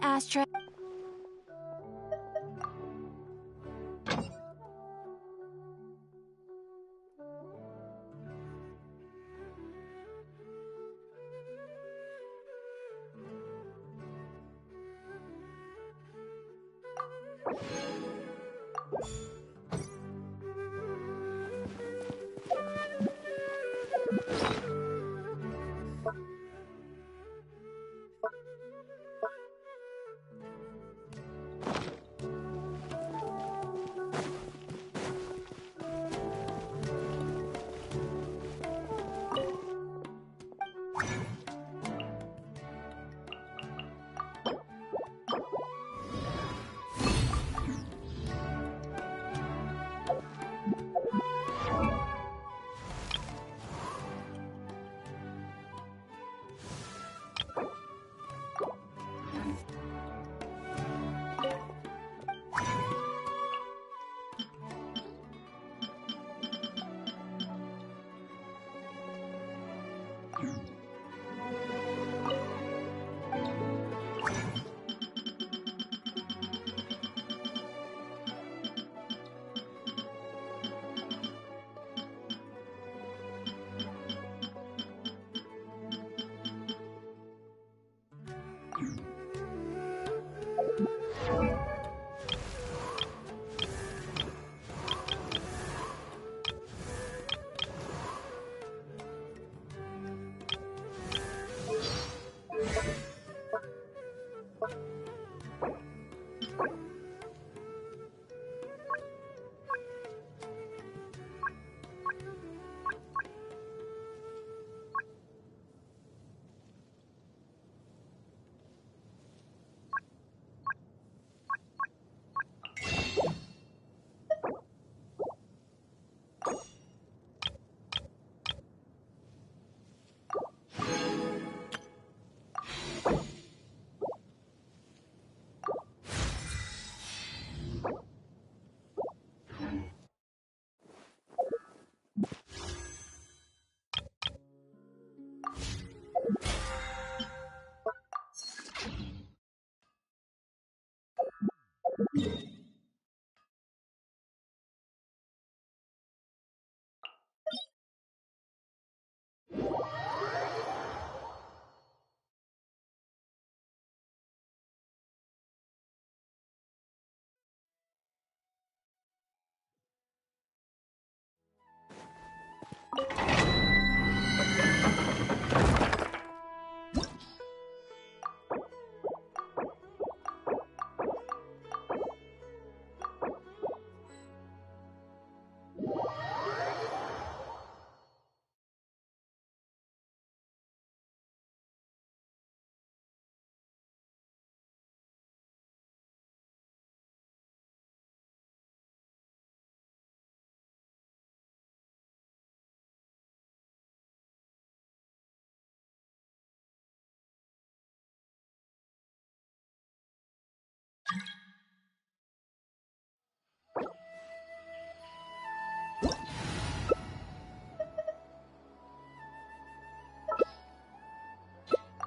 ashtray.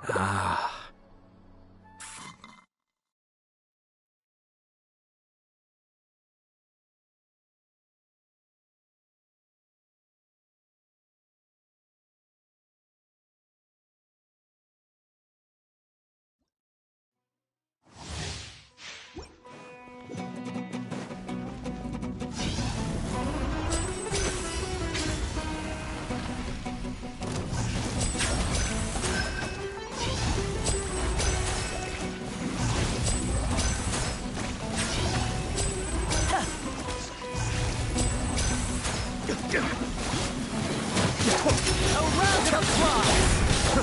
Ah.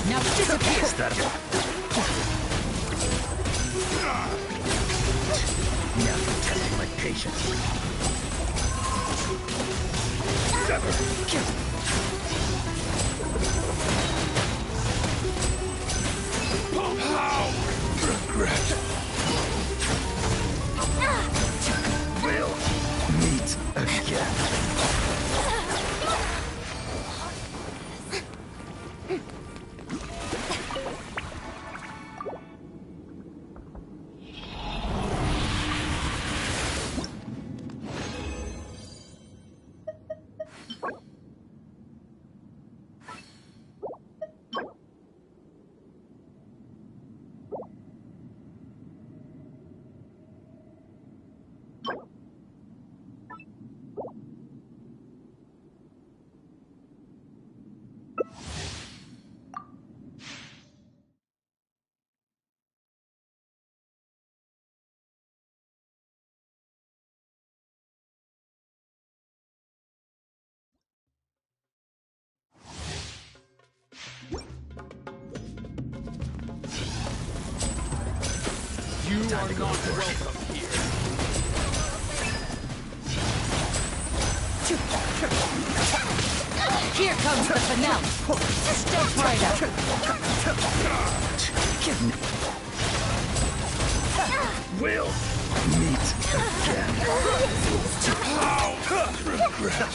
Now disappear! Now you're testing my patience. Regret. We'll meet again. You are not welcome here. Here comes the finale. Step right up. We'll meet again. Regret.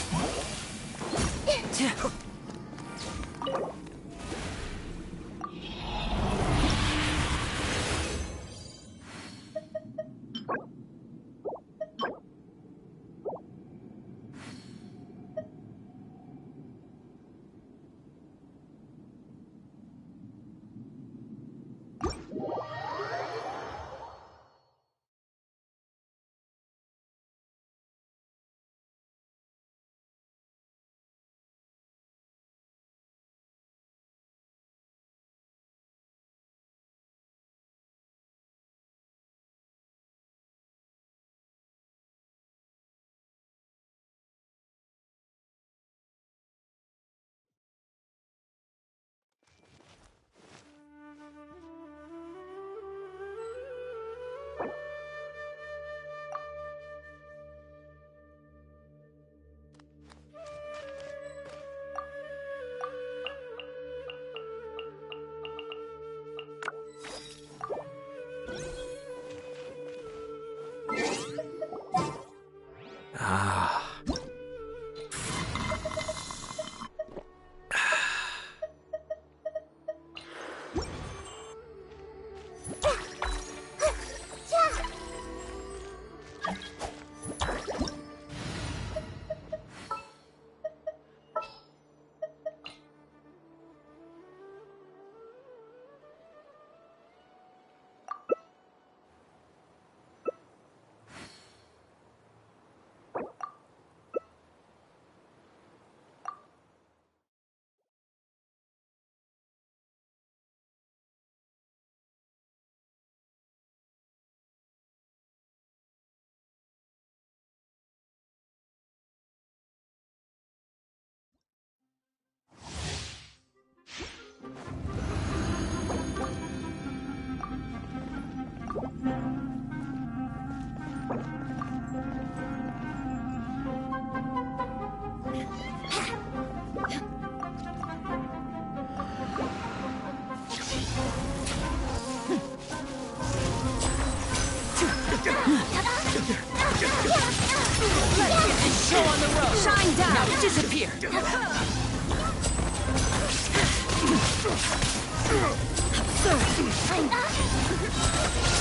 Show on the road. Shine down. Now disappear.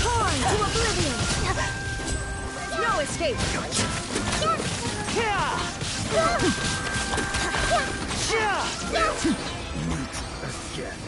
Torn to oblivion. No escape. Meet again.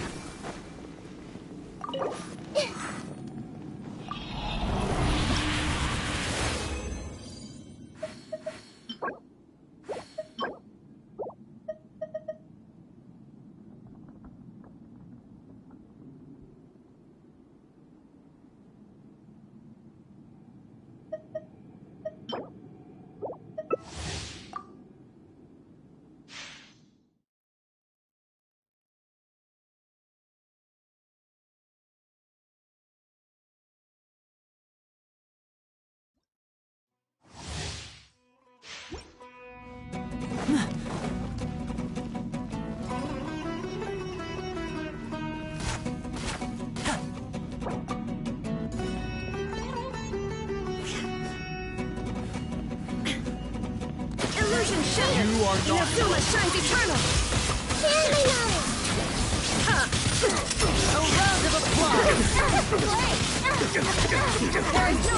Illusion shattered. You are not Inazuma shines eternal. A round of applause. There is no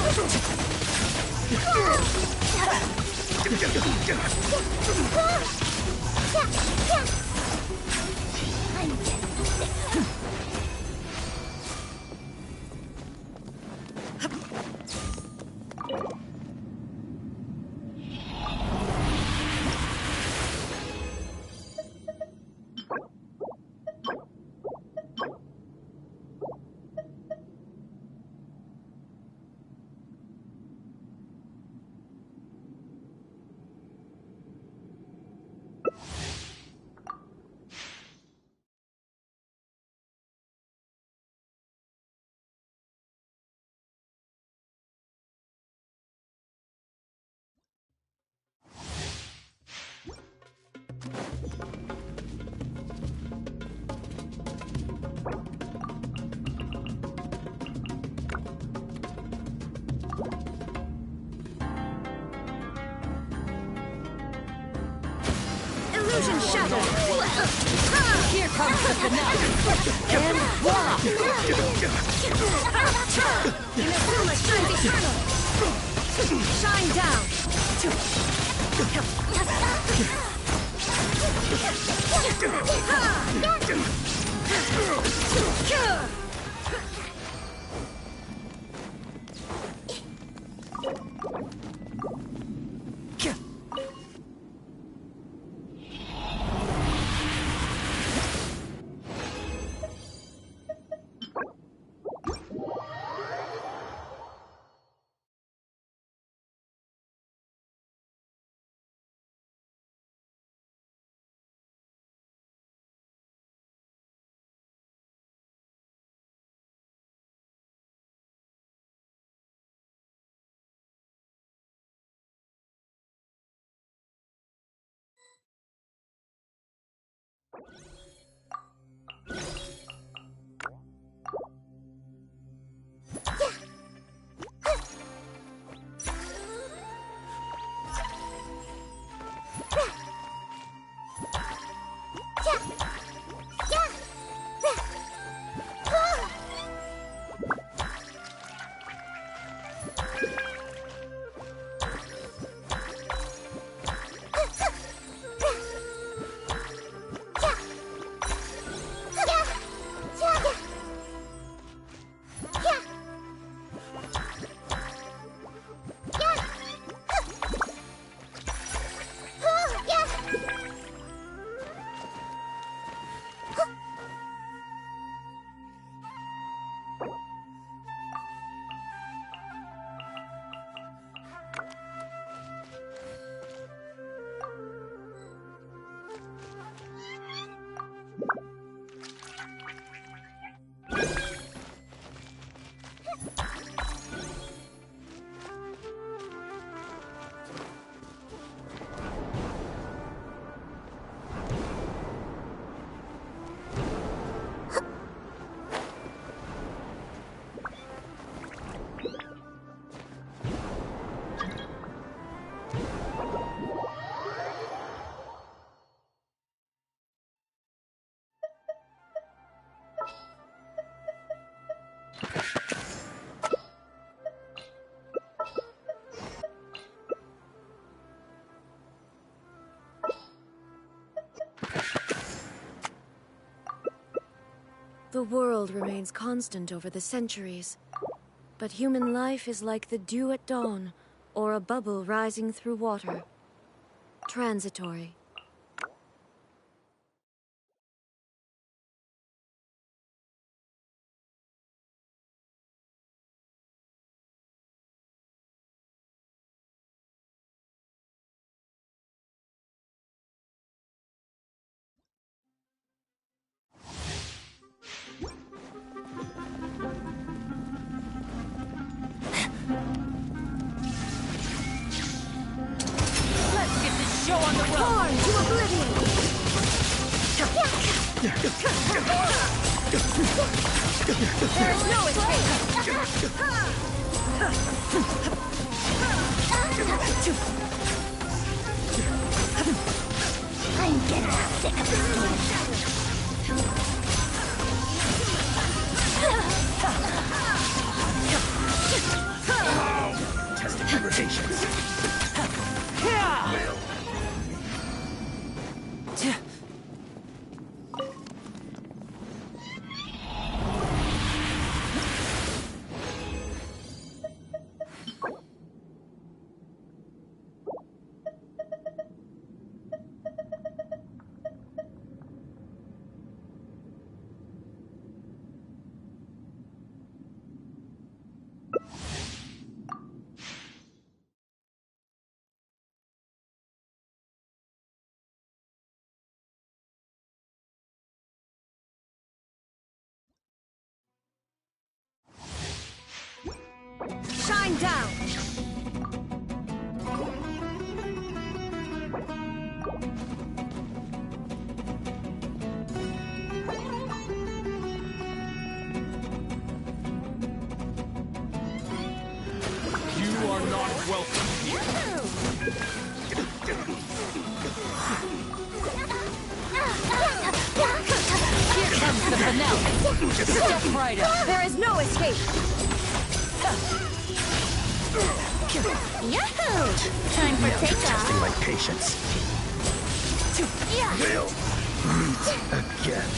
Illusion shattered! Here comes the finale! And voila! Inazuma shines eternal! Shine down! The world remains constant over the centuries, but human life is like the dew at dawn, or a bubble rising through water. Transitory. Let's get this show on the road! Born to oblivion! There's no escape! I'm getting sick of this Testing your patience. Will. Shine down! You are not welcome here. Step right up. There is no escape! Yahoo! Time for takeoff. Testing my patience. Yeah. We'll meet again.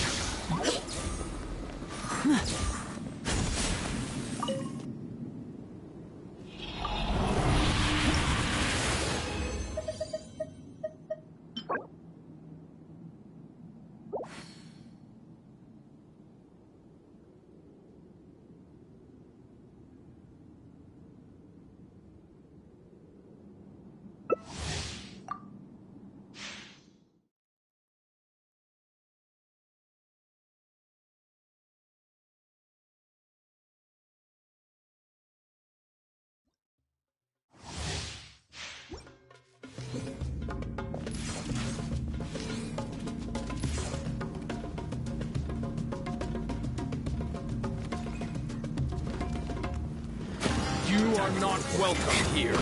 You are not welcome here.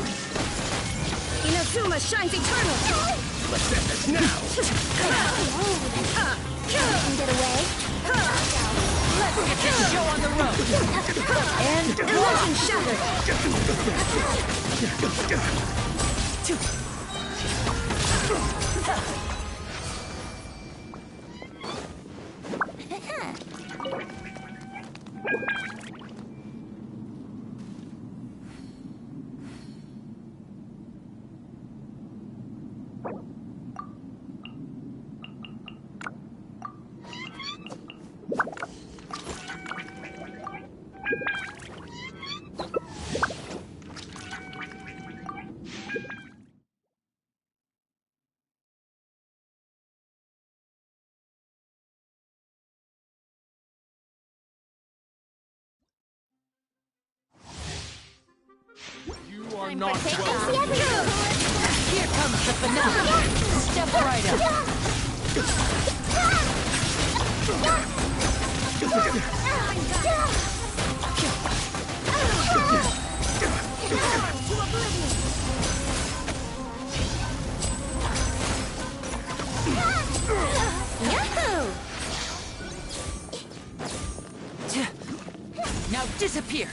Inazuma shines eternal! Let's end this now. Can get away. Let's get this show on the road. And illusion shattered! You are Time not for takeoff. welcome. Here comes the finale. Step right up. Yahoo! Now disappear.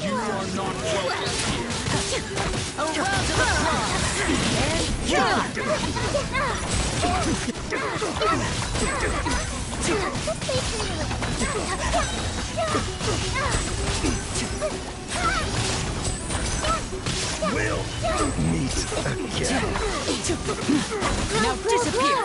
You are not welcome here. A round of applause. And one. We'll meet again. Now disappear.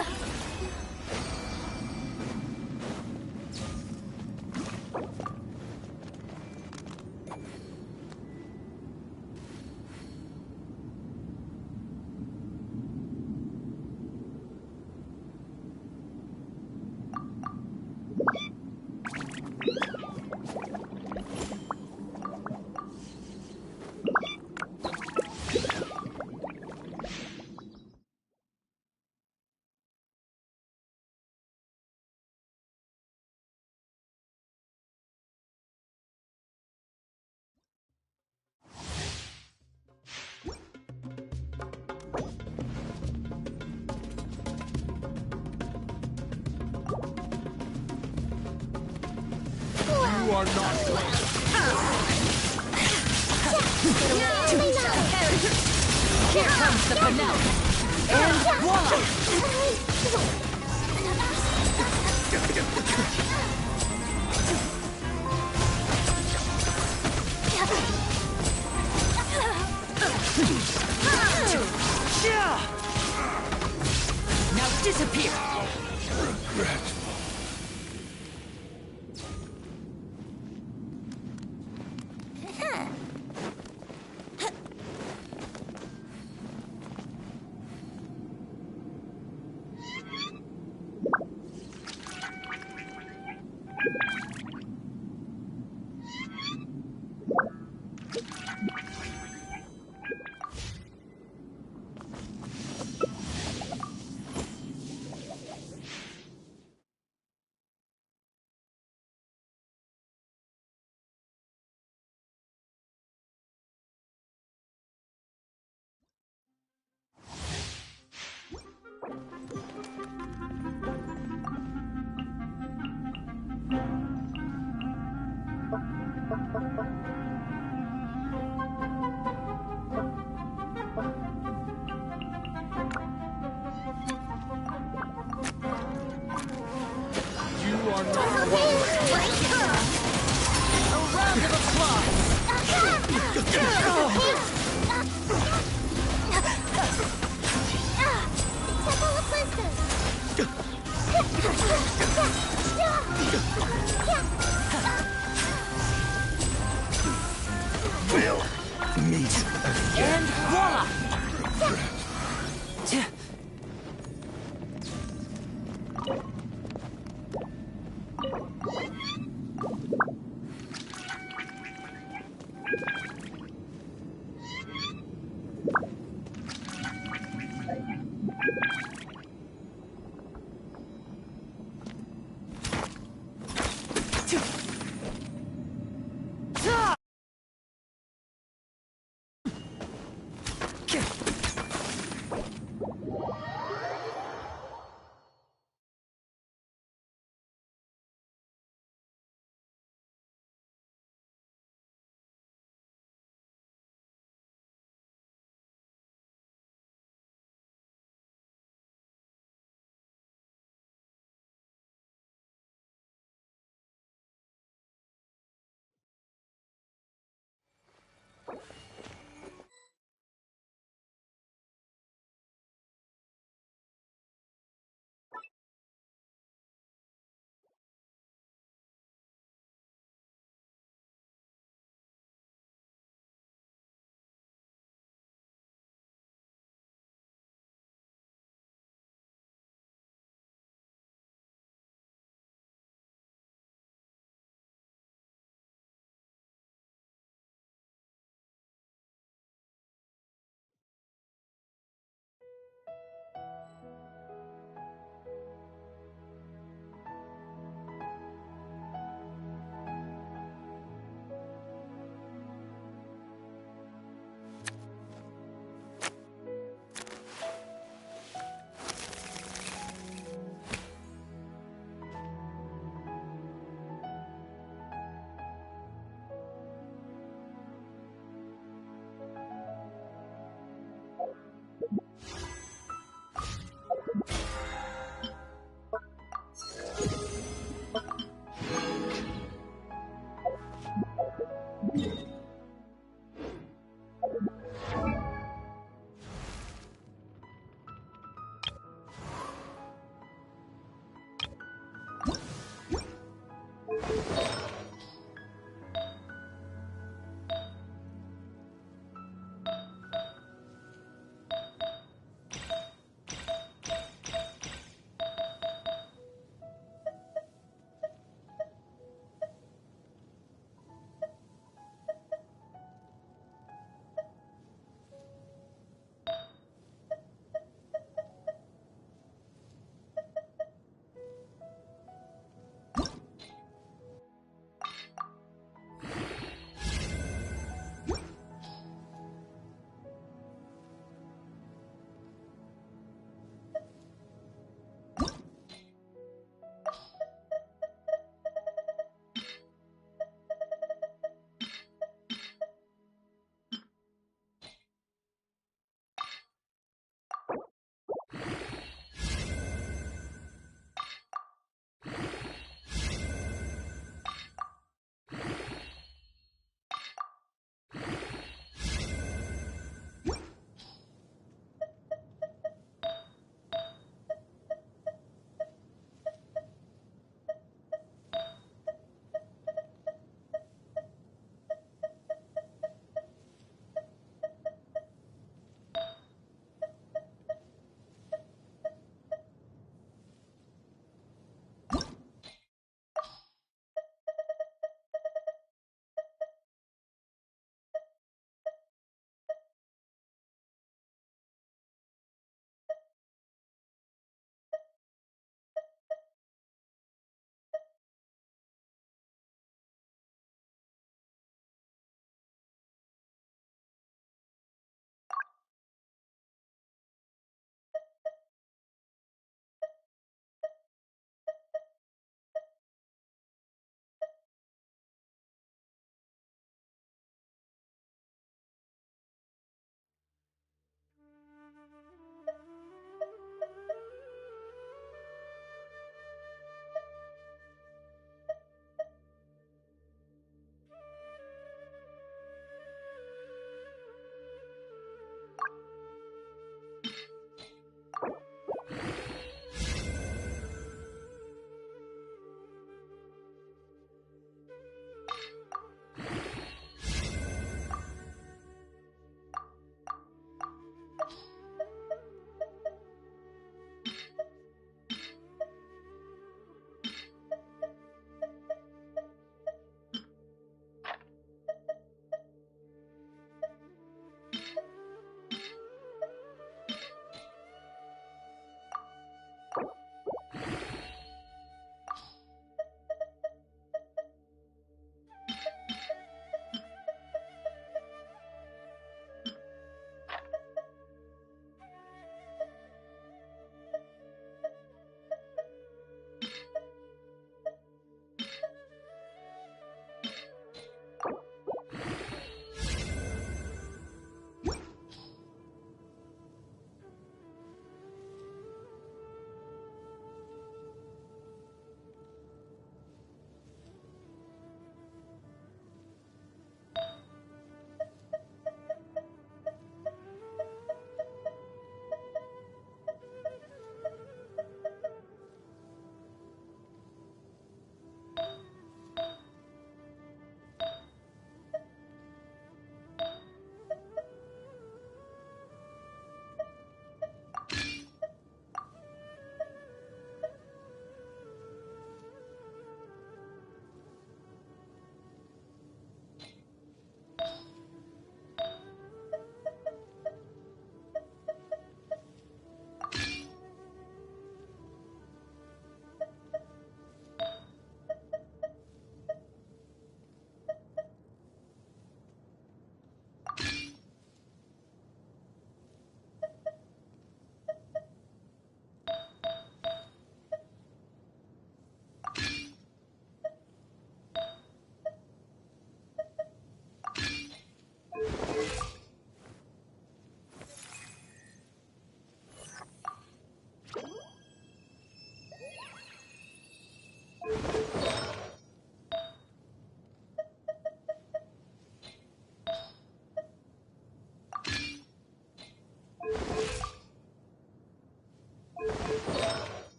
You are not welcome. Here comes the finale. And voila. Now disappear. Regretful.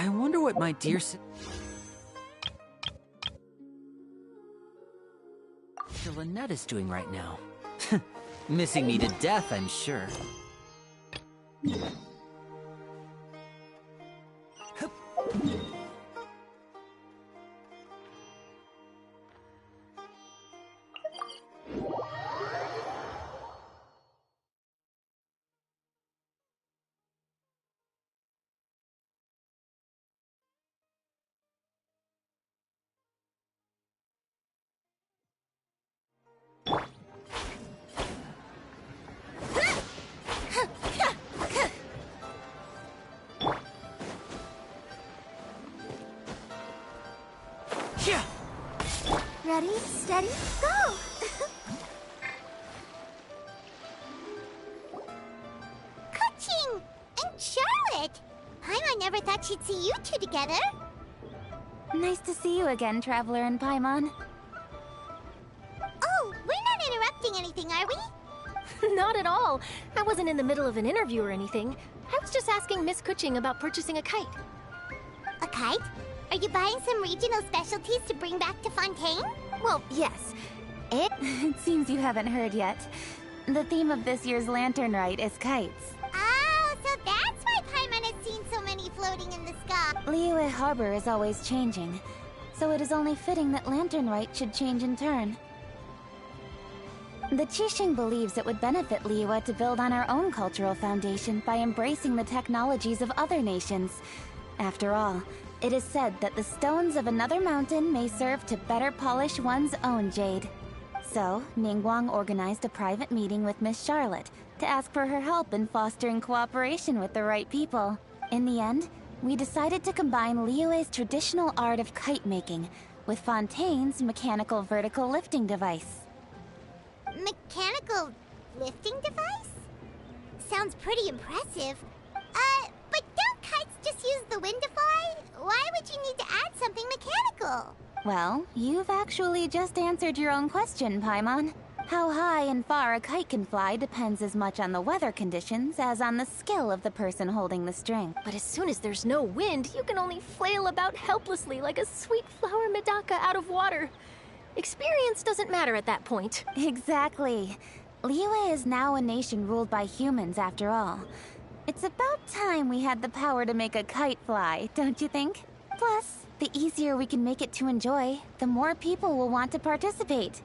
I wonder what my dear Lynette is doing right now. Missing me to death, I'm sure. Ready, steady, go! Coaching! And Charlotte! Paimon never thought she'd see you two together. Nice to see you again, Traveler and Paimon. Oh, we're not interrupting anything, are we? Not at all. I wasn't in the middle of an interview or anything. I was just asking Miss Kuching about purchasing a kite. A kite? Are you buying some regional specialties to bring back to Fontaine? Well, yes. It seems you haven't heard yet. The theme of this year's Lantern Rite is kites. Oh, so that's why Paimon has seen so many floating in the sky. Liyue Harbor is always changing, so it is only fitting that Lantern Rite should change in turn. The Qixing believes it would benefit Liyue to build on our own cultural foundation by embracing the technologies of other nations. After all, it is said that the stones of another mountain may serve to better polish one's own jade. So, Ningguang organized a private meeting with Miss Charlotte to ask for her help in fostering cooperation with the right people. In the end, we decided to combine Liyue's traditional art of kite making with Fontaine's mechanical vertical lifting device. Mechanical lifting device? Sounds pretty impressive. But don't kites just use the wind to fly? Why would you need to add something mechanical? Well, you've actually just answered your own question, Paimon. How high and far a kite can fly depends as much on the weather conditions as on the skill of the person holding the string. But as soon as there's no wind, you can only flail about helplessly like a sweet flower medaka out of water. Experience doesn't matter at that point. Exactly. Liyue is now a nation ruled by humans, after all. It's about time we had the power to make a kite fly, don't you think? Plus, the easier we can make it to enjoy, the more people will want to participate.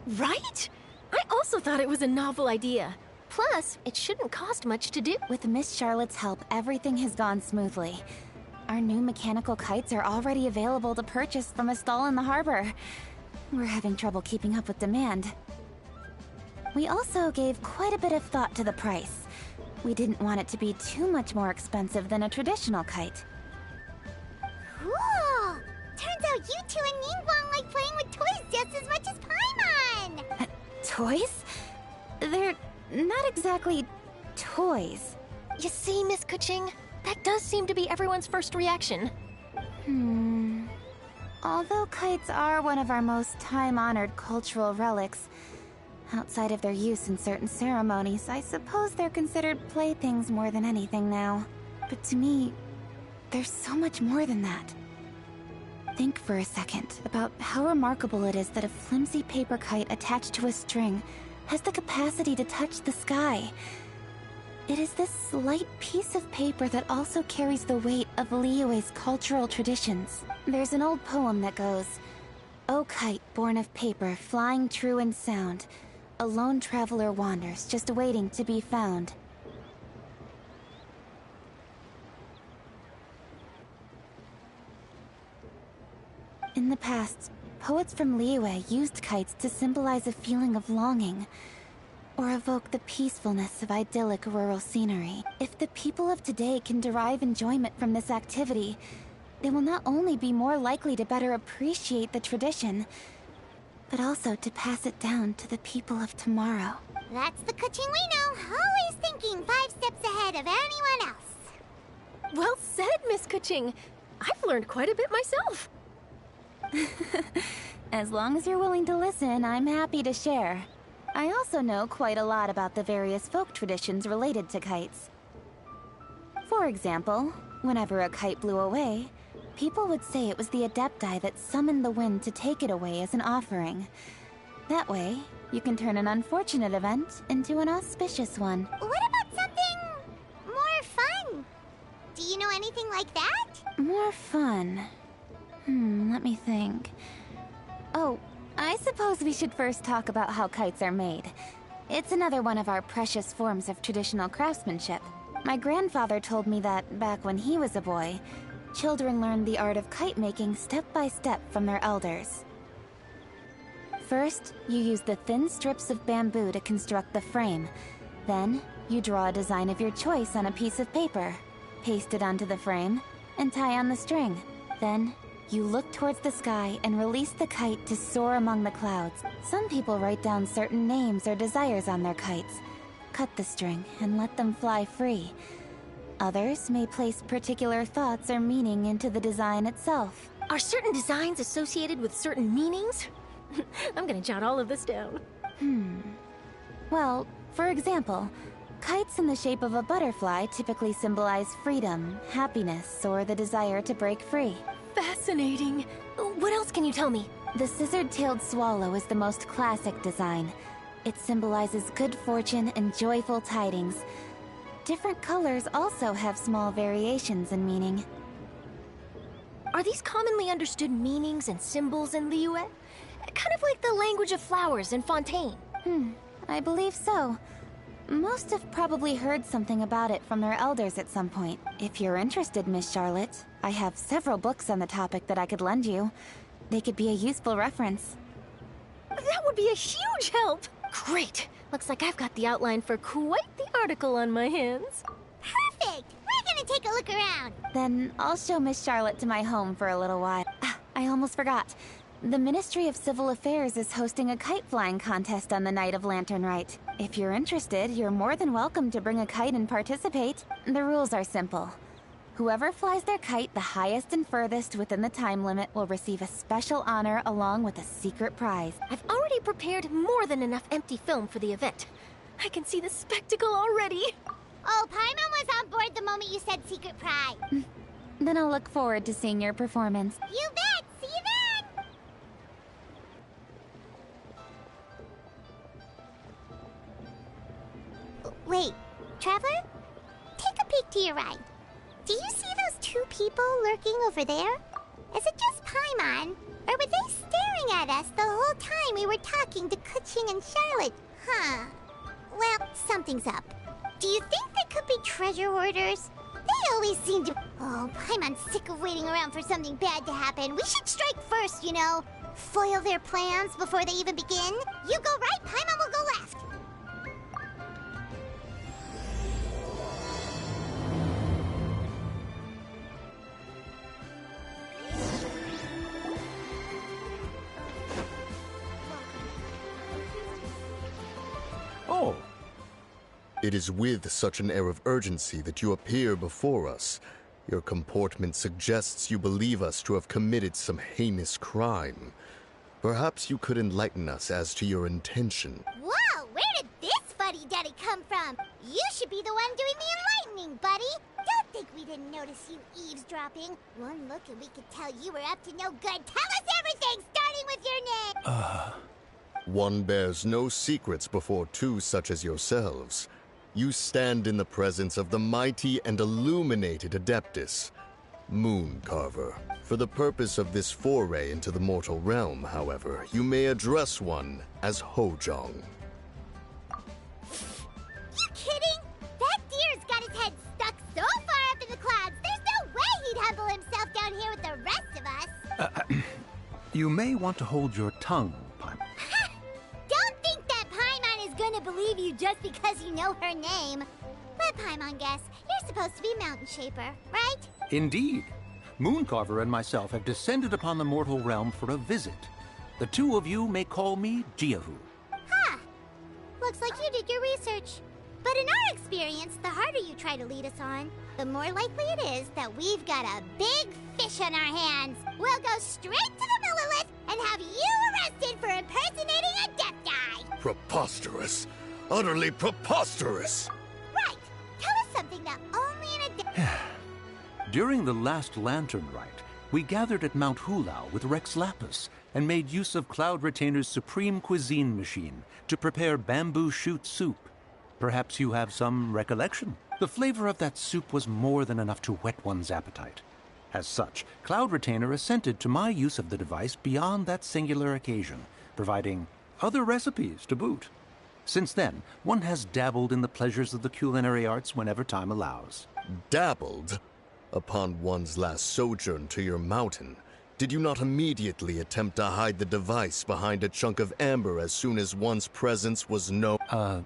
Right? I also thought it was a novel idea. Plus, it shouldn't cost much to do. With Miss Charlotte's help, everything has gone smoothly. Our new mechanical kites are already available to purchase from a stall in the harbor. We're having trouble keeping up with demand. We also gave quite a bit of thought to the price. We didn't want it to be too much more expensive than a traditional kite. Cool! Turns out you two and Ningguang like playing with toys just as much as Paimon! Toys? They're not exactly toys. You see, Miss Kuching? That does seem to be everyone's first reaction. Although kites are one of our most time-honored cultural relics, outside of their use in certain ceremonies, I suppose they're considered playthings more than anything now. But to me, there's so much more than that. Think for a second about how remarkable it is that a flimsy paper kite attached to a string has the capacity to touch the sky. It is this light piece of paper that also carries the weight of Liyue's cultural traditions. There's an old poem that goes, "O kite born of paper, flying true and sound, a lone traveler wanders, just waiting to be found." In the past, poets from Liyue used kites to symbolize a feeling of longing, or evoke the peacefulness of idyllic rural scenery. If the people of today can derive enjoyment from this activity, they will not only be more likely to better appreciate the tradition, but also to pass it down to the people of tomorrow. That's the Kuching we know, always thinking 5 steps ahead of anyone else. Well said, Miss Kuching. I've learned quite a bit myself. As long as you're willing to listen, I'm happy to share. I also know quite a lot about the various folk traditions related to kites. For example, Whenever a kite blew away, people would say it was the Adepti that summoned the wind to take it away as an offering. That way, you can turn an unfortunate event into an auspicious one. What about something more fun? Do you know anything like that? More fun? Let me think. Oh, I suppose we should first talk about how kites are made. It's another one of our precious forms of traditional craftsmanship. My grandfather told me that, back when he was a boy, children learned the art of kite making step by step from their elders. First, you use the thin strips of bamboo to construct the frame. Then, you draw a design of your choice on a piece of paper, paste it onto the frame, and tie on the string. Then, you look towards the sky and release the kite to soar among the clouds. Some people write down certain names or desires on their kites, cut the string, and let them fly free. Others may place particular thoughts or meaning into the design itself. Are certain designs associated with certain meanings? I'm gonna jot all of this down. Well, for example, kites in the shape of a butterfly typically symbolize freedom, happiness, or the desire to break free. Fascinating. What else can you tell me? The scissor-tailed swallow is the most classic design. It symbolizes good fortune and joyful tidings. Different colors also have small variations in meaning. Are these commonly understood meanings and symbols in Liyue? Kind of like the language of flowers in Fontaine. I believe so. Most have probably heard something about it from their elders at some point. If you're interested, Miss Charlotte, I have several books on the topic that I could lend you. They could be a useful reference. That would be a huge help! Great! Looks like I've got the outline for quite the article on my hands. Perfect! We're gonna take a look around. Then I'll show Miss Charlotte to my home for a little while. I almost forgot. The Ministry of Civil Affairs is hosting a kite flying contest on the night of Lantern Rite. If you're interested, you're more than welcome to bring a kite and participate. The rules are simple. Whoever flies their kite the highest and furthest within the time limit will receive a special honor along with a secret prize. I've already prepared more than enough empty film for the event. I can see the spectacle already. Oh, Paimon was on board the moment you said secret prize. Then I'll look forward to seeing your performance. You bet! See you then! Wait, Traveler? Take a peek to your right. Do you see those two people lurking over there? Is it just Paimon? Or were they staring at us the whole time we were talking to Kuching and Charlotte? Huh. Well, something's up. Do you think they could be treasure hoarders? They always seem to... Oh, Paimon's sick of waiting around for something bad to happen. We should strike first, you know. Foil their plans before they even begin. You go right, Paimon will go left. Oh. It is with such an air of urgency that you appear before us. Your comportment suggests you believe us to have committed some heinous crime. Perhaps you could enlighten us as to your intention. Whoa, where did this fuddy-duddy come from? You should be the one doing the enlightening, buddy. Don't think we didn't notice you eavesdropping. One look and we could tell you were up to no good. Tell us everything, starting with your name. One bears no secrets before two such as yourselves. You stand in the presence of the mighty and illuminated Adeptus, Mooncarver. For the purpose of this foray into the mortal realm, however, you may address one as Hojong. You kidding? That deer's got his head stuck so far up in the clouds, there's no way he'd humble himself down here with the rest of us. You may want to hold your tongue, Paimon. Don't think that Paimon is gonna believe you just because you know her name. Let Paimon guess, you're supposed to be Mountain Shaper, right? Indeed. Mooncarver and myself have descended upon the mortal realm for a visit. The two of you may call me Jiahu. Huh. Looks like you did your research. But in our experience, the harder you try to lead us on, the more likely it is that we've got a big fish on our hands. We'll go straight to the Millilith and have you arrested for impersonating a Adepti. Preposterous! Utterly preposterous! Right. Tell us something that only an Adepti... During the last lantern rite, we gathered at Mount Hulao with Rex Lapis and made use of Cloud Retainer's supreme cuisine machine to prepare bamboo shoot soup. Perhaps you have some recollection? The flavor of that soup was more than enough to whet one's appetite. As such, Cloud Retainer assented to my use of the device beyond that singular occasion, providing other recipes to boot. Since then, one has dabbled in the pleasures of the culinary arts whenever time allows. Dabbled? Upon one's last sojourn to your mountain, did you not immediately attempt to hide the device behind a chunk of amber as soon as one's presence was known?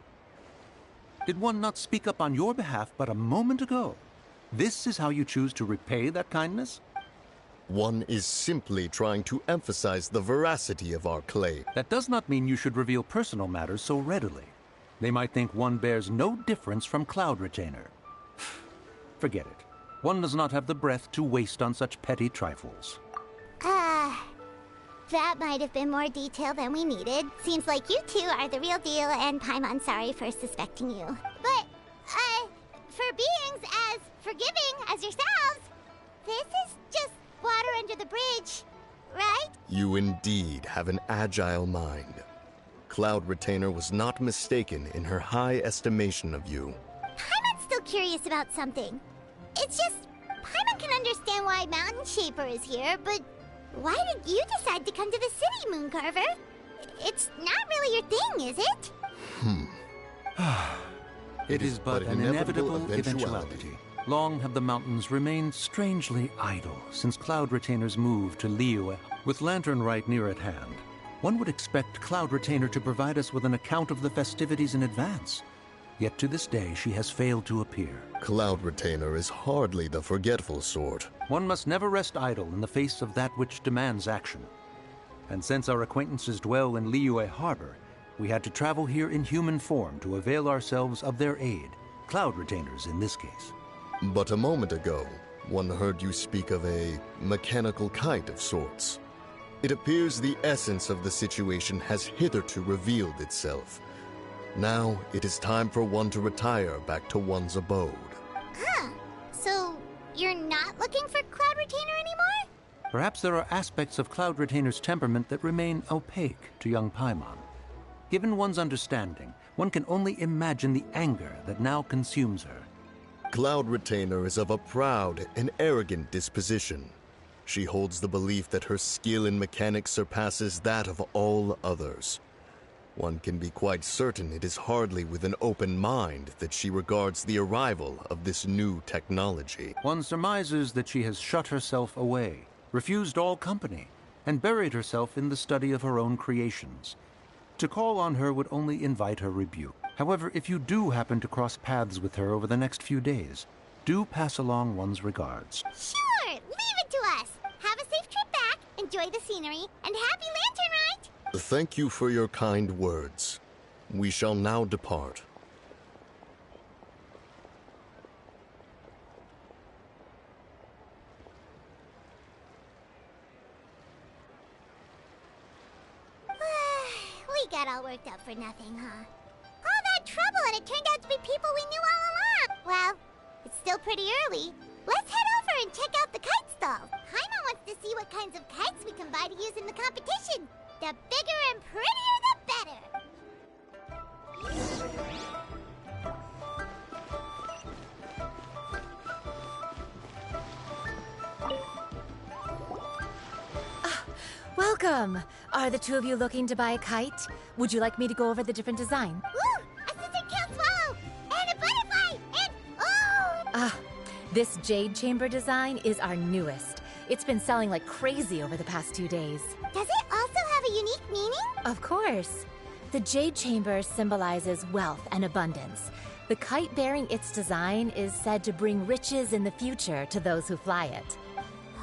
Did one not speak up on your behalf but a moment ago? This is how you choose to repay that kindness? One is simply trying to emphasize the veracity of our claim. That does not mean you should reveal personal matters so readily. They might think one bears no difference from Cloud Retainer. Forget it. One does not have the breath to waste on such petty trifles. That might have been more detail than we needed. Seems like you two are the real deal, and Paimon sorry for suspecting you. But, for beings as forgiving as yourselves, this is just water under the bridge, right? You indeed have an agile mind. Cloud Retainer was not mistaken in her high estimation of you. Paimon's still curious about something. It's just, Paimon can understand why Mountain Shaper is here, but why did you decide to come to the city, Mooncarver? It's not really your thing, is it? It is but an inevitable eventuality. Long have the mountains remained strangely idle since Cloud Retainer's move to Liyue. With Lantern Rite near at hand, one would expect Cloud Retainer to provide us with an account of the festivities in advance. Yet to this day, she has failed to appear. Cloud Retainer is hardly the forgetful sort. One must never rest idle in the face of that which demands action. And since our acquaintances dwell in Liyue Harbor, we had to travel here in human form to avail ourselves of their aid, Cloud Retainers in this case. But a moment ago, one heard you speak of a mechanical kite of sorts. It appears the essence of the situation has hitherto revealed itself. Now, it is time for one to retire back to one's abode. Huh. So, you're not looking for Cloud Retainer anymore? Perhaps there are aspects of Cloud Retainer's temperament that remain opaque to young Paimon. Given one's understanding, one can only imagine the anger that now consumes her. Cloud Retainer is of a proud and arrogant disposition. She holds the belief that her skill in mechanics surpasses that of all others. One can be quite certain it is hardly with an open mind that she regards the arrival of this new technology. One surmises that she has shut herself away, refused all company, and buried herself in the study of her own creations. To call on her would only invite her rebuke. However, if you do happen to cross paths with her over the next few days, do pass along one's regards. Sure! Leave it to us! Have a safe trip back, enjoy the scenery, and happy Lantern Rite! Thank you for your kind words. We shall now depart. We got all worked up for nothing, huh? All that trouble and it turned out to be people we knew all along! Well, it's still pretty early. Let's head over and check out the kite stall. Paimon wants to see what kinds of kites we can buy to use in the competition. The bigger and prettier, the better! Welcome! Are the two of you looking to buy a kite? Would you like me to go over the different design? Ooh! A scissor kill swallow! And a butterfly! And oh! This jade chamber design is our newest. It's been selling like crazy over the past 2 days. Does it also have a unique meaning? Of course. The jade chamber symbolizes wealth and abundance. The kite bearing its design is said to bring riches in the future to those who fly it.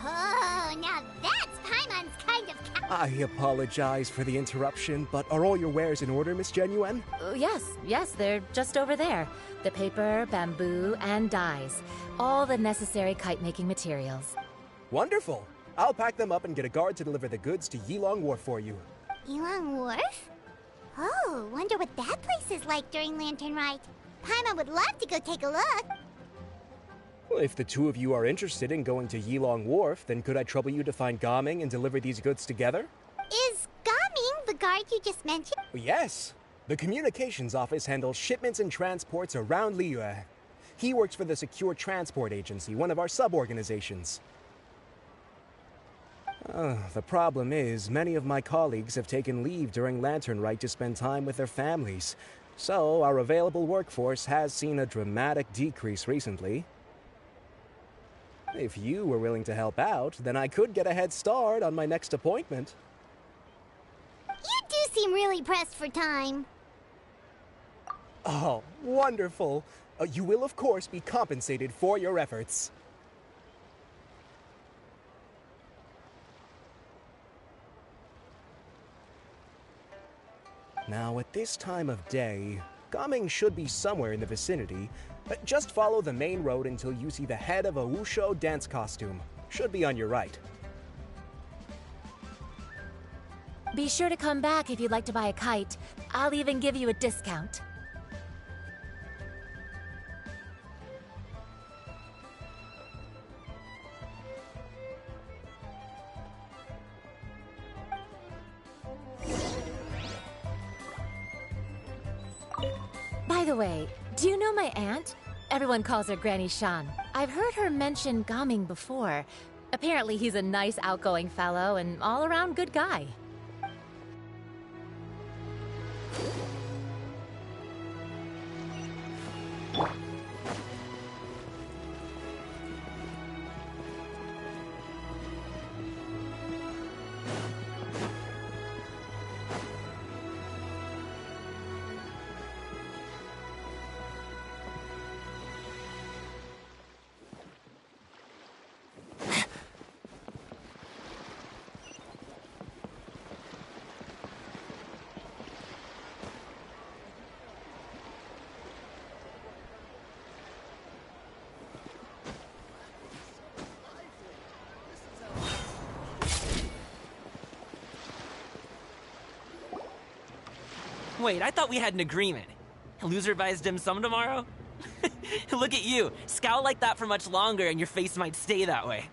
Oh, now that's Paimon's kind of I apologize for the interruption, but are all your wares in order, Miss Genuine? Yes, they're just over there. The paper, bamboo, and dyes. All the necessary kite-making materials. Wonderful! I'll pack them up and get a guard to deliver the goods to Yilong Wharf for you. Yilong Wharf? Oh, wonder what that place is like during Lantern Rite. Paimon would love to go take a look. Well, if the two of you are interested in going to Yilong Wharf, then could I trouble you to find Gaming and deliver these goods together? Is Gaming the guard you just mentioned? Well, yes. The communications office handles shipments and transports around Liyue. He works for the Secure Transport Agency, one of our sub-organizations. The problem is, many of my colleagues have taken leave during Lantern Rite to spend time with their families. So, our available workforce has seen a dramatic decrease recently. If you were willing to help out, then I could get a head start on my next appointment. You do seem really pressed for time. Oh, wonderful. You will, of course, be compensated for your efforts. Now, at this time of day, Gaming should be somewhere in the vicinity. Just follow the main road until you see the head of a Wushu dance costume. Should be on your right. Be sure to come back if you'd like to buy a kite. I'll even give you a discount. By the way, do you know my aunt? Everyone calls her Granny Shan. I've heard her mention Gaming before. Apparently he's a nice, outgoing fellow and all-around good guy. Wait, I thought we had an agreement. Loser buys dim sum tomorrow? Look at you. Scowl like that for much longer and your face might stay that way.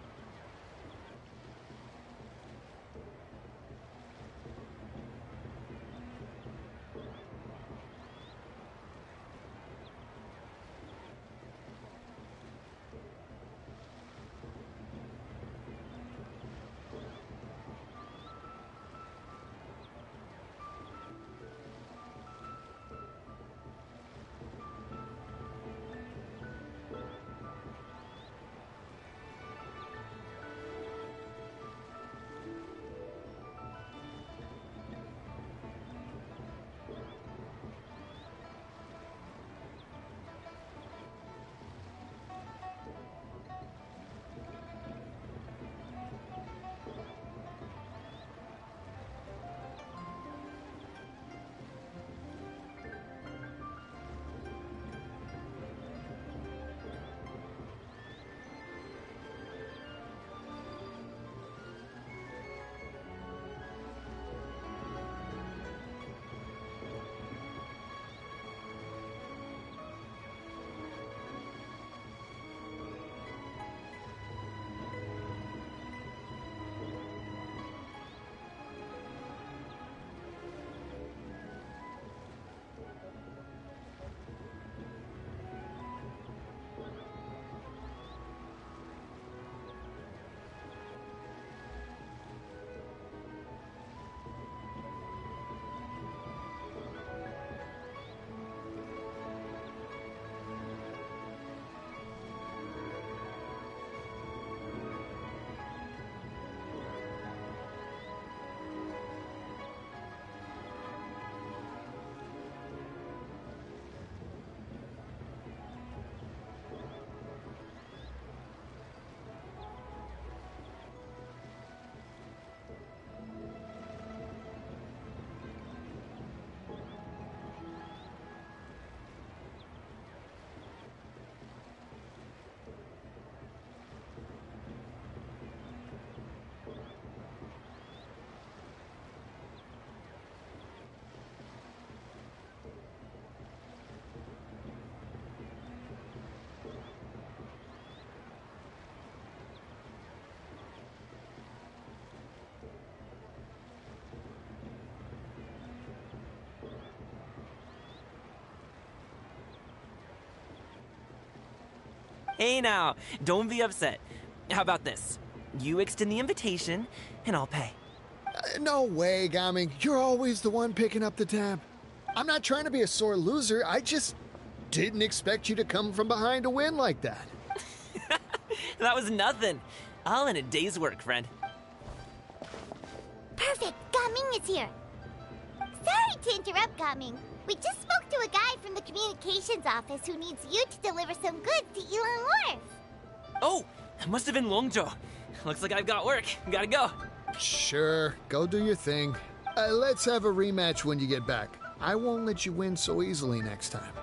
Hey now, don't be upset. How about this? You extend the invitation, and I'll pay. No way, Gaming. You're always the one picking up the tab. I'm not trying to be a sore loser. I just didn't expect you to come from behind to win like that. That was nothing. All in a day's work, friend. Perfect! Gaming is here. Sorry to interrupt, Gaming. We just spoke to a guy from the communications office who needs you to deliver some goods to Elon Wharf. Oh, it must have been Longzhou. Looks like I've got work. Gotta go. Sure, go do your thing. Let's have a rematch when you get back. I won't let you win so easily next time.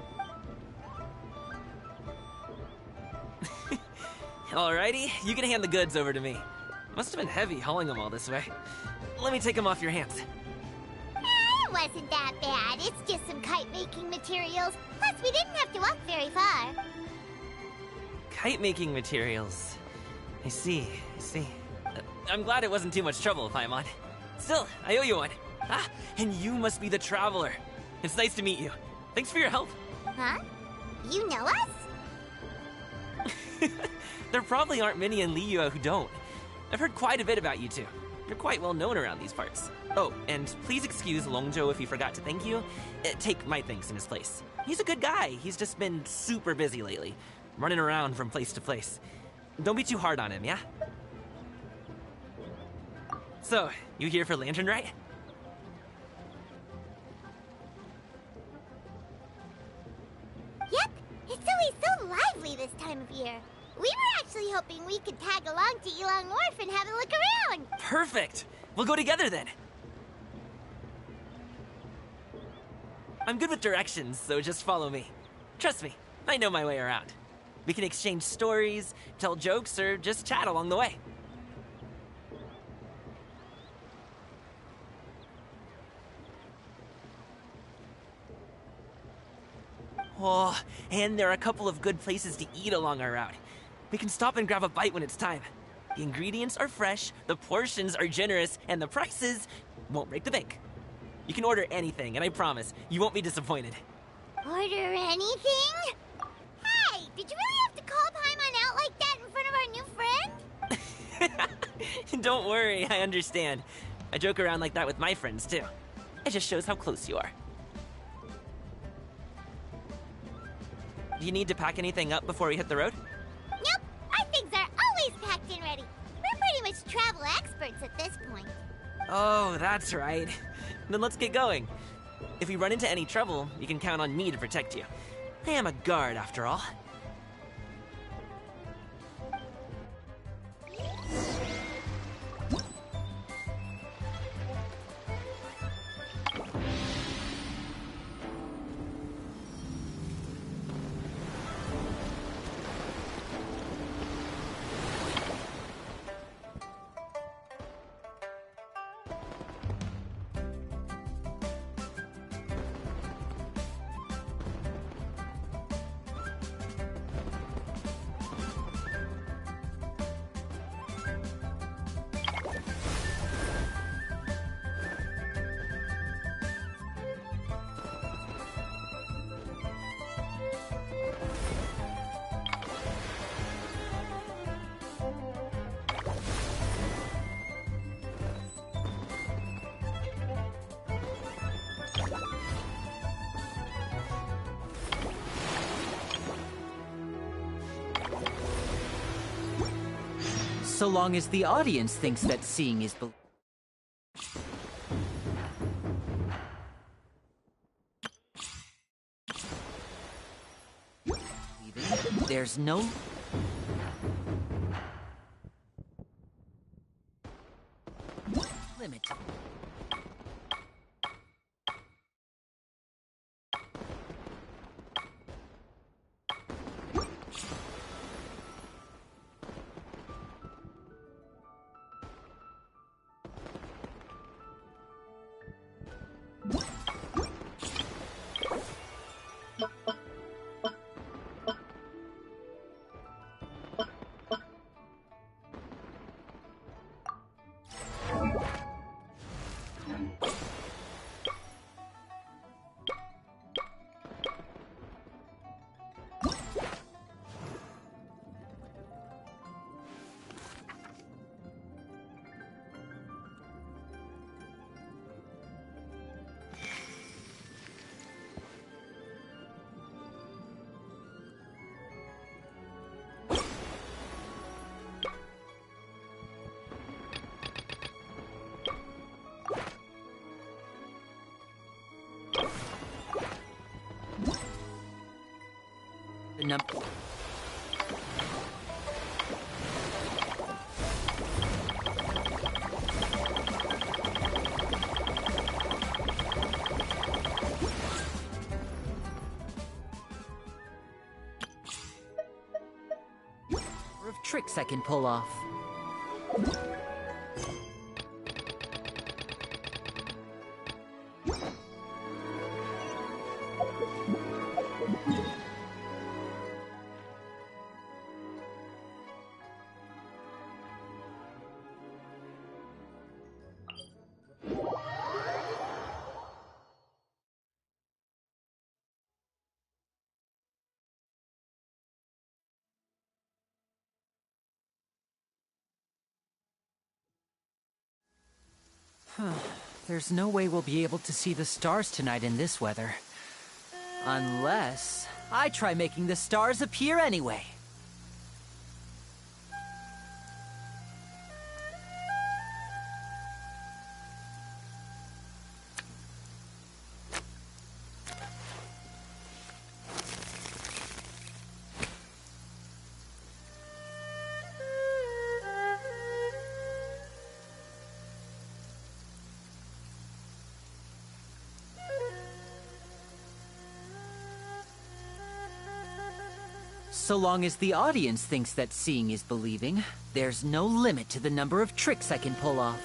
Alrighty, you can hand the goods over to me. Must have been heavy hauling them all this way. Let me take them off your hands. It wasn't that bad. It's just some kite-making materials. Plus, we didn't have to walk very far. Kite-making materials. I see. I'm glad it wasn't too much trouble, Paimon. Still, I owe you one. Ah, and you must be the traveler. It's nice to meet you. Thanks for your help. Huh? You know us? There probably aren't many in Liyue who don't. I've heard quite a bit about you two. You're quite well known around these parts. Oh, and please excuse Longzhou if he forgot to thank you. Take my thanks in his place. He's a good guy. He's just been super busy lately, running around from place to place. Don't be too hard on him, yeah? So, you here for Lantern Rite? Yep, it's always so lively this time of year. We were actually hoping we could tag along to Elon Wharf and have a look around. Perfect! We'll go together then. I'm good with directions, so just follow me. Trust me, I know my way around. We can exchange stories, tell jokes, or just chat along the way. Oh, and there are a couple of good places to eat along our route. We can stop and grab a bite when it's time. The ingredients are fresh, the portions are generous, and the prices won't break the bank. You can order anything, and I promise, you won't be disappointed. Order anything? Hey, did you really have to call Paimon out like that in front of our new friend? Don't worry, I understand. I joke around like that with my friends, too. It just shows how close you are. Do you need to pack anything up before we hit the road? Nope, our things are always packed and ready. We're pretty much travel experts at this point. Oh, that's right. Then let's get going. If we run into any trouble, you can count on me to protect you. I am a guard, after all. So long as the audience thinks that seeing is believing. There's no limit. certain number... of tricks I can pull off. There's no way we'll be able to see the stars tonight in this weather. Unless I try making the stars appear anyway. So long as the audience thinks that seeing is believing, there's no limit to the number of tricks I can pull off.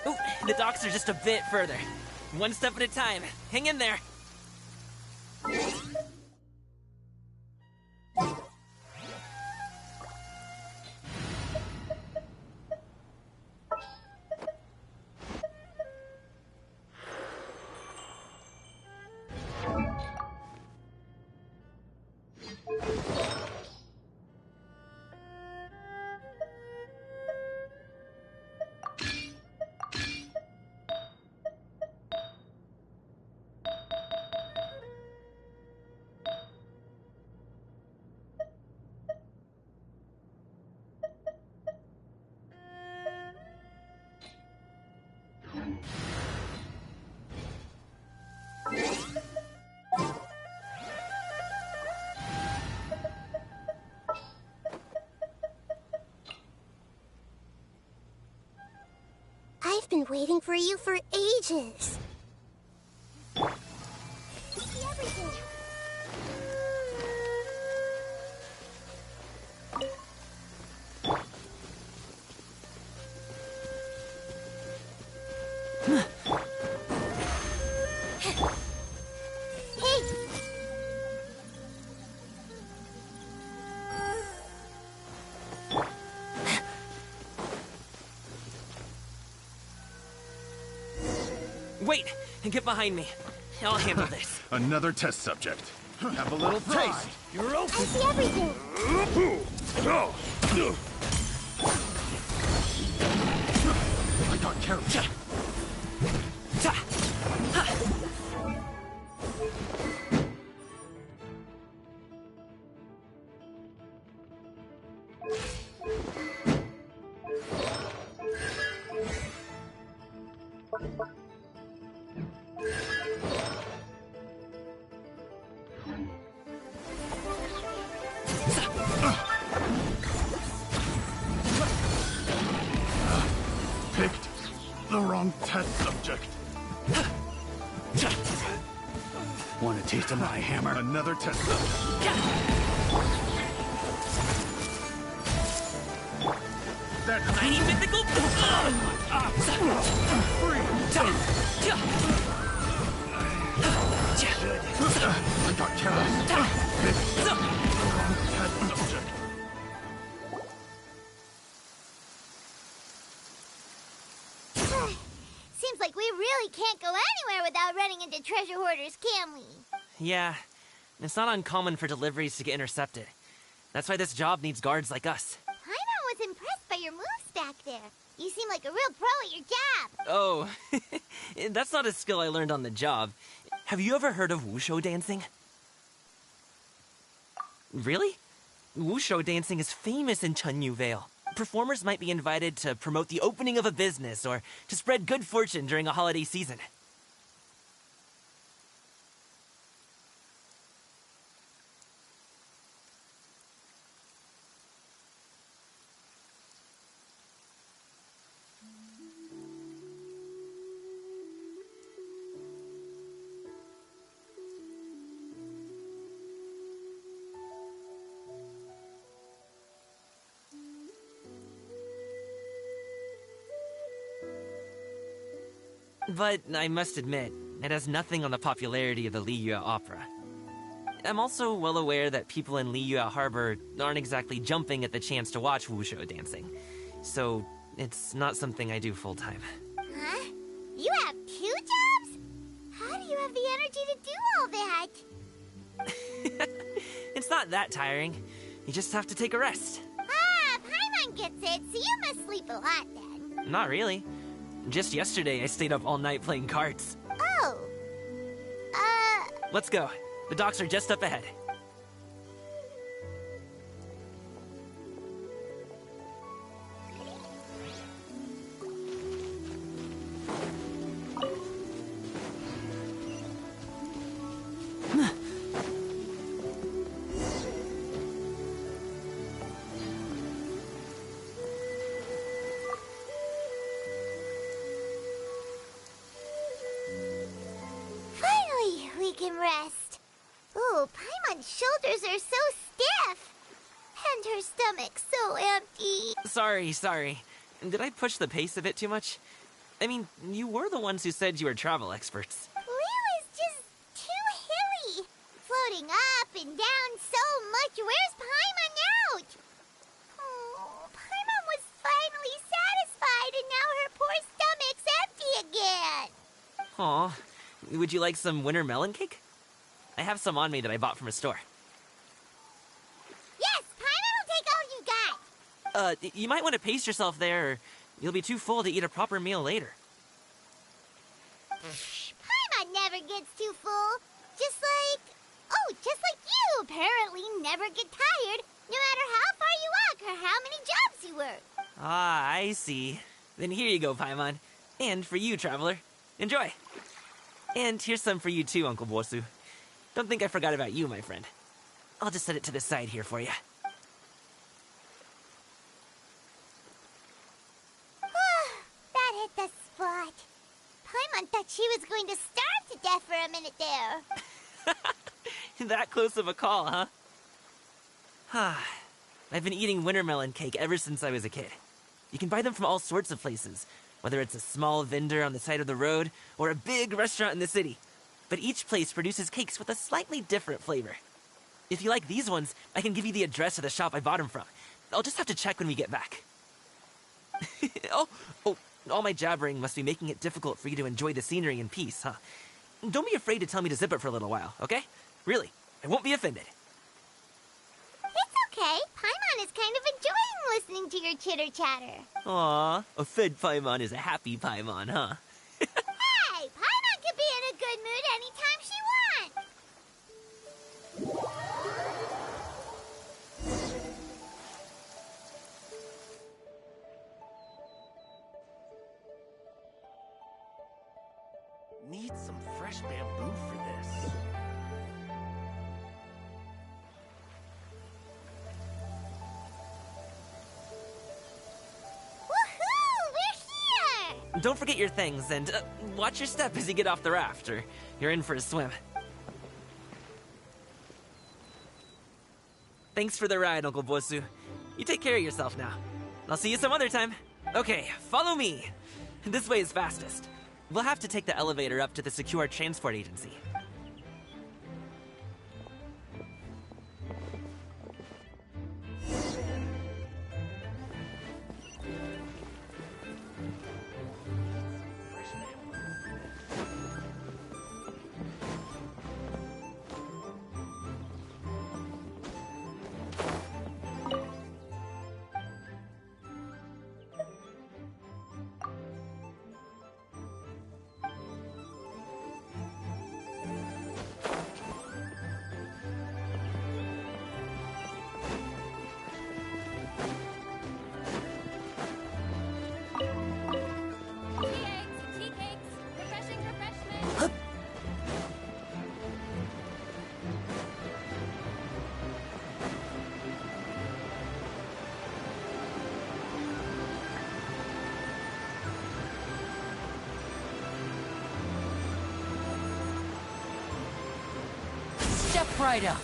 Ooh, the docks are just a bit further. One step at a time. Hang in there. I've been waiting for you for ages. See everything. Wait! Get behind me. I'll handle this. Another test subject. Have a little taste. You're open. I see everything. I got carried. Picked the wrong test subject. Want a taste of my hammer? Another test subject. That tiny mythical... I got careless. Picked the wrong test subject. Seems like we really can't go anywhere without running into treasure hoarders, can we? Yeah, it's not uncommon for deliveries to get intercepted. That's why this job needs guards like us. Paimon was impressed by your moves back there. You seem like a real pro at your job. Oh, that's not a skill I learned on the job. Have you ever heard of wushu dancing? Really? Wushu dancing is famous in Chunyu Vale. Performers might be invited to promote the opening of a business or to spread good fortune during a holiday season. But I must admit, it has nothing on the popularity of the Liyue opera. I'm also well aware that people in Liyue Harbor aren't exactly jumping at the chance to watch wushou dancing. So, it's not something I do full-time. Huh? You have 2 jobs? How do you have the energy to do all that? It's not that tiring. You just have to take a rest. Ah, Paimon gets it, so you must sleep a lot then. Not really. Just yesterday, I stayed up all night playing cards. Oh. Let's go. The docks are just up ahead. Finally, we can rest. Ooh, Paimon's shoulders are so stiff. And her stomach so empty. Sorry. Did I push the pace a bit too much? I mean, you were the ones who said you were travel experts. Liyue is just too hilly. Floating up and down so much. Where's Paimon out? Oh, Paimon was finally satisfied and now her poor stomach's empty again. Aw. Would you like some winter melon cake? I have some on me that I bought from a store. Yes, Paimon will take all you got. You might want to pace yourself there, or you'll be too full to eat a proper meal later. Paimon never gets too full. Just like you apparently never get tired, no matter how far you walk or how many jobs you work. Ah, I see. Then here you go, Paimon. And for you, traveler. Enjoy. And here's some for you too, Uncle Bosu. Don't think I forgot about you, my friend. I'll just set it to the side here for you. That hit the spot. Paimon thought she was going to starve to death for a minute there. That close of a call, huh? I've been eating winter melon cake ever since I was a kid. You can buy them from all sorts of places, whether it's a small vendor on the side of the road or a big restaurant in the city. But each place produces cakes with a slightly different flavor. If you like these ones, I can give you the address of the shop I bought them from. I'll just have to check when we get back. Oh, all my jabbering must be making it difficult for you to enjoy the scenery in peace, huh? Don't be afraid to tell me to zip it for a little while, okay? Really, I won't be offended. It's okay. Paimon is kind of enjoying listening to your chitter-chatter. Aw, a fed Paimon is a happy Paimon, huh? Hey, Paimon could be in a good mood anytime she wants. Need some fresh bamboo for this. Woohoo! We're here! Don't forget your things, and watch your step as you get off the raft, or you're in for a swim. Thanks for the ride, Uncle Bosu. You take care of yourself now. I'll see you some other time. Okay, follow me. This way is fastest. We'll have to take the elevator up to the secure transport agency. Step right up.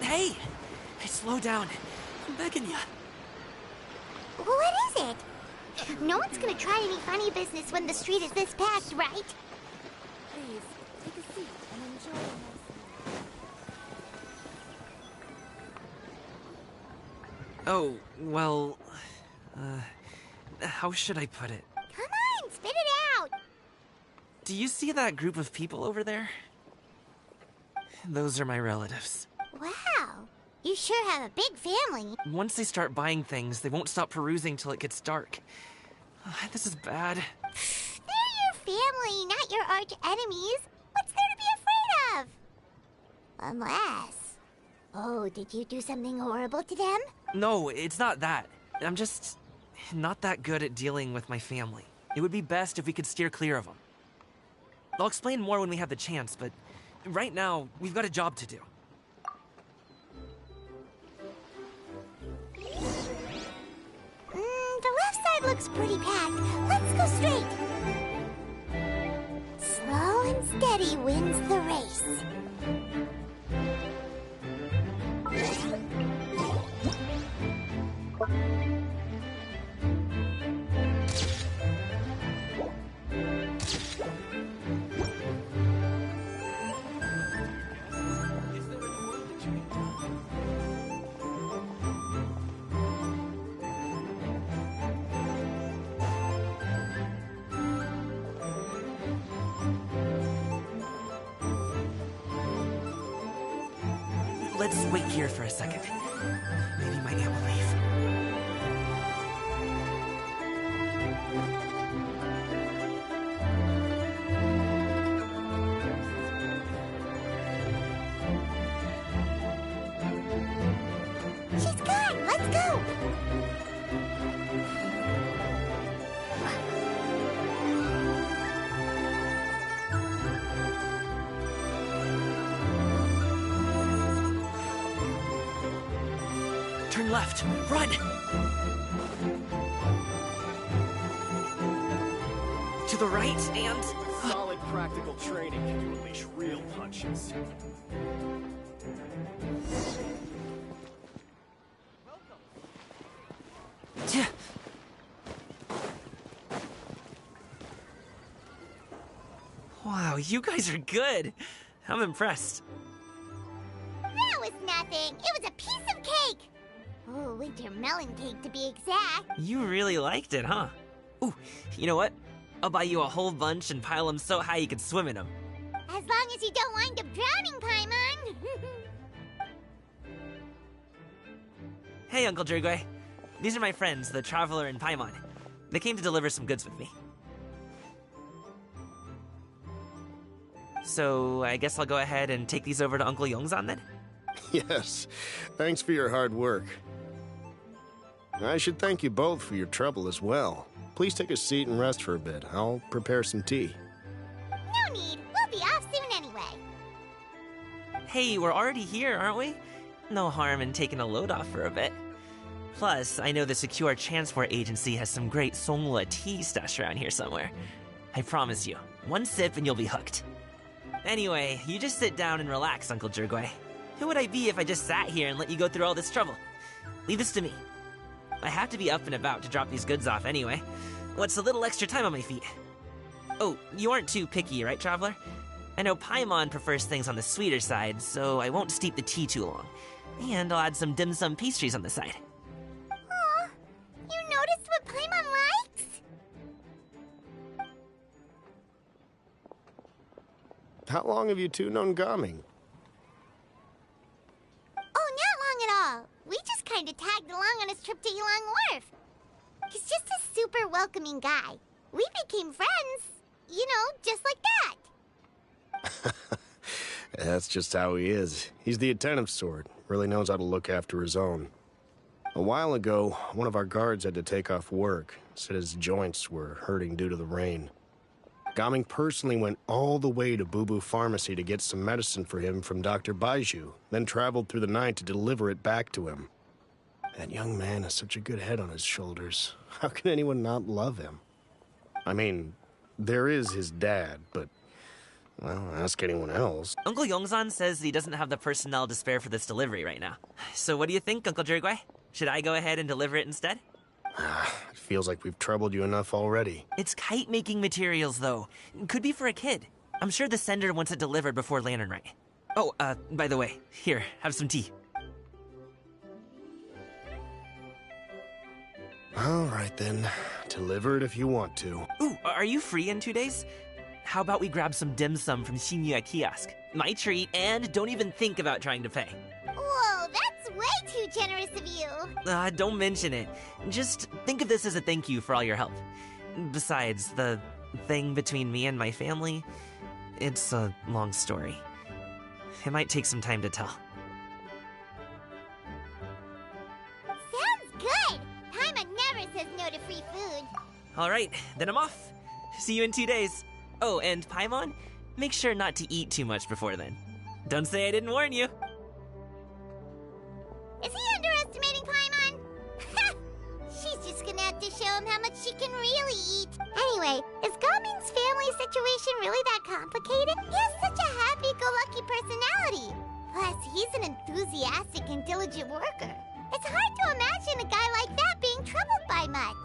Hey! Hey, slow down. I'm begging you. What is it? No one's gonna try any funny business when the street is this packed, right? Please, take a seat and enjoy a nice Oh, well... how should I put it? Come on, spit it out! Do you see that group of people over there? Those are my relatives. Wow, you sure have a big family. Once they start buying things, they won't stop perusing till it gets dark. This is bad. They're your family, not your arch enemies. What's there to be afraid of? Unless... Oh, did you do something horrible to them? No, it's not that. I'm just not that good at dealing with my family. It would be best if we could steer clear of them. I'll explain more when we have the chance, but right now, we've got a job to do. The left side looks pretty packed. Let's go straight. Slow and steady wins the race. Let's wait here for a second. Maybe my aunt will leave. She's gone. Let's go. Turn left. Run! To the right and... Solid practical training can you unleash real punches. Wow, you guys are good. I'm impressed. That was nothing. It was a piece of cake. Oh, winter melon cake to be exact. You really liked it, huh? Ooh, you know what? I'll buy you a whole bunch and pile them so high you could swim in them. As long as you don't wind up drowning, Paimon. Hey, Uncle Jirgwe. These are my friends, the Traveler and Paimon. They came to deliver some goods with me. So, I guess I'll go ahead and take these over to Uncle Yongzan then? Yes, thanks for your hard work. I should thank you both for your trouble as well. Please take a seat and rest for a bit. I'll prepare some tea. No need. We'll be off soon anyway. Hey, we're already here, aren't we? No harm in taking a load off for a bit. Plus, I know the Secure Transport Agency has some great Songhua tea stashed around here somewhere. I promise you, one sip and you'll be hooked. Anyway, you just sit down and relax, Uncle Jirgwe. Who would I be if I just sat here and let you go through all this trouble? Leave this to me. I have to be up and about to drop these goods off anyway. What's a little extra time on my feet? Oh, you aren't too picky, right, Traveler? I know Paimon prefers things on the sweeter side, so I won't steep the tea too long. And I'll add some dim sum pastries on the side. Aw, you noticed what Paimon likes? How long have you two known Gaming? Oh, not long at all. We just kind of tagged along on his trip to Yulong Wharf. He's just a super welcoming guy. We became friends, you know, just like that. That's just how he is. He's the attentive sort. Really knows how to look after his own. A while ago, one of our guards had to take off work. Said his joints were hurting due to the rain. Gaming personally went all the way to Boo Boo Pharmacy to get some medicine for him from Dr. Baiju, then traveled through the night to deliver it back to him. That young man has such a good head on his shoulders. How can anyone not love him? I mean, there is his dad, but Well, ask anyone else. Uncle Yongzan says he doesn't have the personnel to spare for this delivery right now. So what do you think, Uncle Jirgwei? Should I go ahead and deliver it instead? It feels like we've troubled you enough already. It's kite-making materials, though. Could be for a kid. I'm sure the sender wants it delivered before Lantern Rite. Oh, by the way, here, have some tea. All right, then. Deliver it if you want to. Ooh, are you free in 2 days? How about we grab some dim sum from Shinya Kiosk? My treat, and don't even think about trying to pay. Whoa, that's way too generous of you. Don't mention it. Just think of this as a thank you for all your help. Besides, the thing between me and my family, it's a long story. It might take some time to tell. Sounds good! Paimon never says no to free food. Alright, then I'm off. See you in 2 days. Oh, and Paimon, make sure not to eat too much before then. Don't say I didn't warn you. Is he underestimating Paimon? She's just gonna have to show him how much she can really eat. Anyway, is Gaming's family situation really that complicated? He has such a happy-go-lucky personality. Plus, he's an enthusiastic and diligent worker. It's hard to imagine a guy like that being troubled by much.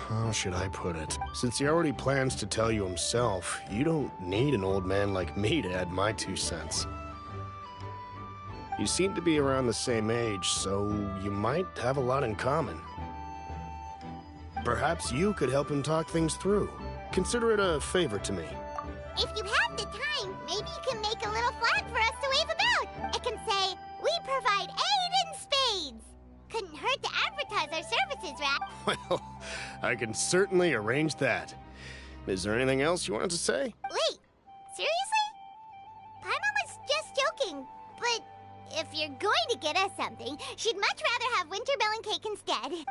How should I put it? Since he already plans to tell you himself, you don't need an old man like me to add my 2 cents. You seem to be around the same age, so you might have a lot in common. Perhaps you could help him talk things through. Consider it a favor to me. If you have the time, maybe you can make a little flag for us to wave about. It can say, "We provide aid in spades." Couldn't hurt to advertise our services, right? Well, I can certainly arrange that. Is there anything else you wanted to say? Wait, seriously? Paimon was just joking, but if you're going to get us something, she'd much rather have winter melon cake instead.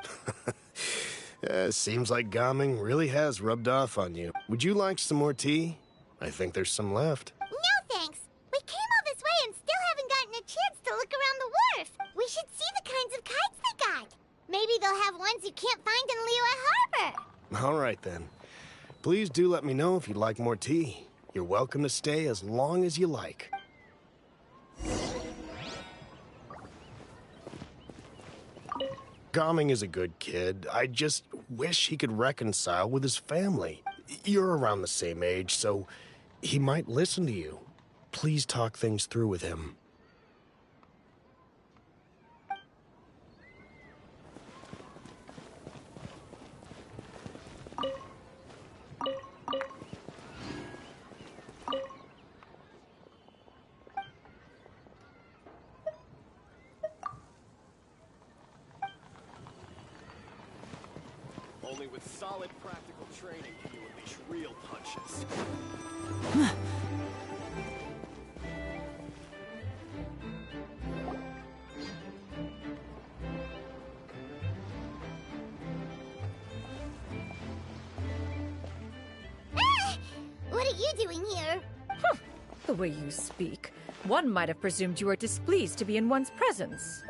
Seems like Gaming really has rubbed off on you. Would you like some more tea? I think there's some left. No, thanks. We came all this way and still haven't gotten a chance to look around the wharf. We should see the kinds of kites they got. Maybe they'll have ones you can't find in Liyue Harbor. All right, then. Please do let me know if you'd like more tea. You're welcome to stay as long as you like. Gaming is a good kid. I just wish he could reconcile with his family. You're around the same age, so he might listen to you. Please talk things through with him. Only with solid practical training can you unleash real punches. What are you doing here? The way you speak, one might have presumed you were displeased to be in one's presence.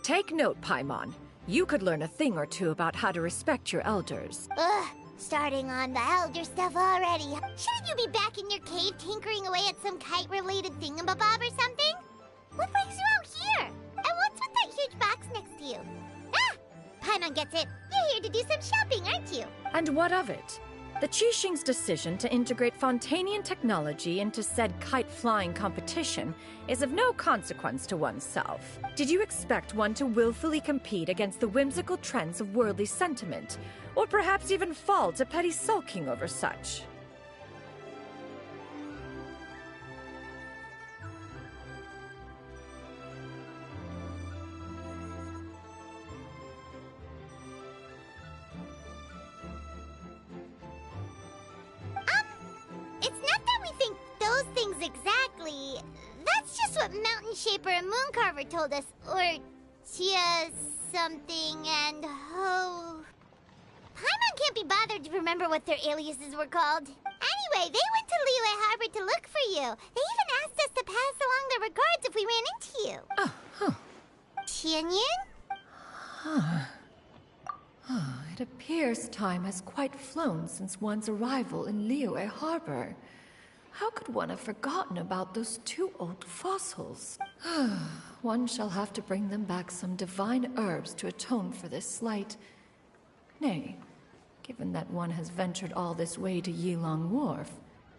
Take note, Paimon. You could learn a thing or two about how to respect your elders. Ugh, starting on the elder stuff already. Shouldn't you be back in your cave tinkering away at some kite-related thingamabob or something? What brings you out here? And what's with that huge box next to you? Ah! Paimon gets it. You're here to do some shopping, aren't you? And what of it? The Qixing's decision to integrate Fontanian technology into said kite-flying competition is of no consequence to oneself. Did you expect one to willfully compete against the whimsical trends of worldly sentiment, or perhaps even fall to petty sulking over such? It's not that we think those things exactly. That's just what Mountain Shaper and Moon Carver told us. Or Chia something and Ho. Paimon can't be bothered to remember what their aliases were called. Anyway, they went to Liyue Harbor to look for you. They even asked us to pass along their regards if we ran into you. Oh, huh. Tianyun? It appears time has quite flown since one's arrival in Liyue Harbor. How could one have forgotten about those two old fossils? One shall have to bring them back some divine herbs to atone for this slight. Nay, given that one has ventured all this way to Yilong Wharf,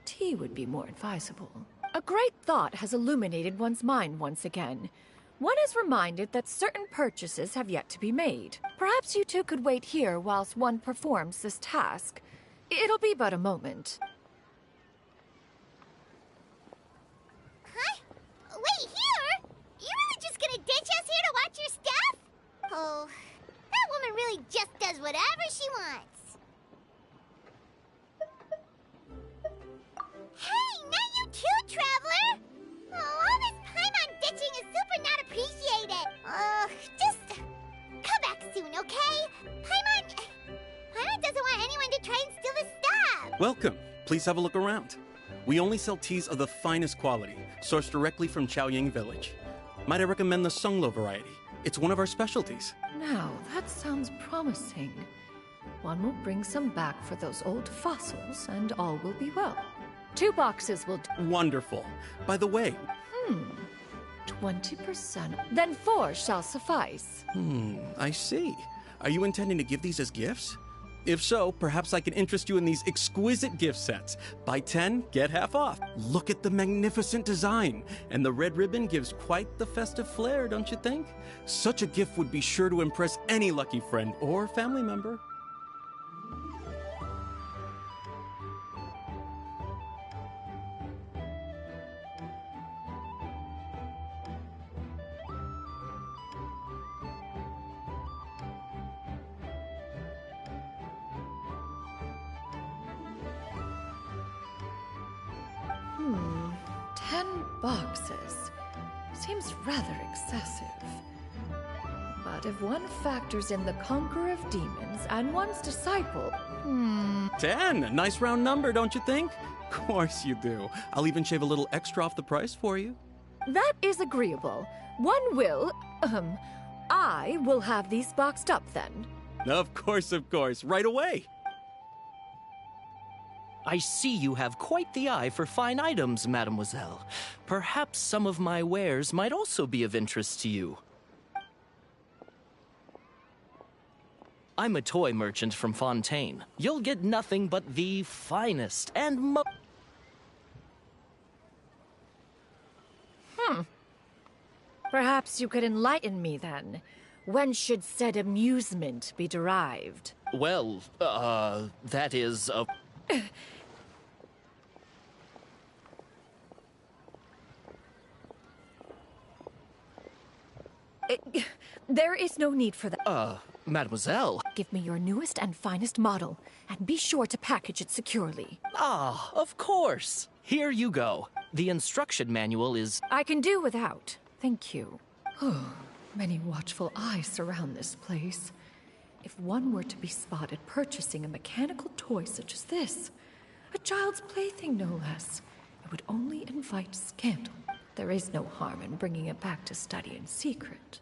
tea would be more advisable. A great thought has illuminated one's mind once again. One is reminded that certain purchases have yet to be made. Perhaps you two could wait here whilst one performs this task. It'll be but a moment. Huh? Wait, here? You really just gonna ditch us here to watch your stuff? Oh, that woman really just does whatever she wants. Hey, not you too, Traveler! Oh, all this Paimon ditching is super not appreciated. Just come back soon, okay? Paimon doesn't want anyone to try and steal the stuff. Welcome. Please have a look around. We only sell teas of the finest quality, sourced directly from Chaoying Village. Might I recommend the Sunglo variety? It's one of our specialties. Now, that sounds promising. One will bring some back for those old fossils, and all will be well. 2 boxes will do. Wonderful. By the way... 20%. Then 4 shall suffice. I see. Are you intending to give these as gifts? If so, perhaps I can interest you in these exquisite gift sets. Buy 10, get half off. Look at the magnificent design. And the red ribbon gives quite the festive flair, don't you think? Such a gift would be sure to impress any lucky friend or family member. Boxes. Seems rather excessive. But if one factors in the conqueror of demons and one's disciple... 10! Nice round number, don't you think? Of course you do. I'll even shave a little extra off the price for you. That is agreeable. One will... I will have these boxed up then. Of course, right away. I see you have quite the eye for fine items, mademoiselle. Perhaps some of my wares might also be of interest to you. I'm a toy merchant from Fontaine. You'll get nothing but the finest and Perhaps you could enlighten me then. When should said amusement be derived? Well, that is a... There is no need for that. Mademoiselle. Give me your newest and finest model, and be sure to package it securely. Ah, of course. Here you go. The instruction manual is... I can do without. Thank you. Many watchful eyes surround this place. If one were to be spotted purchasing a mechanical toy such as this, a child's plaything no less, it would only invite scandal. There is no harm in bringing it back to study in secret.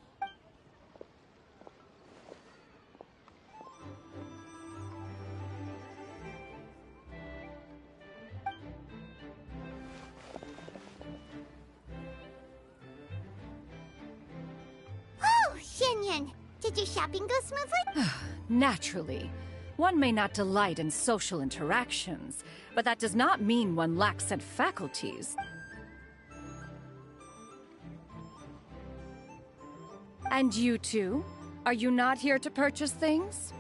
Oh, Shenyan! Did your shopping go smoothly? Naturally. One may not delight in social interactions, but that does not mean one lacks said faculties. And you two? Are you not here to purchase things?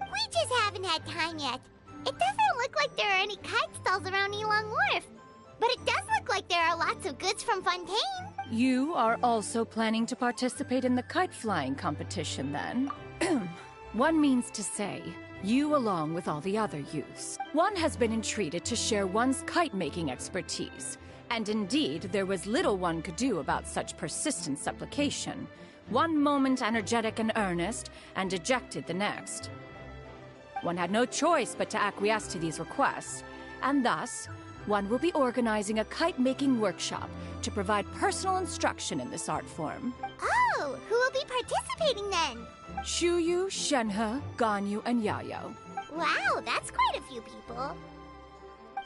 We just haven't had time yet. It doesn't look like there are any kite stalls around Yilong Wharf. But it does look like there are lots of goods from Fontaine. You are also planning to participate in the kite flying competition, then? One means to say, you along with all the other youths. One has been entreated to share one's kite-making expertise. And indeed, there was little one could do about such persistent supplication. One moment energetic and earnest, and dejected the next. One had no choice but to acquiesce to these requests, and thus, one will be organizing a kite-making workshop to provide personal instruction in this art form. Oh, who will be participating then? Shuyu, Shenhe, Ganyu, and Yayo. Wow, that's quite a few people.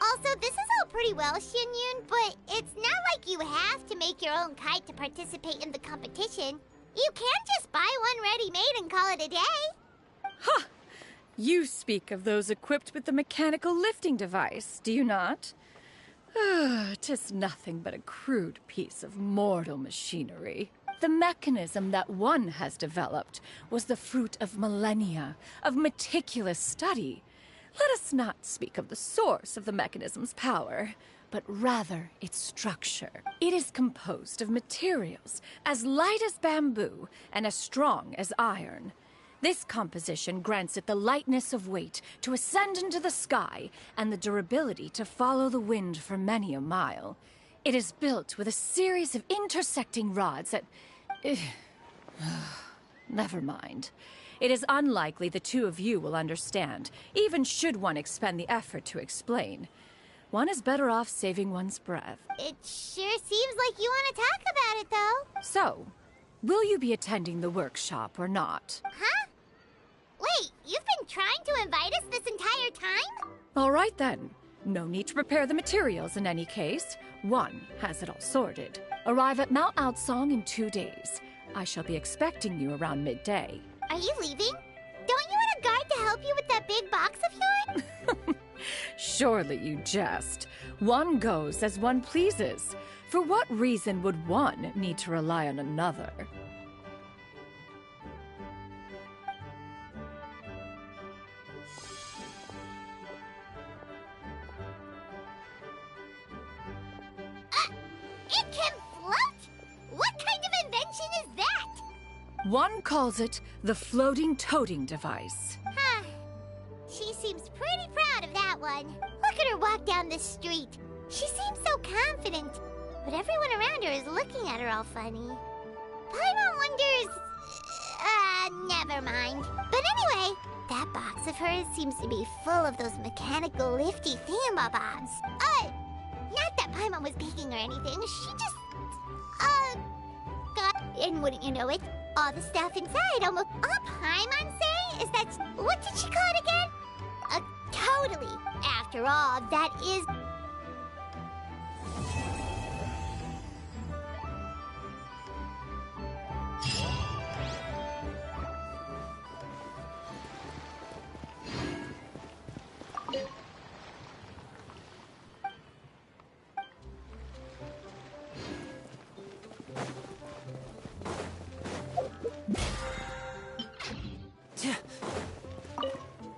Also, this is all pretty well, Xinyun, but it's not like you have to make your own kite to participate in the competition. You can just buy one ready-made and call it a day. Ha! You speak of those equipped with the mechanical lifting device, do you not? 'Tis nothing but a crude piece of mortal machinery. The mechanism that one has developed was the fruit of millennia of meticulous study. Let us not speak of the source of the mechanism's power, but rather its structure. It is composed of materials as light as bamboo and as strong as iron. This composition grants it the lightness of weight to ascend into the sky and the durability to follow the wind for many a mile. It is built with a series of intersecting rods that... Never mind. It is unlikely the two of you will understand, even should one expend the effort to explain. One is better off saving one's breath. It sure seems like you want to talk about it, though. So, will you be attending the workshop or not? Huh? Wait, you've been trying to invite us this entire time? All right then. No need to prepare the materials in any case. One has it all sorted. Arrive at Mount Outsong in 2 days. I shall be expecting you around midday. Are you leaving? Don't you want a guard to help you with that big box of yours? Surely you jest. One goes as one pleases. For what reason would one need to rely on another? It can float? What kind of invention is that? One calls it the floating toting device. Huh. She seems pretty proud of that one. Look at her walk down the street. She seems so confident. But everyone around her is looking at her all funny. Paimon wonders... never mind. But anyway, that box of hers seems to be full of those mechanical lifty thingamabobs. Not that Paimon was peeking or anything. She just... And wouldn't you know it, all the stuff inside almost... All Paimon say is that... What did she call it again? Totally. After all, that is...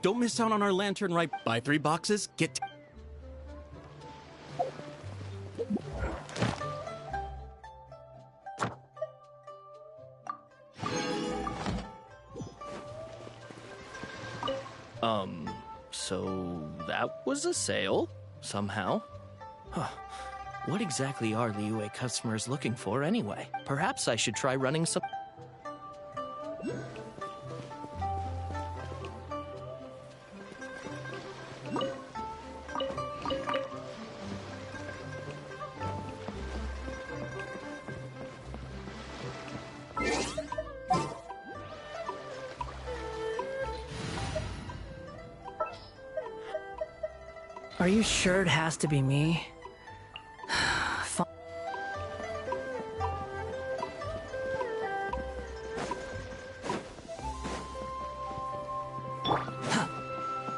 Don't miss out on our lantern ride. Buy 3 boxes, get... So that was a sale, somehow. Huh. What exactly are Liyue customers looking for anyway? Perhaps I should try running some... Are you sure it has to be me?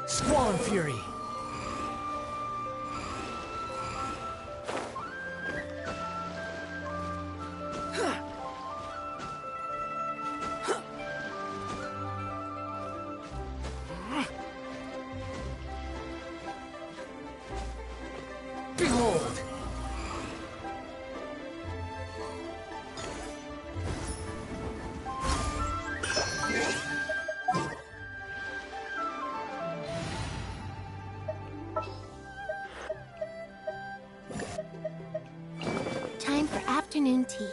Squall and Fury! Behold! Time for afternoon tea.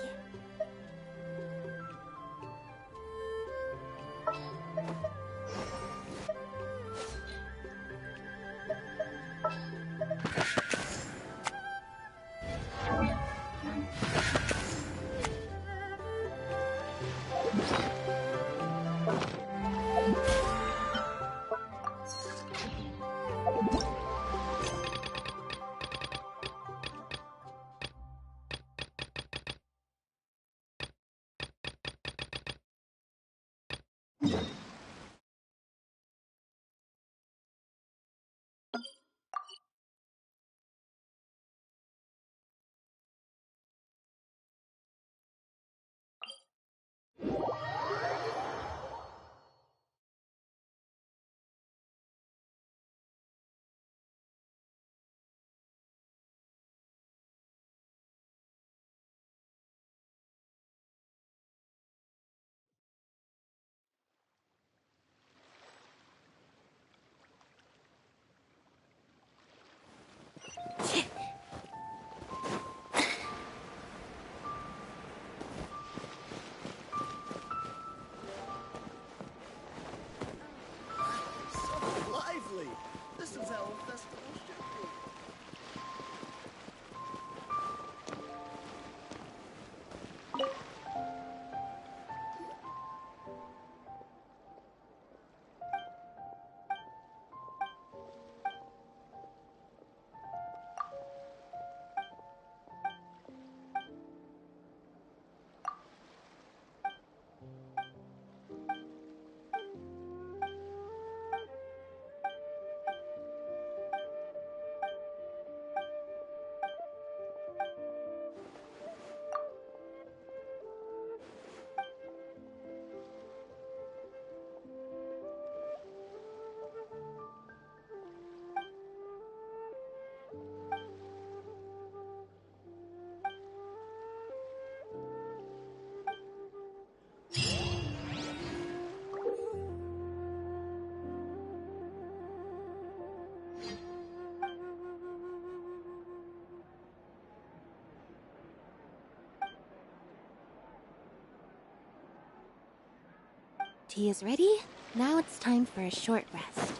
Tea is ready. Now it's time for a short rest.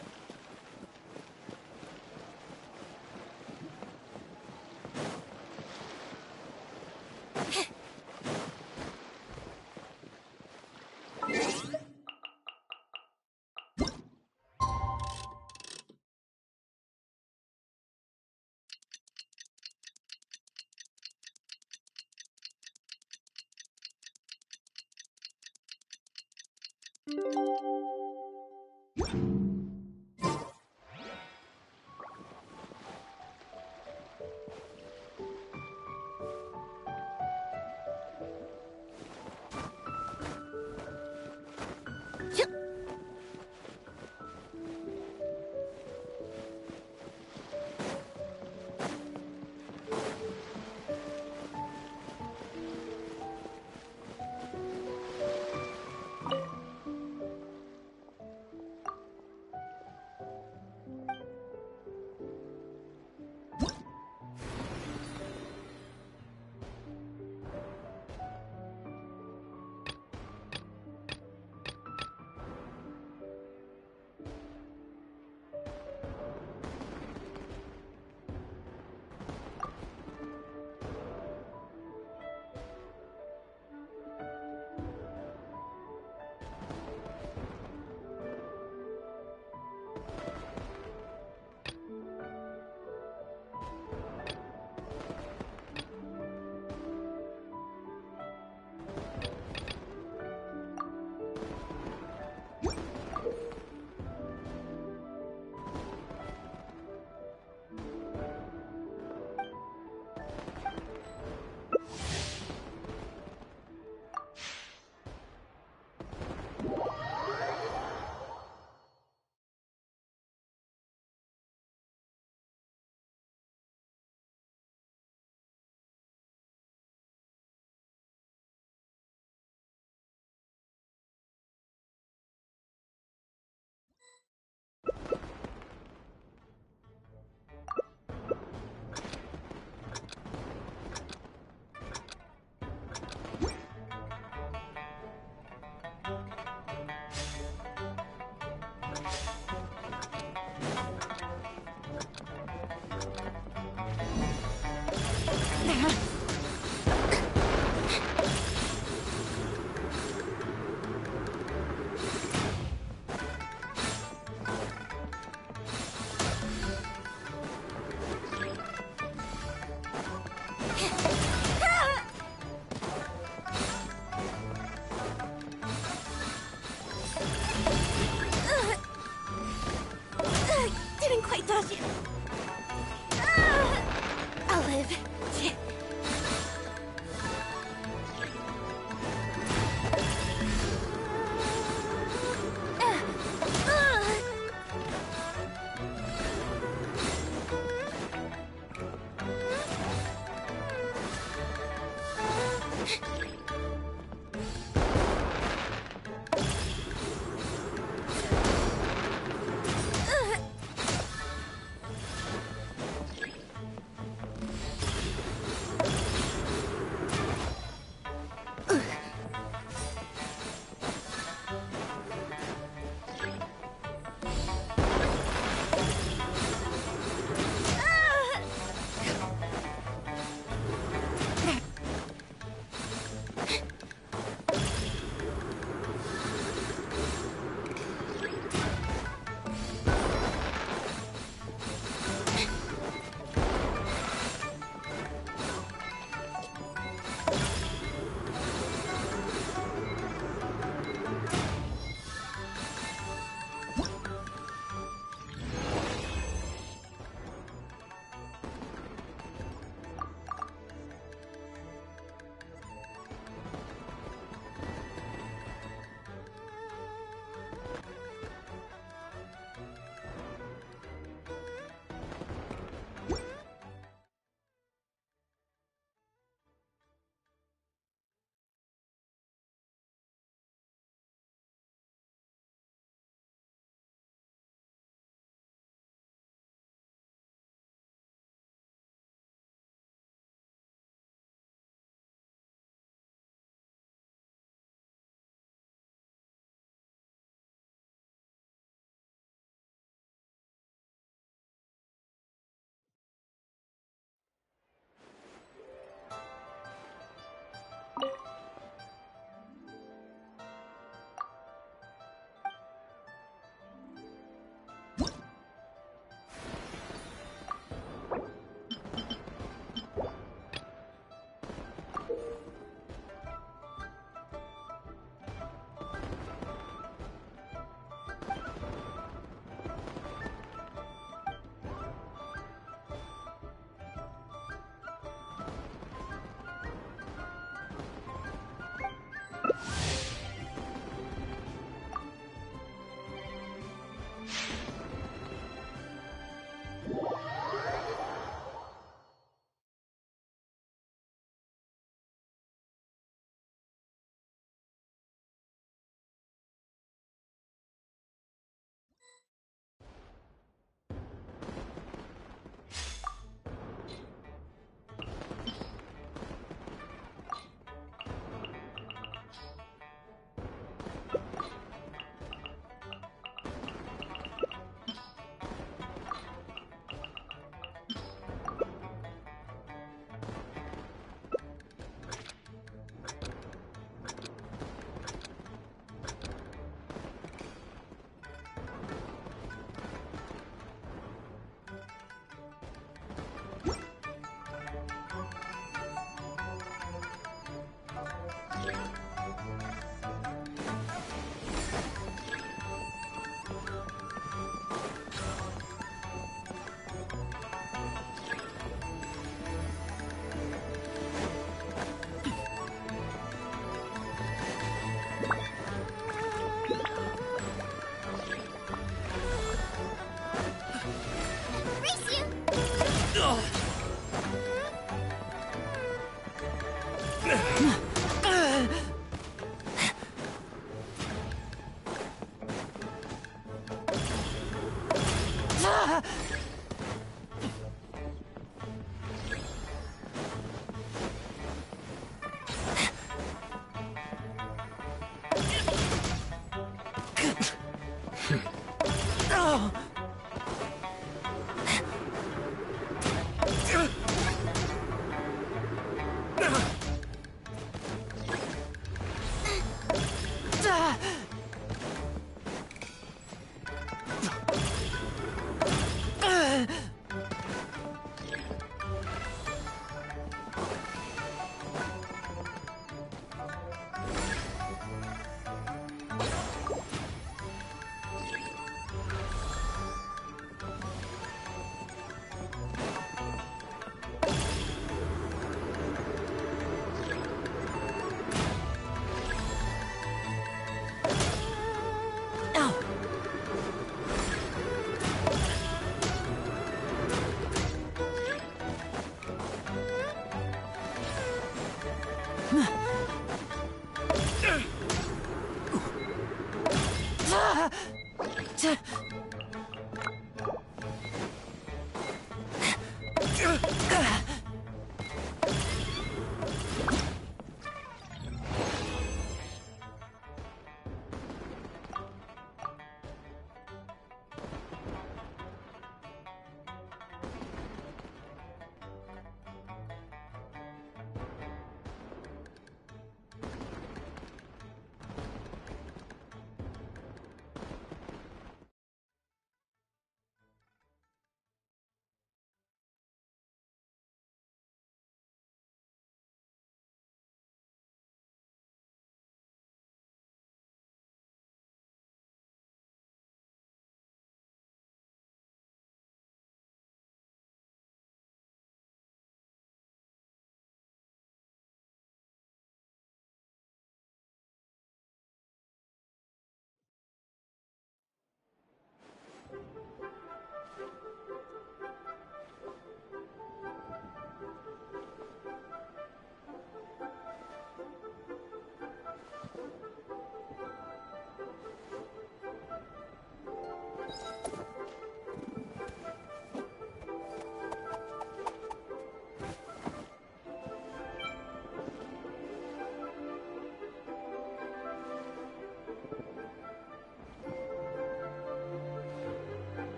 Oh!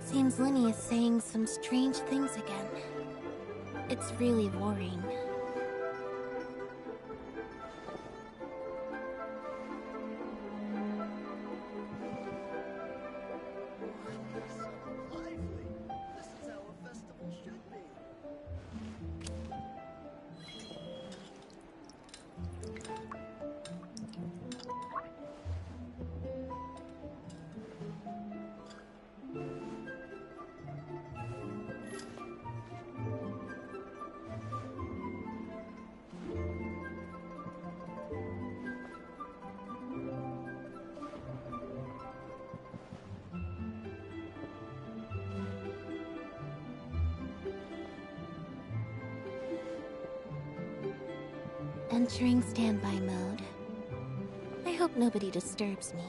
Seems Linny is saying some strange things again. It's really worrying. Entering standby mode. I hope nobody disturbs me.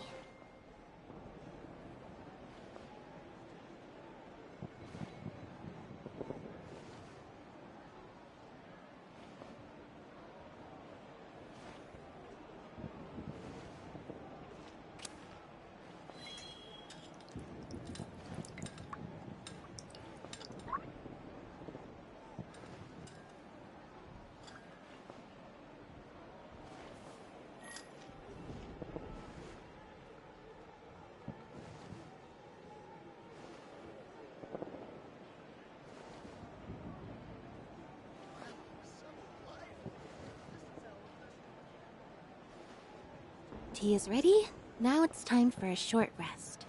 Tea is ready. Now it's time for a short rest.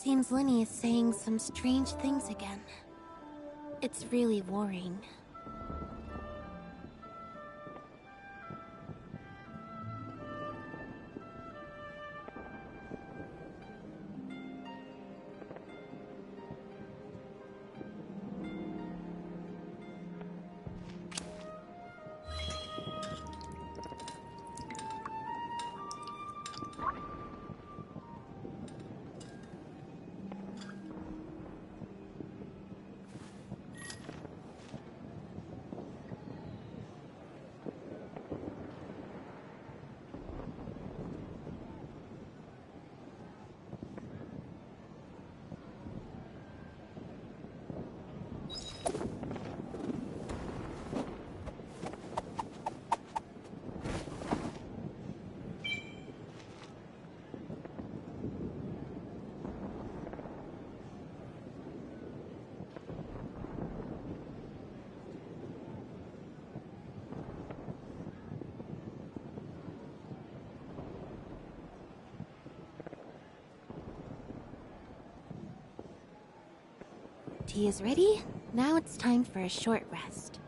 Seems Lenny is saying some strange things again. It's really worrying. Tea is ready. Now it's time for a short rest.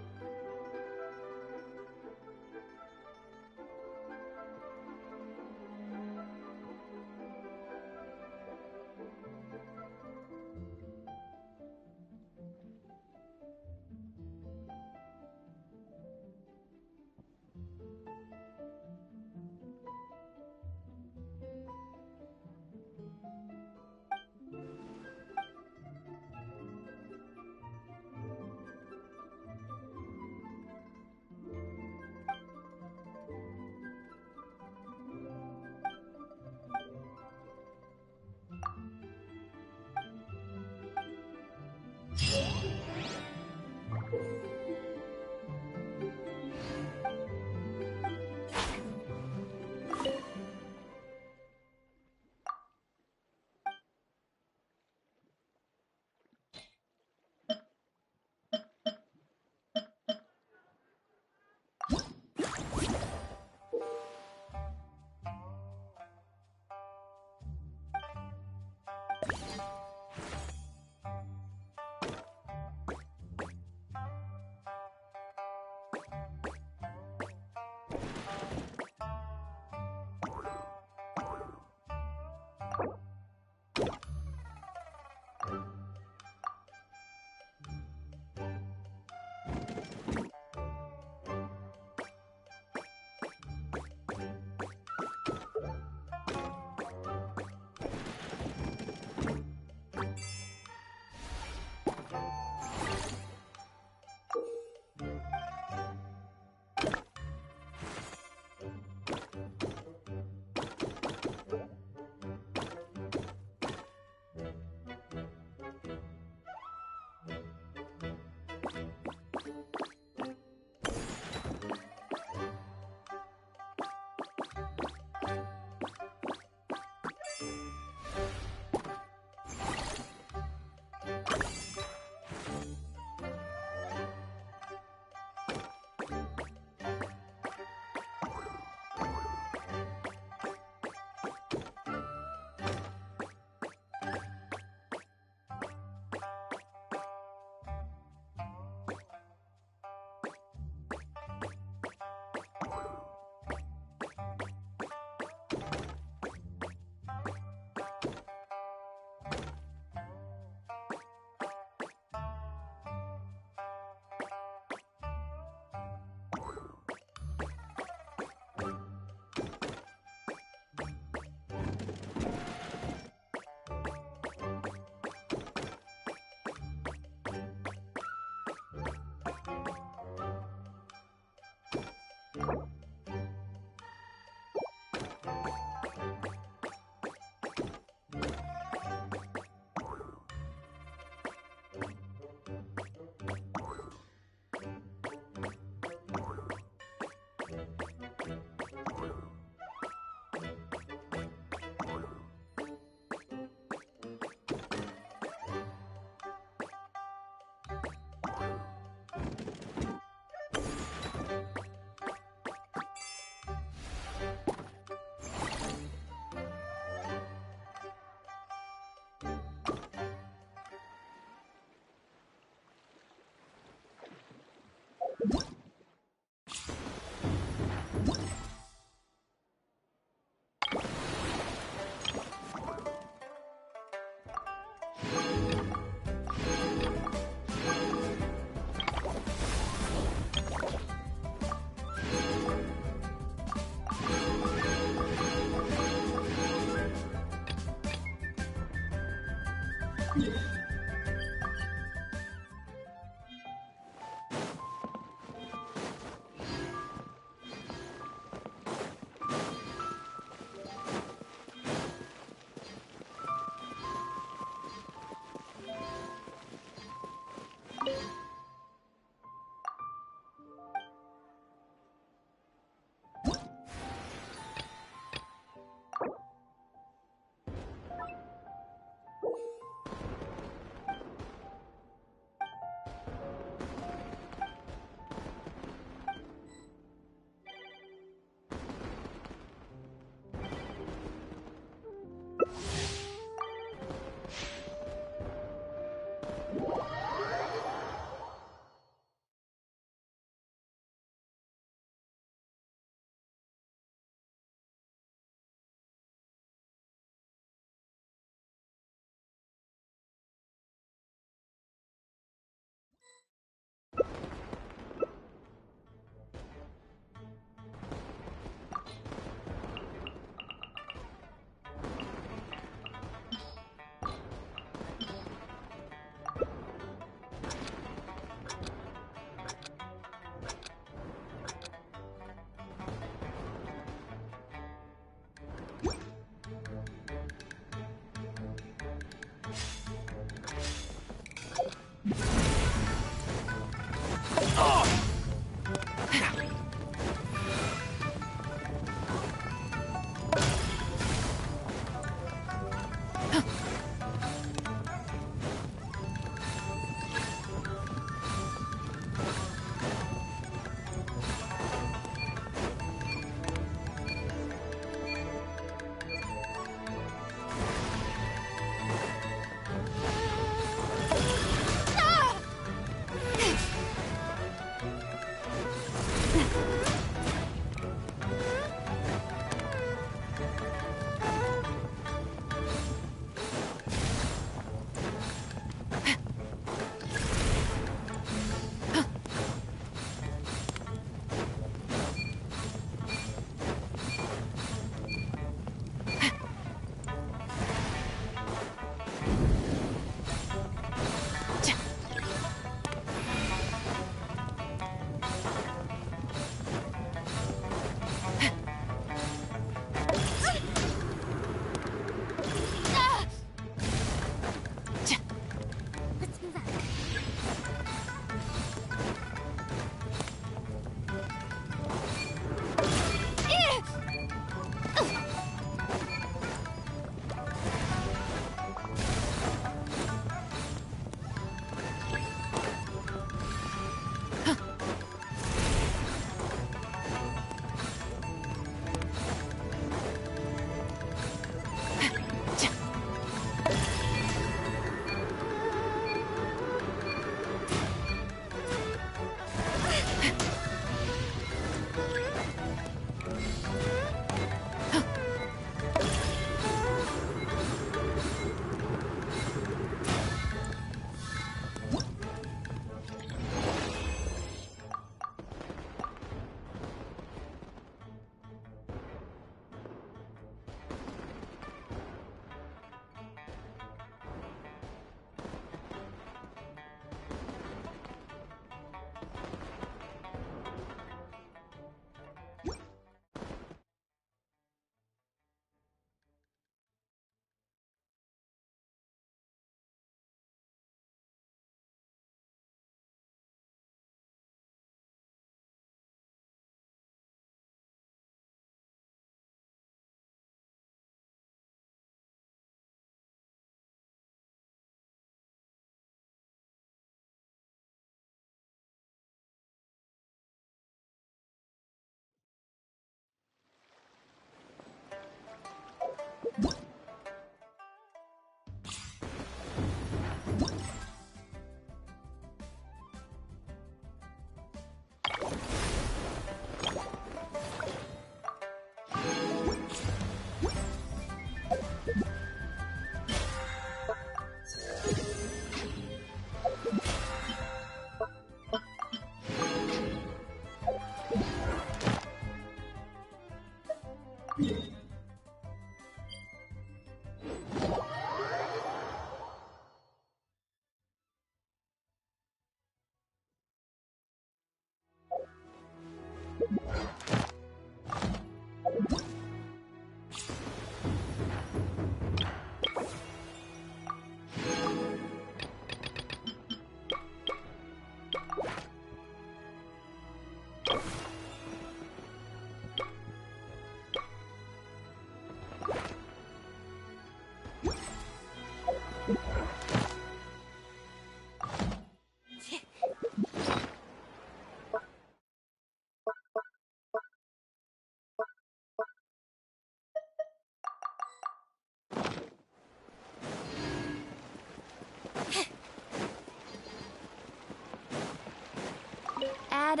Add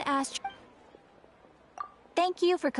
Thank you for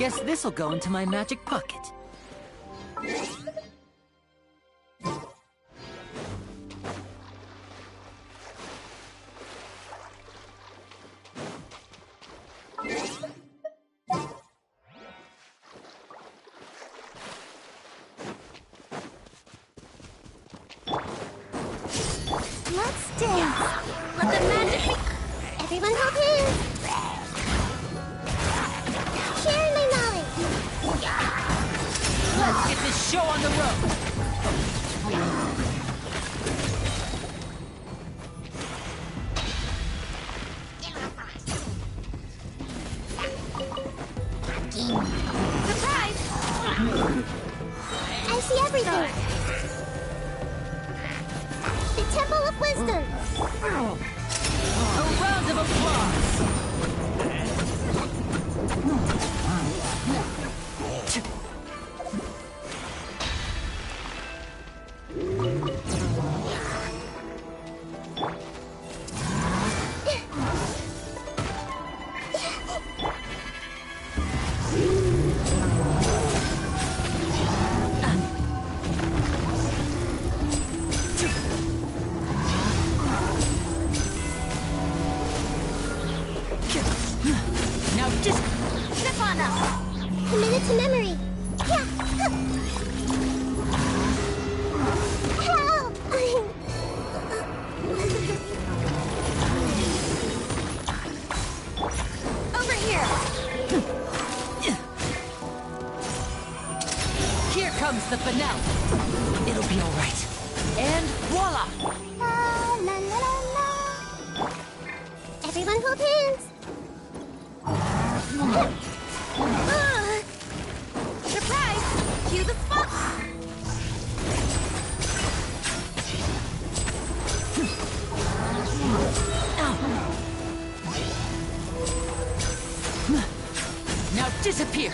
Guess this'll go into my magic pocket. Let's dance. Let the magic be. Everyone hold hands. Share my knowledge. Let's get this show on the road. Surprise! I see everything. The Temple of Wisdom. A round of applause. Now just Step on us. Commit it to memory. Yeah. Help! Over here. here comes the finale. It'll be all right. And voila! La la la la la. Everyone hold hands. Surprise! Cue the spot! Now disappear!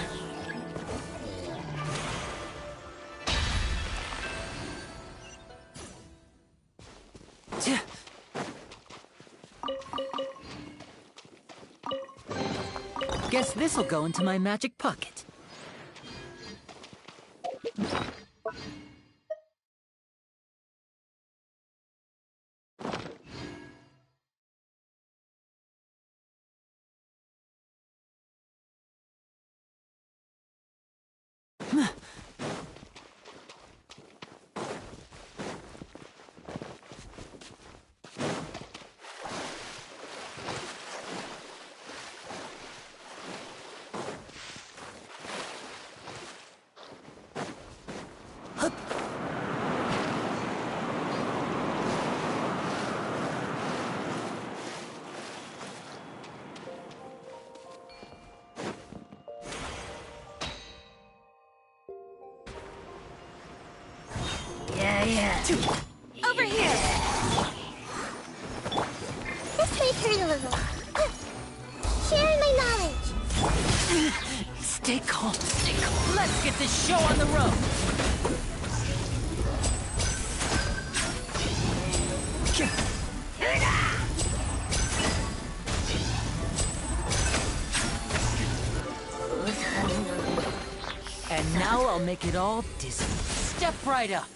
Guess this'll go into my magic pocket. Yeah. Over here. This may hurt a little. Sharing my knowledge. Stay calm, stay calm. Let's get this show on the road. And now I'll make it all dizzy. Step right up.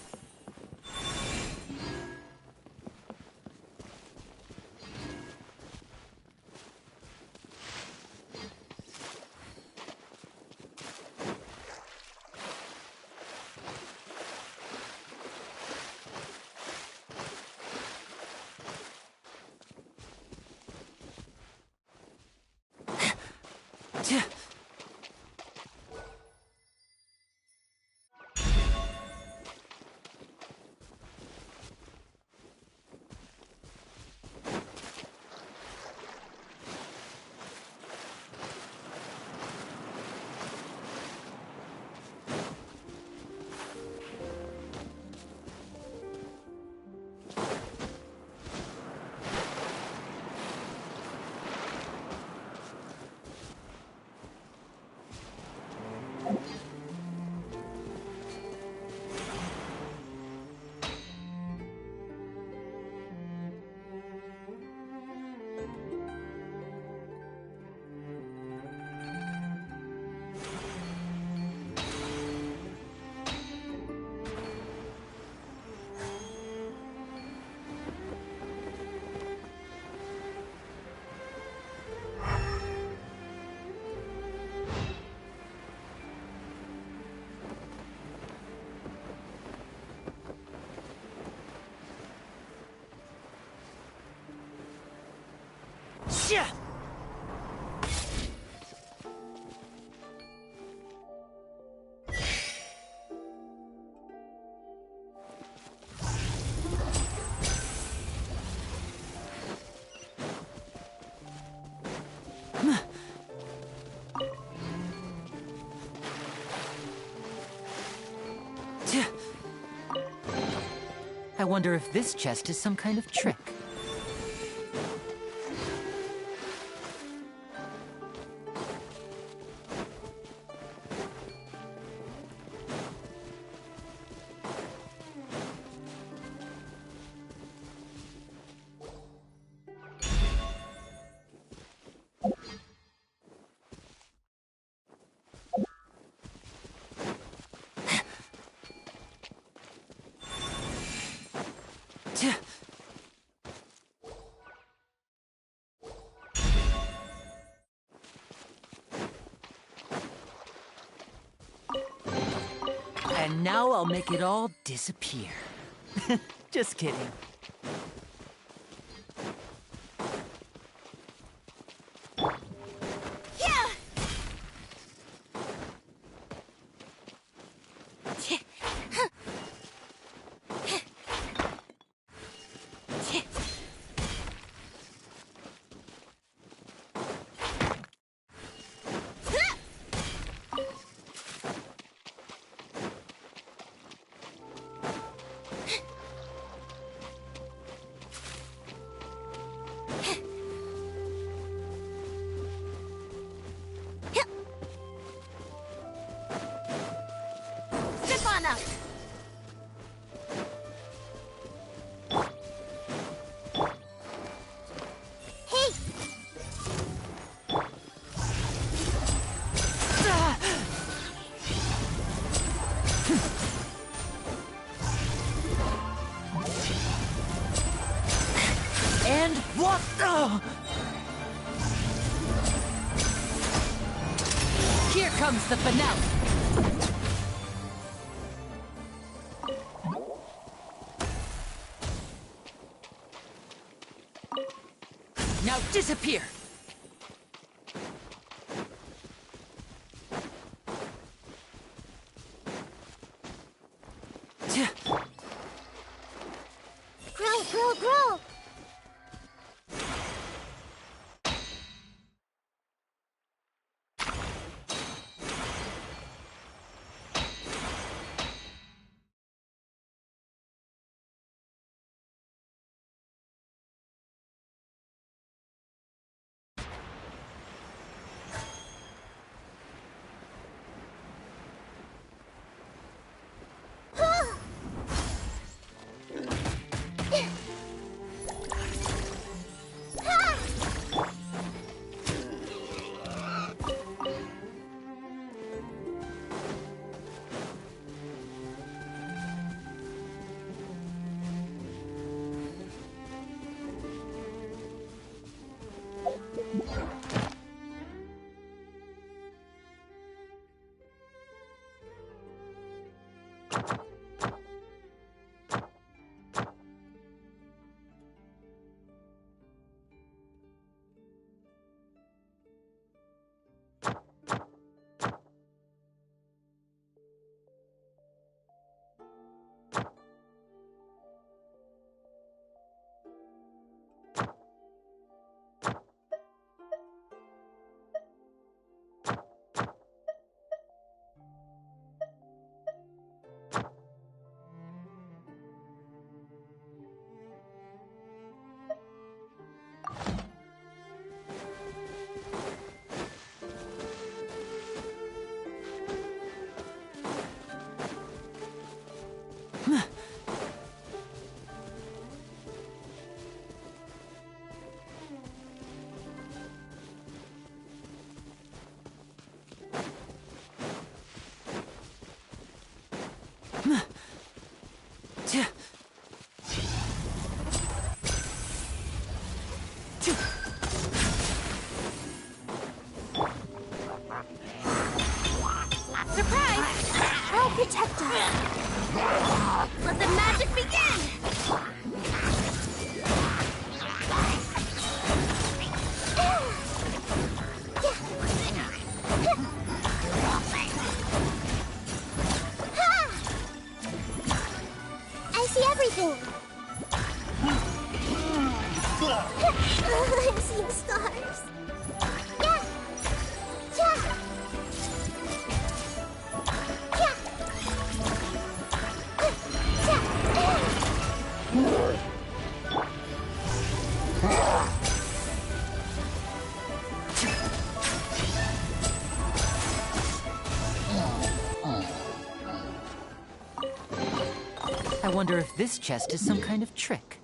I wonder if this chest is some kind of trick. And now I'll make it all disappear. Just kidding. And what? Oh. Here comes the finale. Now disappear. Grow! Protect us. Let the magic begin! I see everything. I'm seeing stars. I wonder if this chest is some kind of trick.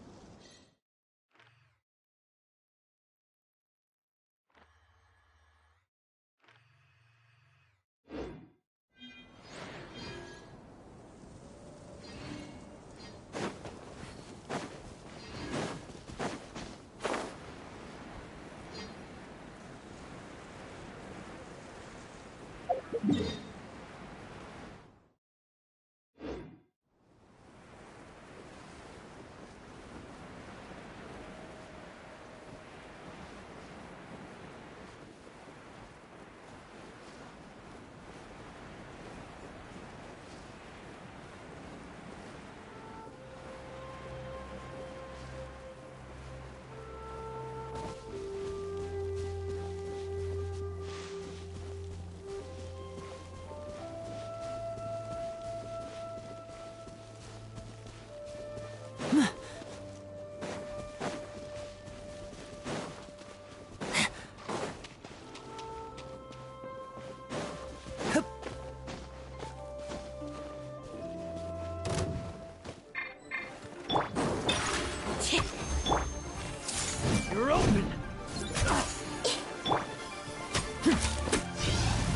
You're open!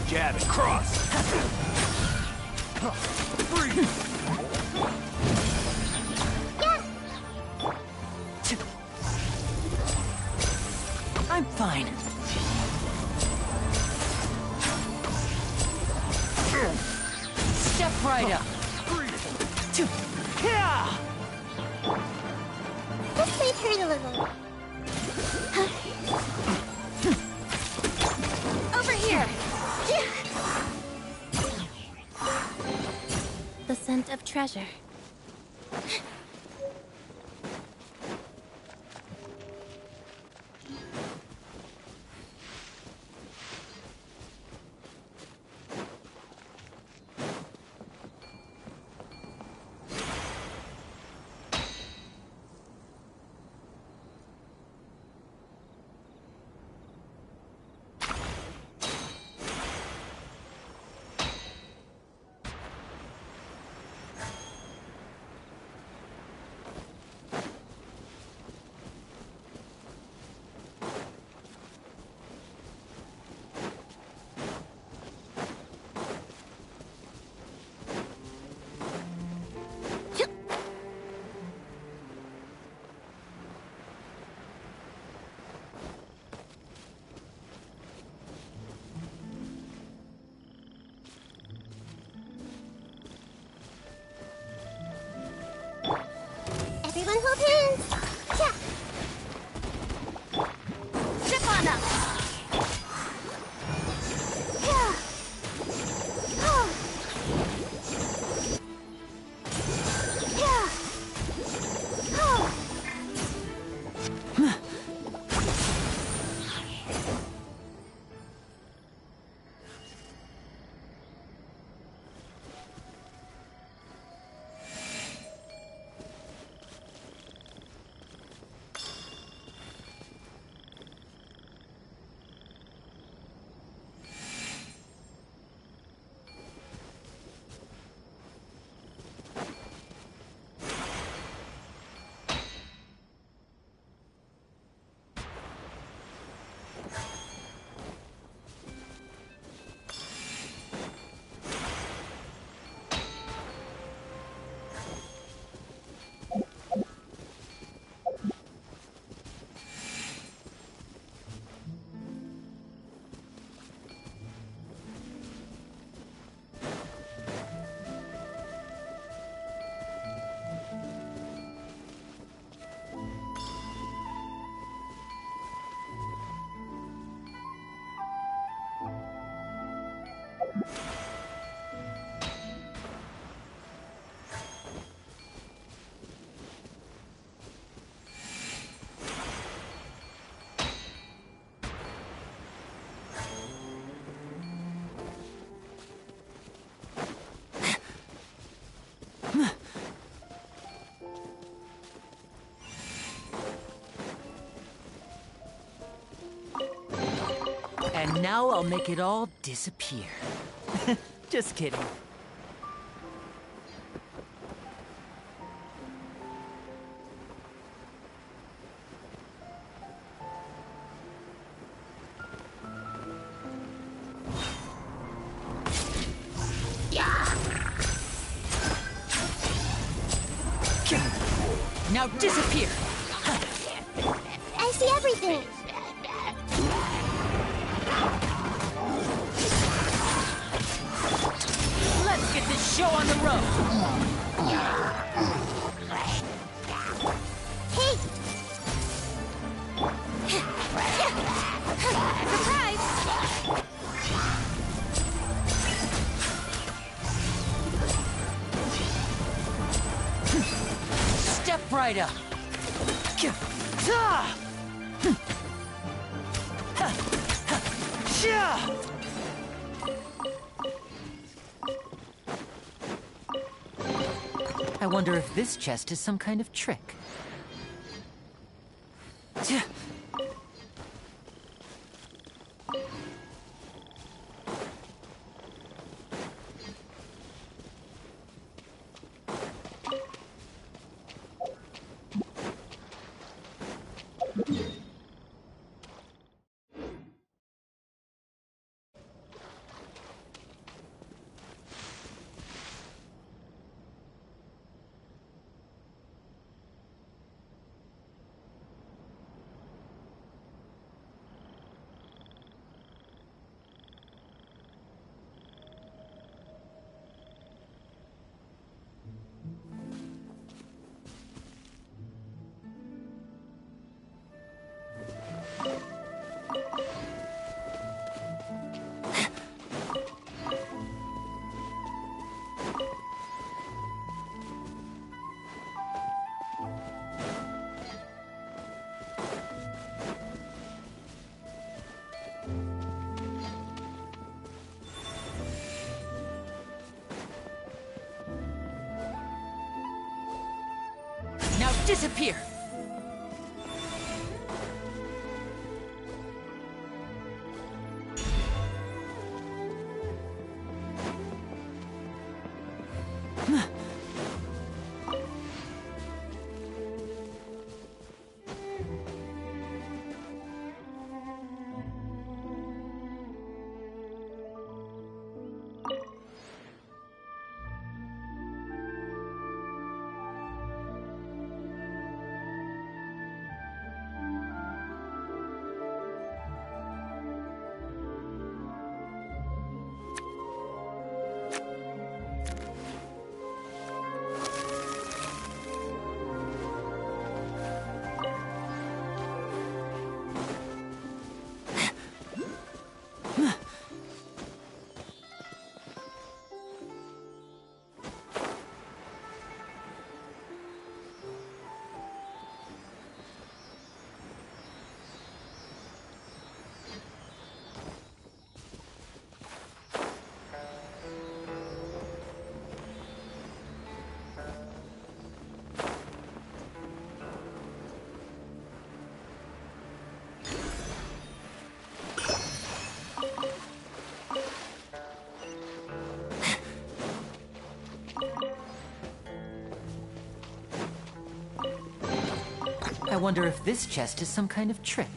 Jab and cross! Freeze! I'm fine. Step right up. Yeah! This might hurt a little. Over here! The scent of treasure. Everyone hold hands! Yeah. Step on up! Yeah. Oh. Yeah. Oh. And now I'll make it all disappear. Just kidding. Now disappear! I see everything. Let's get this show on the road! Hey! Surprise! Step right up! I wonder if this chest is some kind of trick. Now disappear! I wonder if this chest is some kind of trick.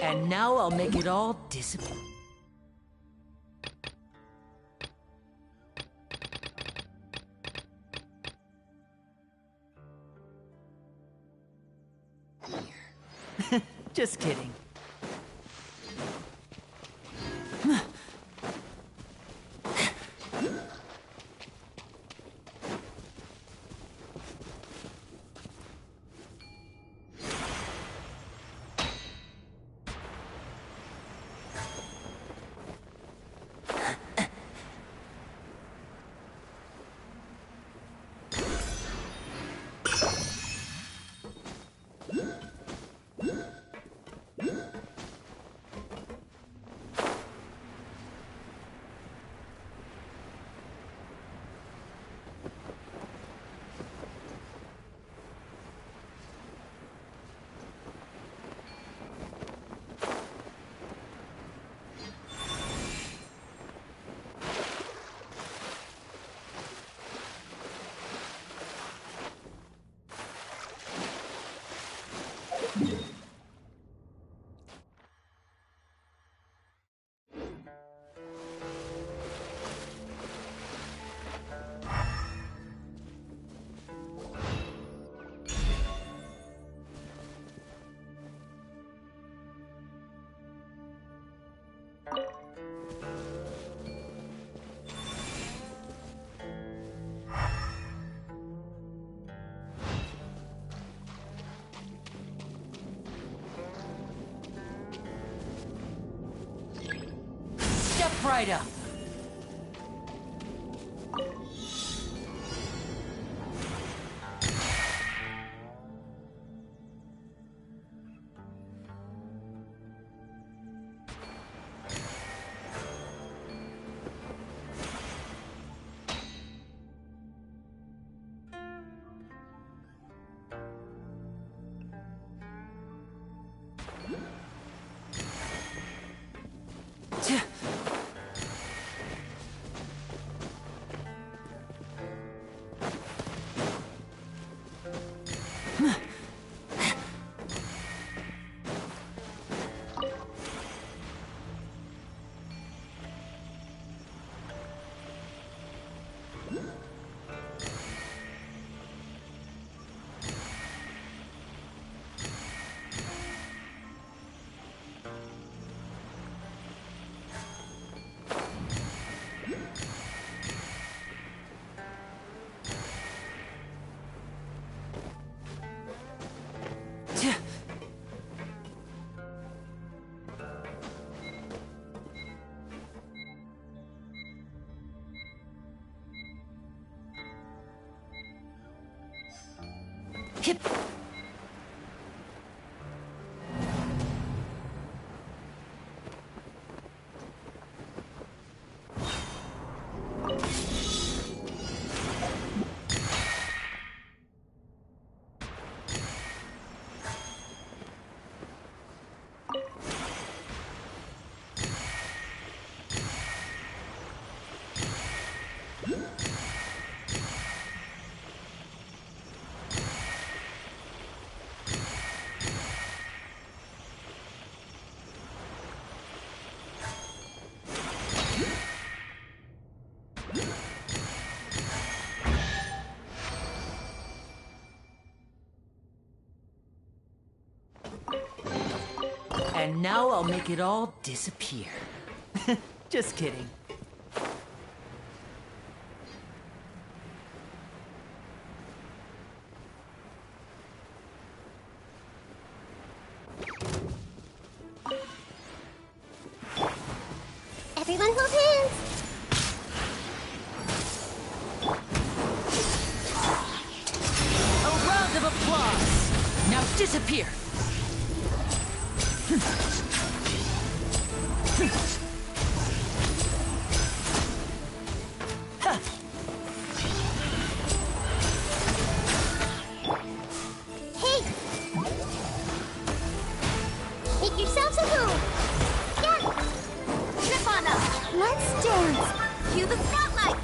And now I'll make it all disappear. Just kidding. Step right up. Hip. And now I'll make it all disappear. Just kidding. Everyone hold hands! A round of applause! Now disappear! Hey! Make yourselves at home! Yeah! Trip on them! Let's dance! Cue the spotlight!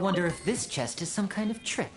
wonder if this chest is some kind of trick.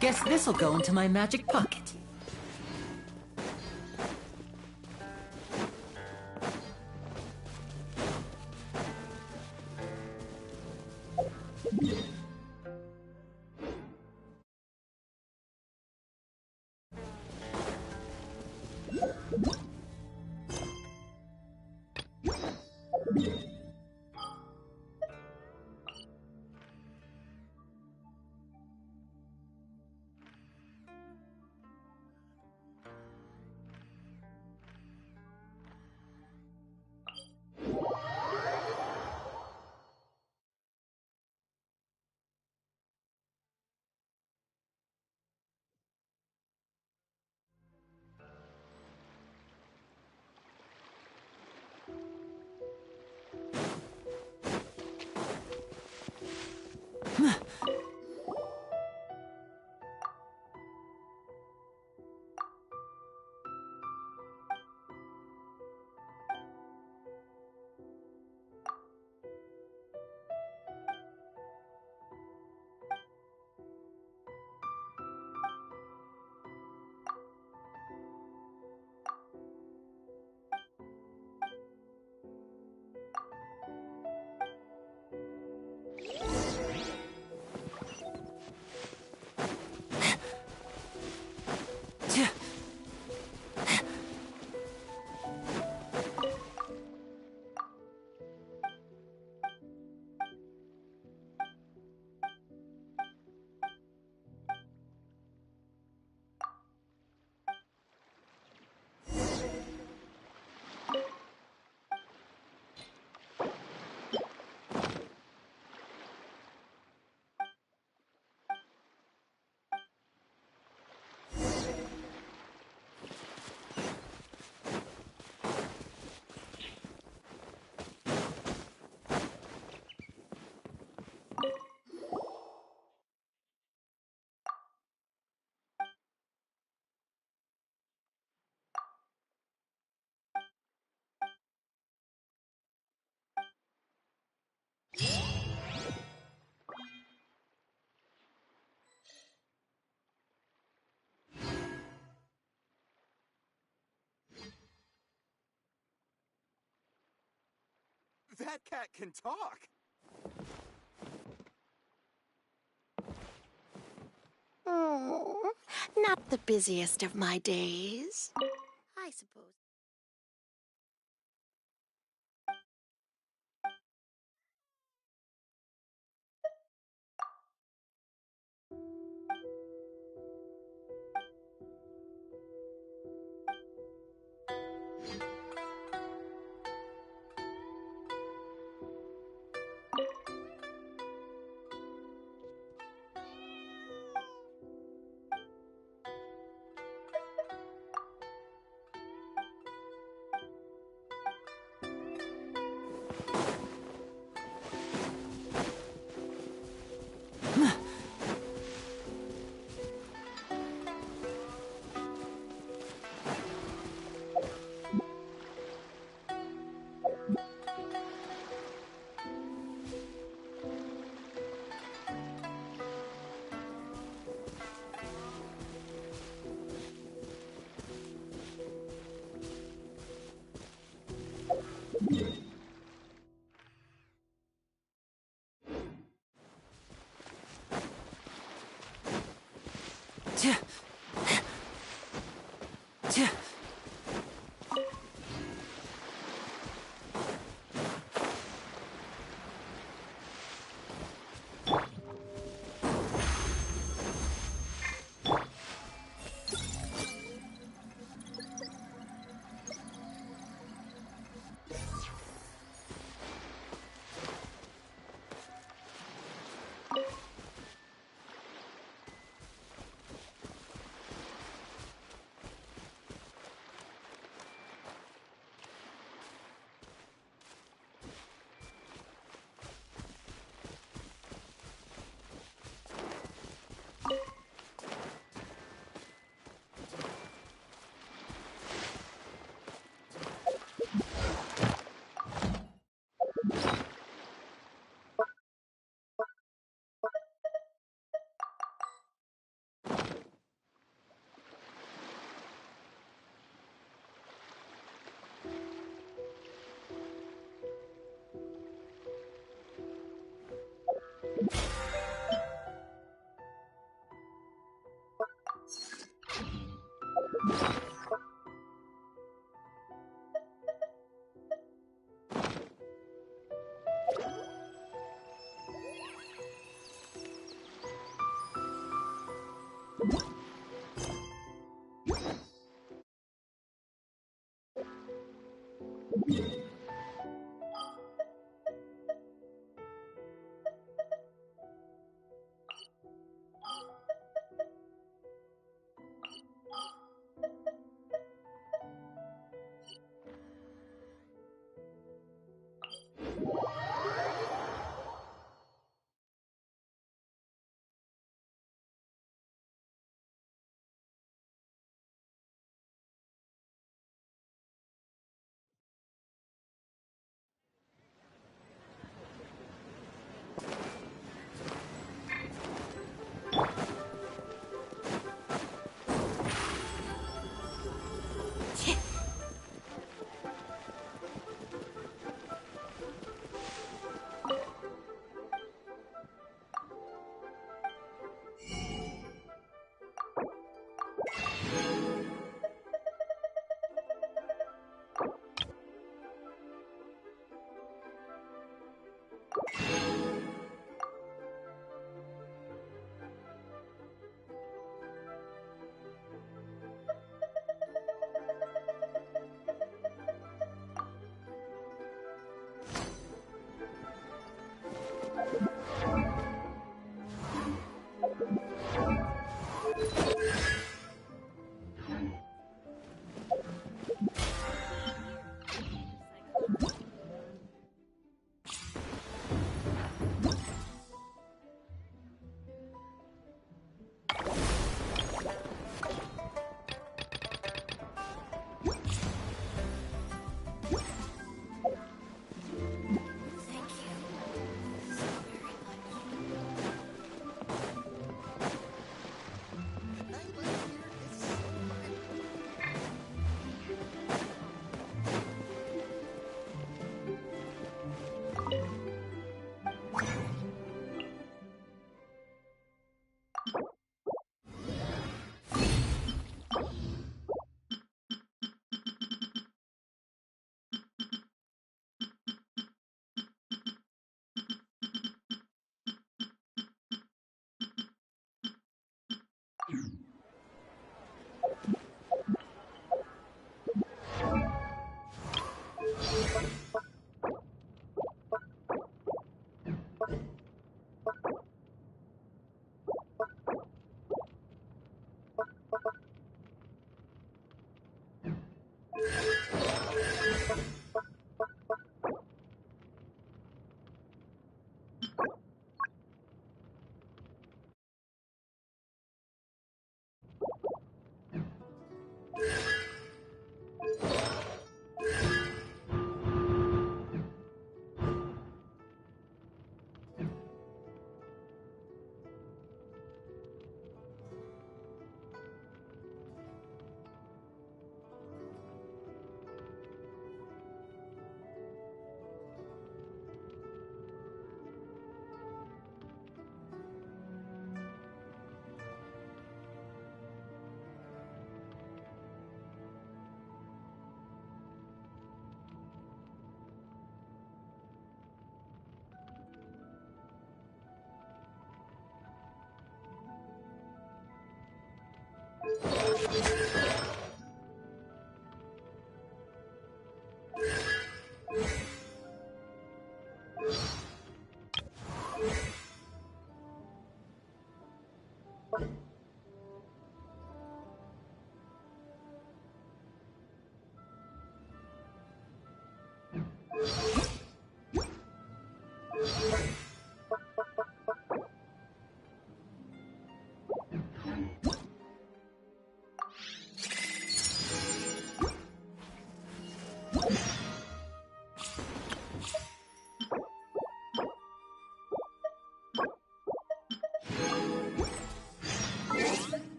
Guess this'll go into my magic pocket. That cat can talk! Oh, not the busiest of my days, I suppose.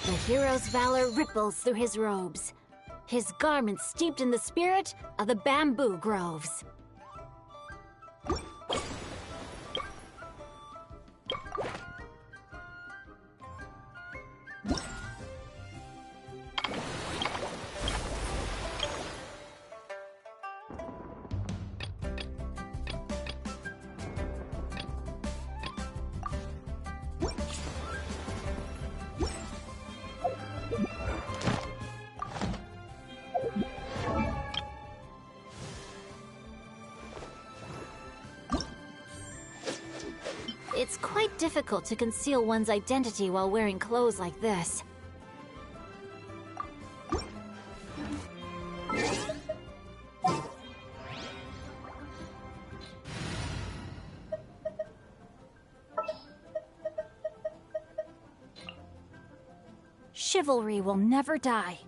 The hero's valor ripples through his robes, his garments steeped in the spirit of the bamboo groves. It's quite difficult to conceal one's identity while wearing clothes like this. Chivalry will never die.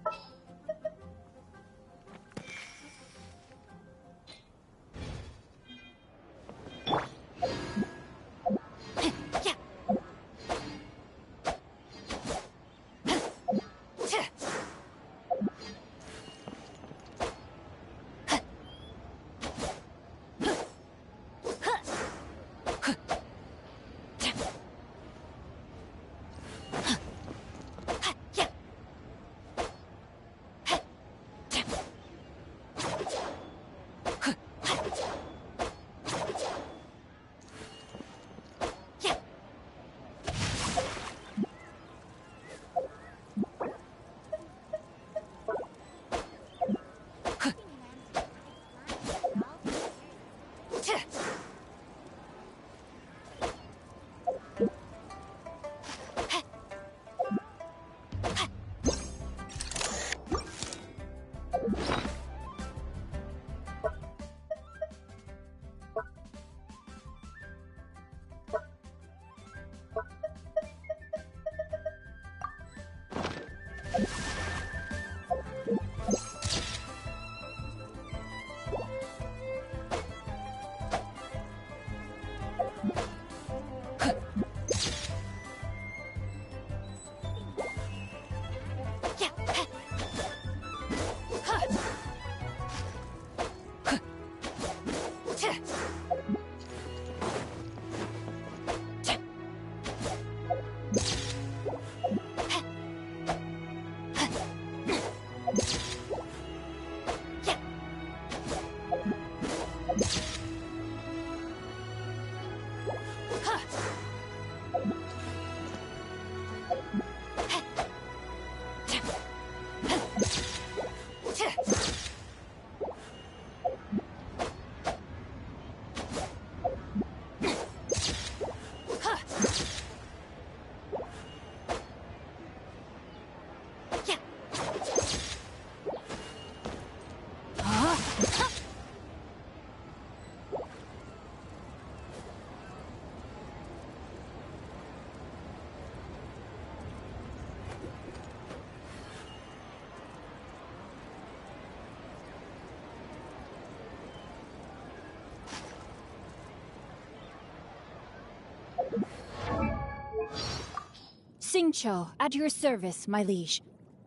Xingqiu, at your service, my liege.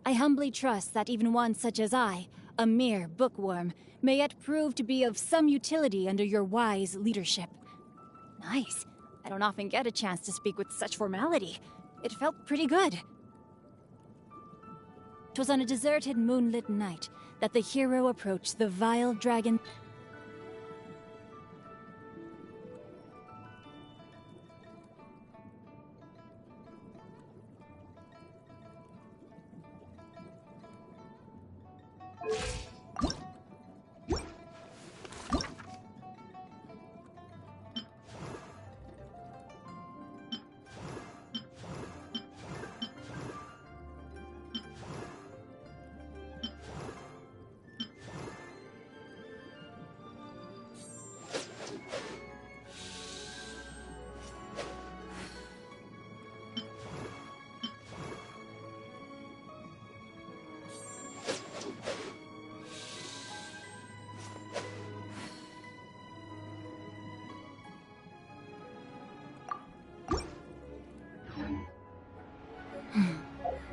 I humbly trust that even one such as I, a mere bookworm, may yet prove to be of some utility under your wise leadership. Nice. I don't often get a chance to speak with such formality. It felt pretty good. 'Twas on a deserted moonlit night that the hero approached the vile dragon.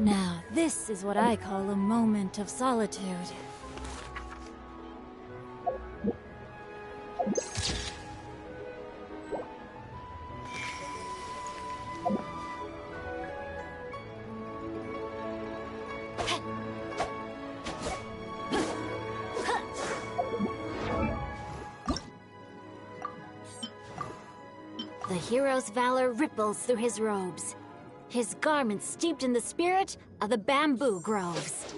Now, this is what I call a moment of solitude. The hero's valor ripples through his robes, his garments steeped in the spirit of the bamboo groves.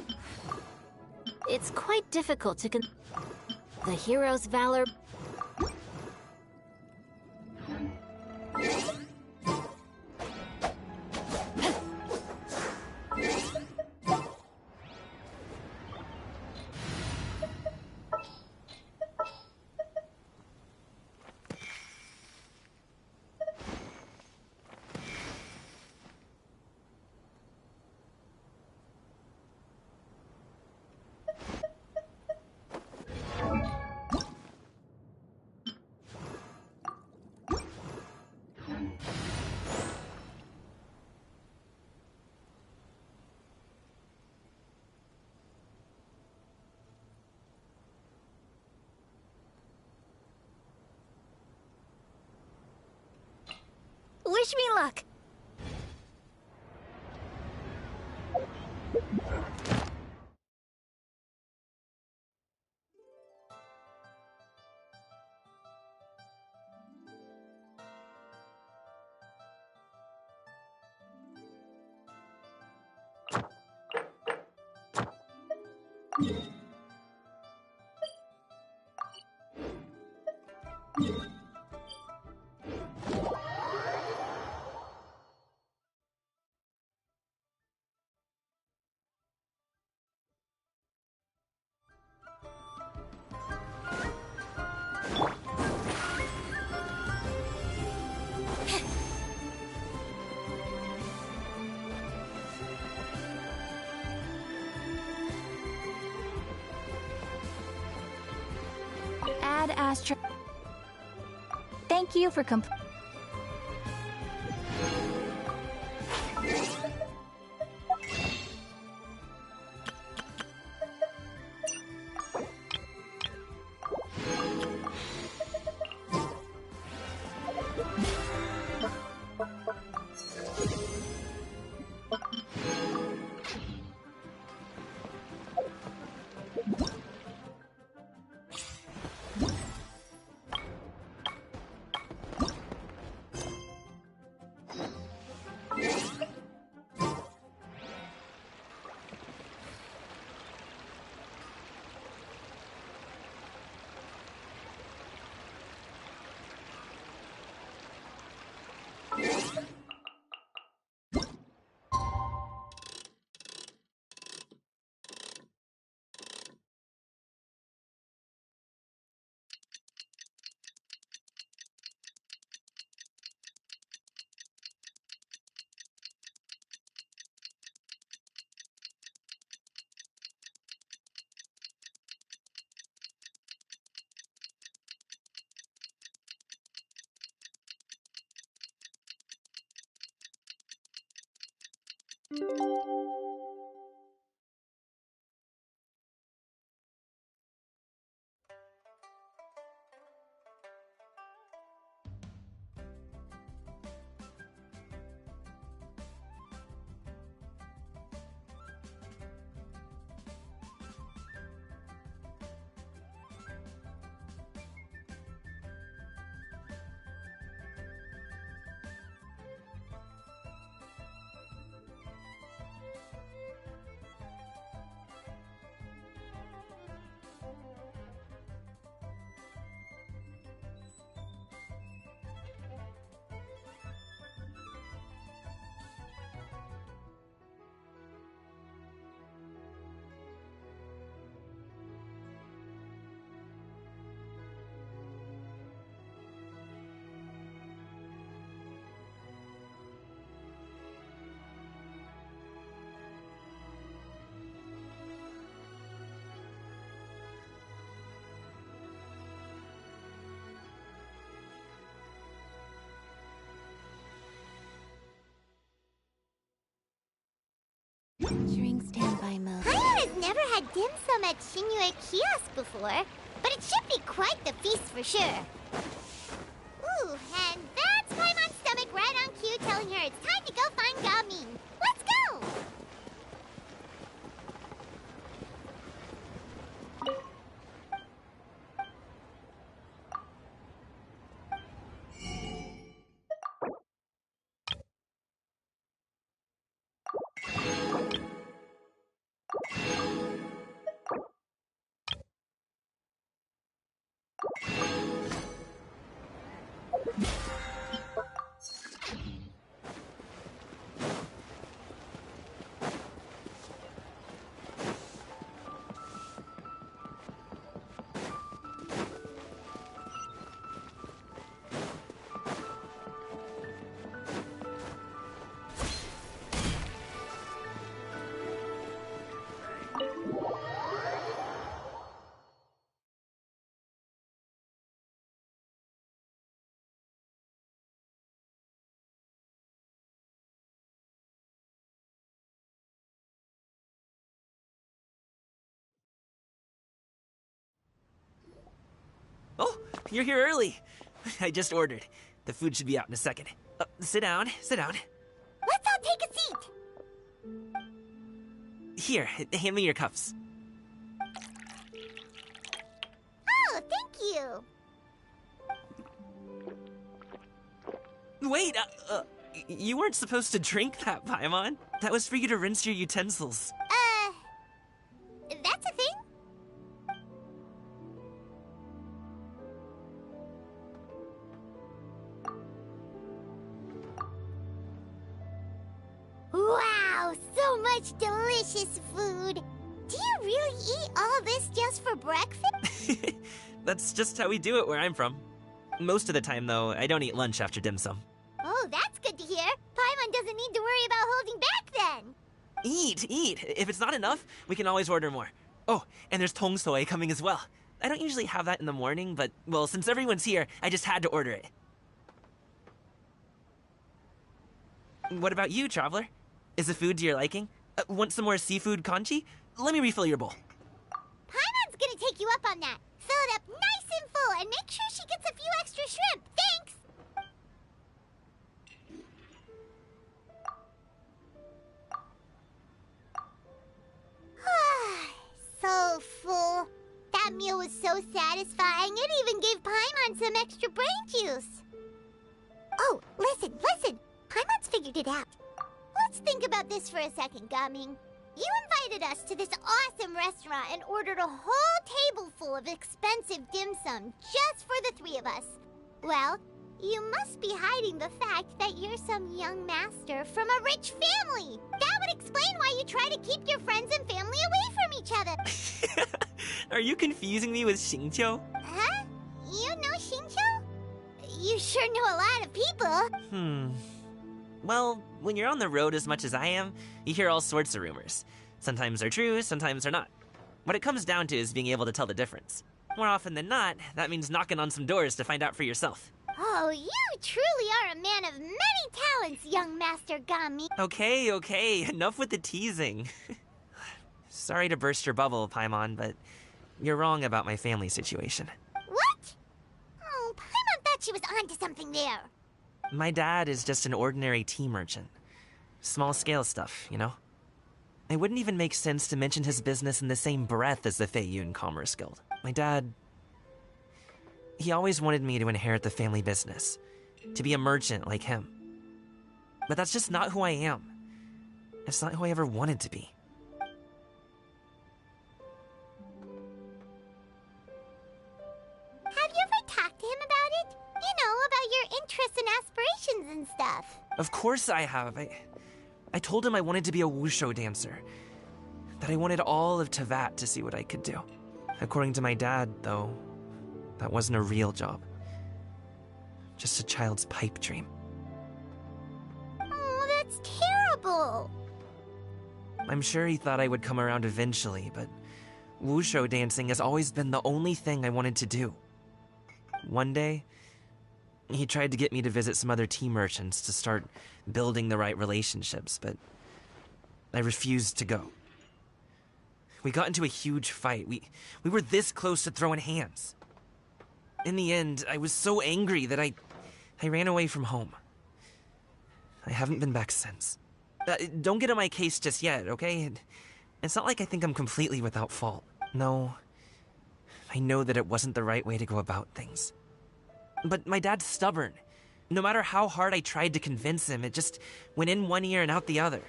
It's quite difficult to the hero's valor. Wish me luck. Ad Astra. Thank you for Entering standby mode. Paimon has never had dim sum at Shinyue Kiosk before, but it should be quite the feast for sure. Ooh, and that's Paimon's stomach right on cue telling her it's time to go find Gamin. Let's go! Oh, you're here early. I just ordered. The food should be out in a second. Sit down, sit down. Let's all take a seat! Here, hand me your cups. Oh, thank you! Wait, you weren't supposed to drink that, Paimon. That was for you to rinse your utensils. That's a thing? Wow, so much delicious food! Do you really eat all this just for breakfast? That's just how we do it where I'm from. Most of the time, though, I don't eat lunch after dim sum. Oh, that's good to hear. Paimon doesn't need to worry about holding back then. Eat, eat. If it's not enough, we can always order more. Oh, and there's tong soy coming as well. I don't usually have that in the morning, but, well, since everyone's here, I just had to order it. What about you, traveler? Is the food to your liking? Want some more seafood congee? Let me refill your bowl. Paimon's gonna take you up on that. Fill it up nice and full and make sure she gets a few extra shrimp. Thanks! So full. That meal was so satisfying, it even gave Paimon some extra brain juice. Oh, listen, listen. Paimon's figured it out. Let's think about this for a second, Gaming. You invited us to this awesome restaurant and ordered a whole table full of expensive dim sum just for the three of us. Well, you must be hiding the fact that you're some young master from a rich family. That would explain why you try to keep your friends and family away from each other. Are you confusing me with Xingqiu? Huh? You know Xingqiu? You sure know a lot of people. Well, when you're on the road as much as I am, you hear all sorts of rumors. Sometimes they're true, sometimes they're not. What it comes down to is being able to tell the difference. More often than not, that means knocking on some doors to find out for yourself. Oh, you truly are a man of many talents, young Master Gami. Okay, enough with the teasing. Sorry to burst your bubble, Paimon, but you're wrong about my family situation. What? Oh, Paimon thought she was onto something there. My dad is just an ordinary tea merchant. Small-scale stuff, you know? It wouldn't even make sense to mention his business in the same breath as the Feiyun Commerce Guild. My dad... he always wanted me to inherit the family business, to be a merchant like him. But that's just not who I am. It's not who I ever wanted to be. Have you ever talked to him about it? You know, about your interests and aspirations and stuff. Of course I have. I told him I wanted to be a wushu dancer. That I wanted all of Tevat to see what I could do. According to my dad, though, that wasn't a real job. Just a child's pipe dream. Oh, that's terrible. I'm sure he thought I would come around eventually, but wushu dancing has always been the only thing I wanted to do. One day, he tried to get me to visit some other tea merchants to start building the right relationships, but I refused to go. We got into a huge fight. We were this close to throwing hands. In the end, I was so angry that I ran away from home. I haven't been back since. Don't get on my case just yet, okay? It's not like I think I'm completely without fault. No. I know that it wasn't the right way to go about things. But my dad's stubborn. No matter how hard I tried to convince him, it just went in one ear and out the other.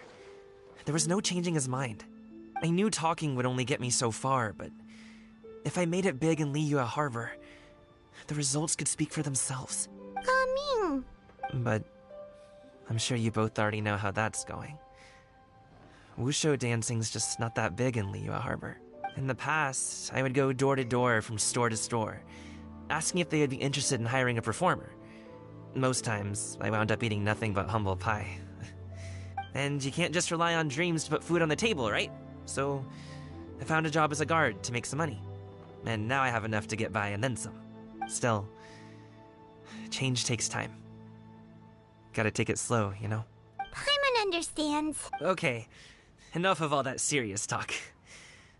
There was no changing his mind. I knew talking would only get me so far, but if I made it big in Liyue Harbor, the results could speak for themselves. Gaming. But I'm sure you both already know how that's going. Wushu dancing's just not that big in Liyue Harbor. In the past, I would go door to door from store to store, asking if they would be interested in hiring a performer. Most times, I wound up eating nothing but humble pie. And you can't just rely on dreams to put food on the table, right? So, I found a job as a guard to make some money. And now I have enough to get by and then some. Still, change takes time. Gotta take it slow, you know? Paimon understands. Okay, enough of all that serious talk.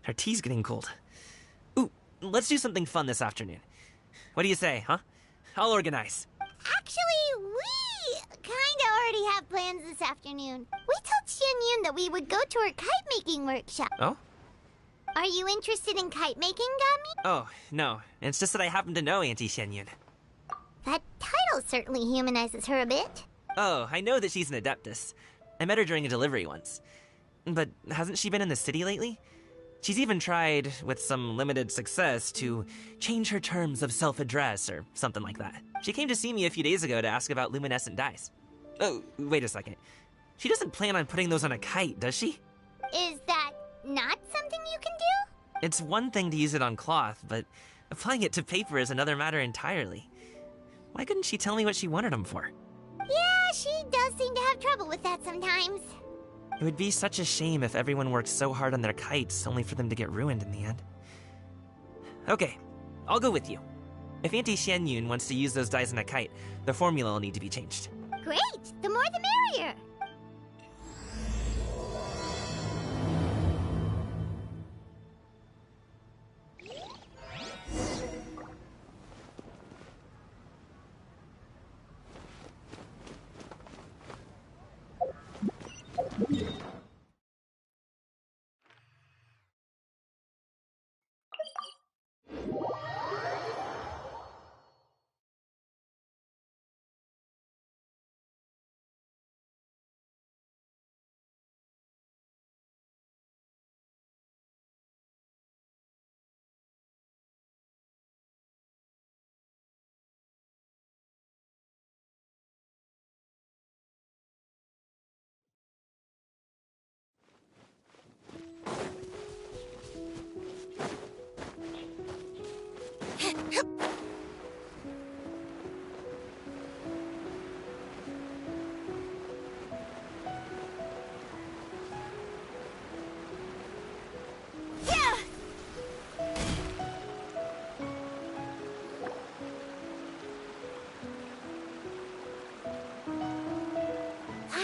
Our tea's getting cold. Ooh, let's do something fun this afternoon. What do you say, huh? I'll organize. Actually, we kinda already have plans this afternoon. We told Xianyun that we would go to her kite-making workshop. Oh? Are you interested in kite-making, Gami? Oh, no. It's just that I happen to know Auntie Xianyun. That title certainly humanizes her a bit. Oh, I know that she's an adeptus. I met her during a delivery once. But hasn't she been in the city lately? She's even tried, with some limited success, to change her terms of self-address or something like that. She came to see me a few days ago to ask about luminescent dyes. Oh, wait a second. She doesn't plan on putting those on a kite, does she? Is that not something you can do? It's one thing to use it on cloth, but applying it to paper is another matter entirely. Why couldn't she tell me what she wanted them for? Yeah, she does seem to have trouble with that sometimes. It would be such a shame if everyone worked so hard on their kites only for them to get ruined in the end. Okay, I'll go with you. If Auntie Xianyun wants to use those dyes on a kite, the formula will need to be changed. Great! The more the merrier!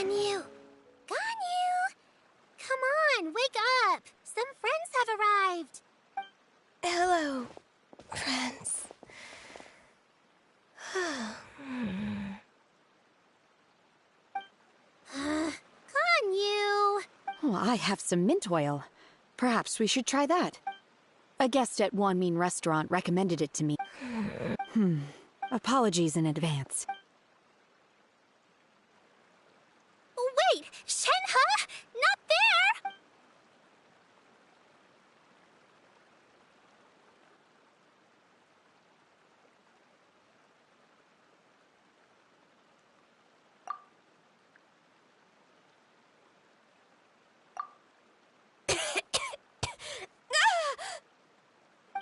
Ganyu! Ganyu! Come on, wake up! Some friends have arrived! Hello, friends. Ganyu! Oh, I have some mint oil. Perhaps we should try that. A guest at Wanmin Restaurant recommended it to me. Apologies in advance. Wait! Shenhe? Not there!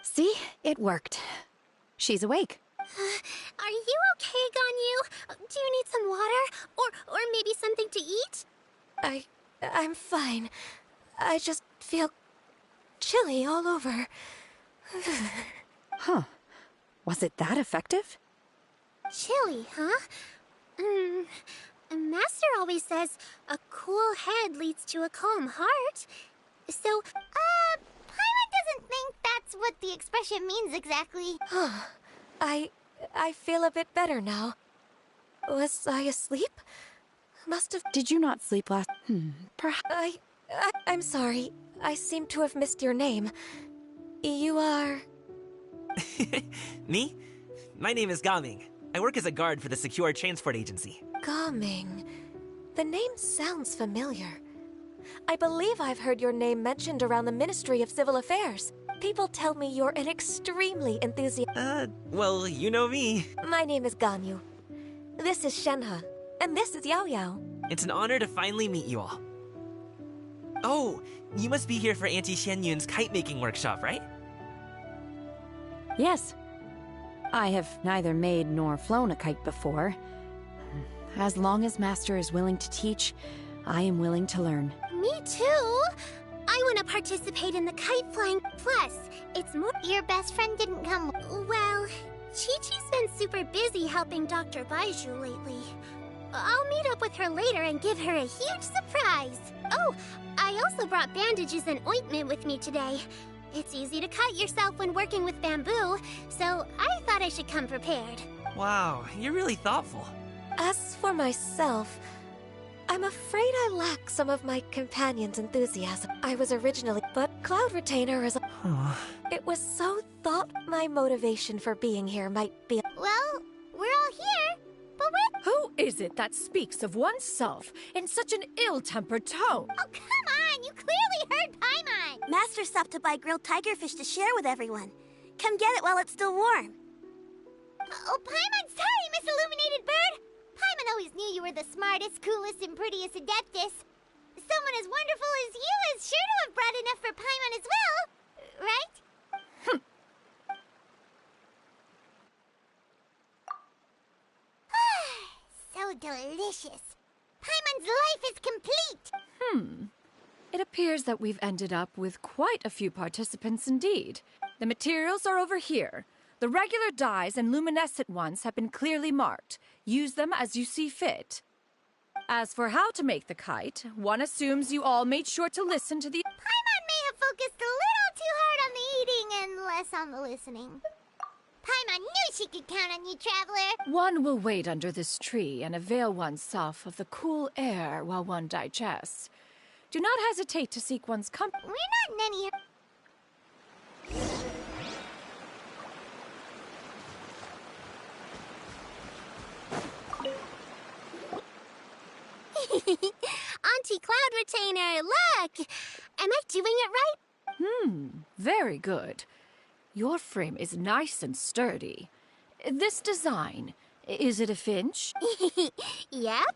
See? It worked. She's awake. Are you okay, Ganyu? Do you need some water? Or maybe something to eat? I'm fine. I just feel chilly all over. Huh. Was it that effective? Chilly, huh? Master always says a cool head leads to a calm heart. So, Paimon doesn't think that's what the expression means exactly. I feel a bit better now. Was I asleep? Must have... Did you not sleep last... Perhaps... I'm sorry. I seem to have missed your name. You are... Me? My name is Gaming. I work as a guard for the Secure Transport Agency. Gaming. The name sounds familiar. I believe I've heard your name mentioned around the Ministry of Civil Affairs. People tell me you're an extremely enthusiastic... Well, you know me. My name is Ganyu. This is Shenhe, and this is Yao Yao. It's an honor to finally meet you all. Oh, you must be here for Auntie Xianyun's kite-making workshop, right? Yes. I have neither made nor flown a kite before. As long as Master is willing to teach, I am willing to learn. Me too. I want to participate in the kite flying. Plus, it's more... Your best friend didn't come... Well, Chi-Chi's been super busy helping Dr. Baizhu lately. I'll meet up with her later and give her a huge surprise. Oh, I also brought bandages and ointment with me today. It's easy to cut yourself when working with bamboo, so I thought I should come prepared. Wow, you're really thoughtful. As for myself, I'm afraid I lack some of my companion's enthusiasm. I was originally, but Cloud Retainer is It was so thought my motivation for being here might be... Well, we're all here, but we're... Who is it that speaks of oneself in such an ill-tempered tone? Oh, come on! You clearly heard Paimon! Master stopped to buy grilled tigerfish to share with everyone. Come get it while it's still warm. Oh, Paimon, sorry, Miss Illuminated Bird! Paimon always knew you were the smartest, coolest, and prettiest Adeptus. Someone as wonderful as you is sure to have brought enough for Paimon as well, right? So delicious. Paimon's life is complete. It appears that we've ended up with quite a few participants indeed. The materials are over here. The regular dyes and luminescent ones have been clearly marked. Use them as you see fit. As for how to make the kite, one assumes you all made sure to listen to the... Paimon may have focused a little too hard on the eating and less on the listening. Paimon knew she could count on you, Traveler. One will wait under this tree and avail oneself of the cool air while one digests. Do not hesitate to seek one's company. We're not in any... Auntie Cloud Retainer, look! Am I doing it right? Very good. Your frame is nice and sturdy. This design, is it a finch? Yep.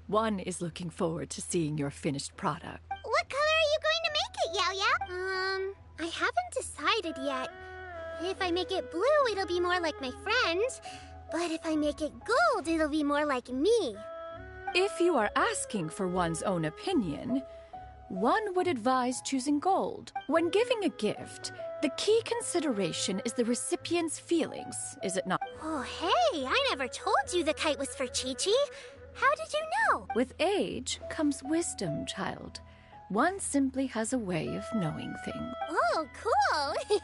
One is looking forward to seeing your finished product. What color are you going to make it, Yao Yao? I haven't decided yet. If I make it blue, it'll be more like my friend. But if I make it gold, it'll be more like me. If you are asking for one's own opinion, one would advise choosing gold. When giving a gift, the key consideration is the recipient's feelings, is it not? Oh, hey, I never told you the kite was for Chi-Chi. How did you know? With age comes wisdom, child. One simply has a way of knowing things. Oh, cool.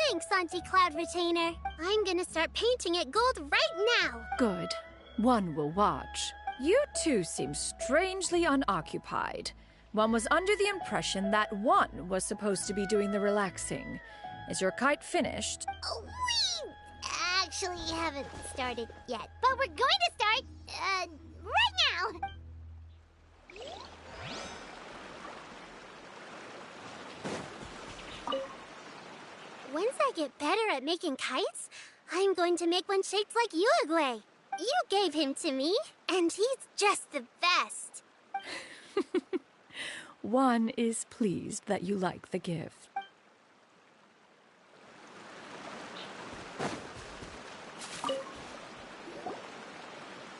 Thanks, Auntie Cloud Retainer. I'm gonna start painting it gold right now. Good. One will watch. You two seem strangely unoccupied. One was under the impression that one was supposed to be doing the relaxing. Is your kite finished? Oh, we actually haven't started yet, but we're going to start, right now. Once I get better at making kites, I'm going to make one shaped like Uruguay. You gave him to me, and he's just the best. One is pleased that you like the gift.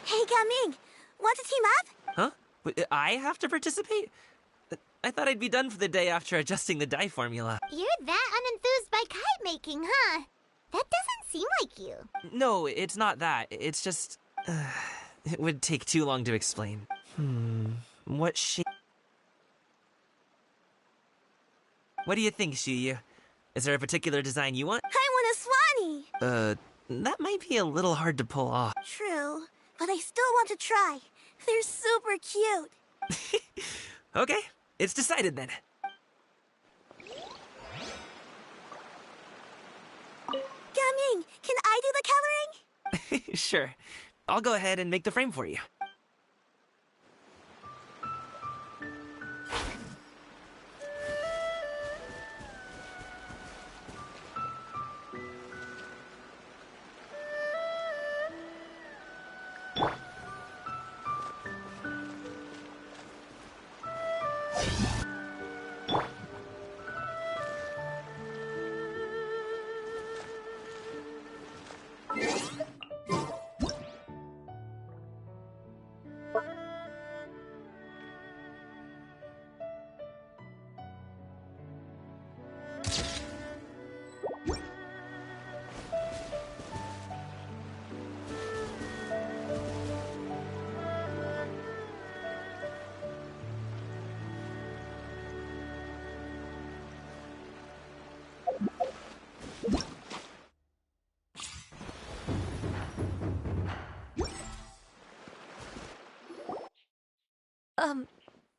Hey, Gaming, want to team up? Huh? But I have to participate? I thought I'd be done for the day after adjusting the dye formula. You're that unenthused by kite making, huh? That doesn't seem like you. No, it's not that. It's just... it would take too long to explain. What shape... What do you think, Shuyu? Is there a particular design you want? I want a Swanee! That might be a little hard to pull off. True, but I still want to try. They're super cute. Okay, it's decided then. Gaming, can I do the coloring? Sure. I'll go ahead and make the frame for you.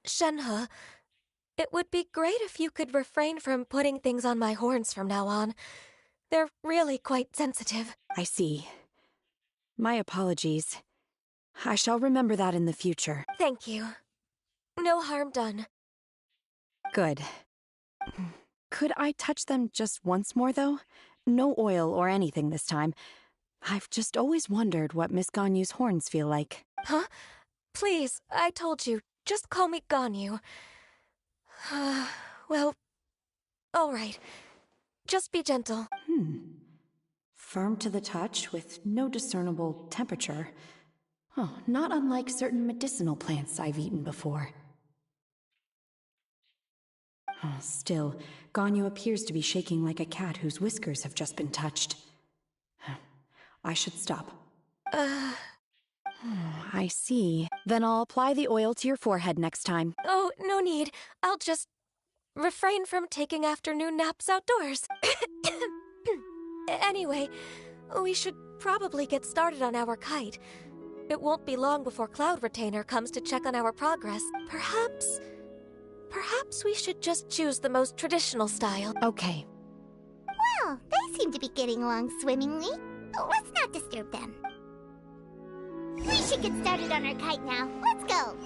Shenhe, it would be great if you could refrain from putting things on my horns from now on. They're really quite sensitive. I see. My apologies. I shall remember that in the future. Thank you. No harm done. Good. Could I touch them just once more, though? No oil or anything this time. I've just always wondered what Miss Ganyu's horns feel like. Huh? Please, I told you, just call me Ganyu. Well, all right. Just be gentle. Firm to the touch with no discernible temperature. Oh, not unlike certain medicinal plants I've eaten before. Oh, still, Ganyu appears to be shaking like a cat whose whiskers have just been touched. I should stop. I see. Then I'll apply the oil to your forehead next time. Oh, no need. I'll just refrain from taking afternoon naps outdoors. Anyway, we should probably get started on our kite. It won't be long before Cloud Retainer comes to check on our progress. Perhaps we should just choose the most traditional style. Okay. Well, they seem to be getting along swimmingly. Let's not disturb them. We should get started on our kite now. Let's go.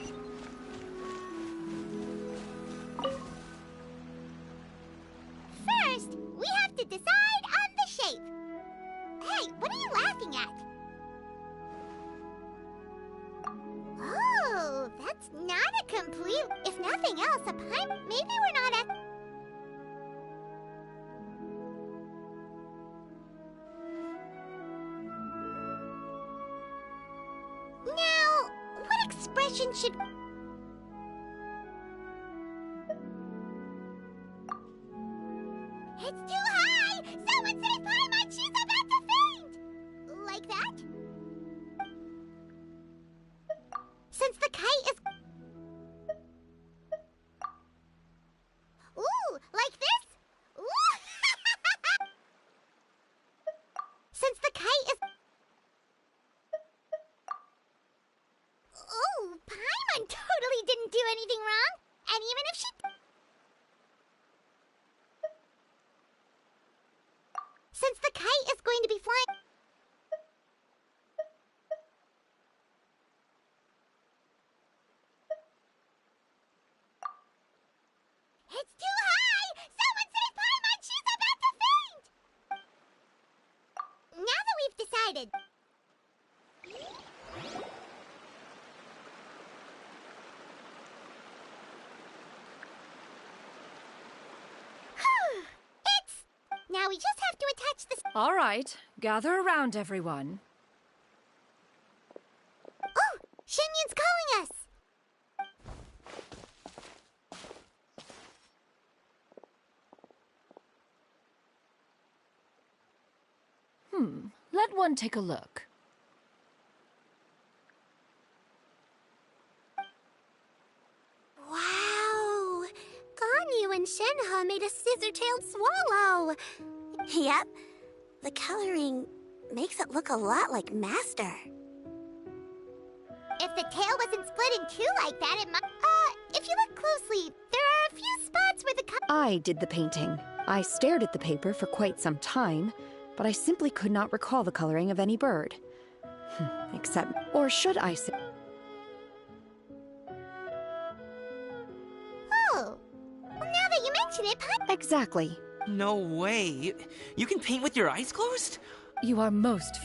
First, we have to decide on the shape. Hey, what are you laughing at? Oh, that's not a complete... If nothing else, a pine... Maybe we're not at... Now, what expression should... It's too high! Someone save Paimon! She's about to faint! Like that? Since the kite is... Ooh, like this? Ooh! Since the kite is... Oh, Paimon totally didn't do anything wrong. And even if she... Since the kite is going to be flying... It's too high! Someone save Paimon! She's about to faint! Now that we've decided... Now we just have to attach this... All right, gather around, everyone. Oh! Shenyun's calling us! one take a look? Wow! Ganyu and Shenhe made a scissor-tailed swallow! Yep. The coloring makes it look a lot like Master. If the tail wasn't split in two like that, it might... if you look closely, there are a few spots where the I did the painting. I stared at the paper for quite some time, but I simply could not recall the coloring of any bird. Except, or should I say... Oh! Well, now that you mention it, Exactly. No way. You can paint with your eyes closed? You are most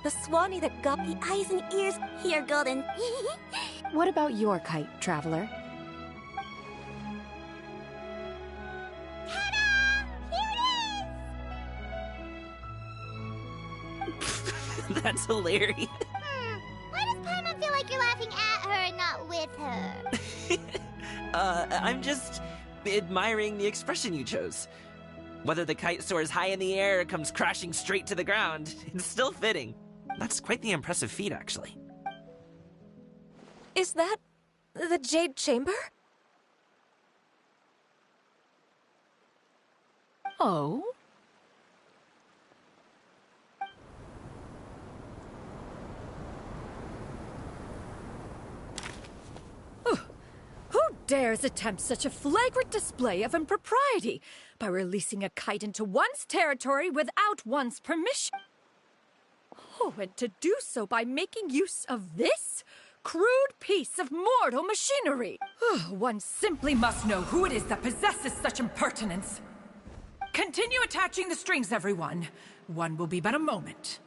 The Swanee that got the eyes and ears here, Golden. What about your kite, Traveler? That's hilarious. Why does Paimon feel like you're laughing at her and not with her? I'm just admiring the expression you chose. Whether the kite soars high in the air or comes crashing straight to the ground, it's still fitting. That's quite the impressive feat, actually. Is that the Jade Chamber? Oh? Who dares attempt such a flagrant display of impropriety by releasing a kite into one's territory without one's permission? Oh, and to do so by making use of this crude piece of mortal machinery. One simply must know who it is that possesses such impertinence. Continue attaching the strings, everyone. One will be but a moment.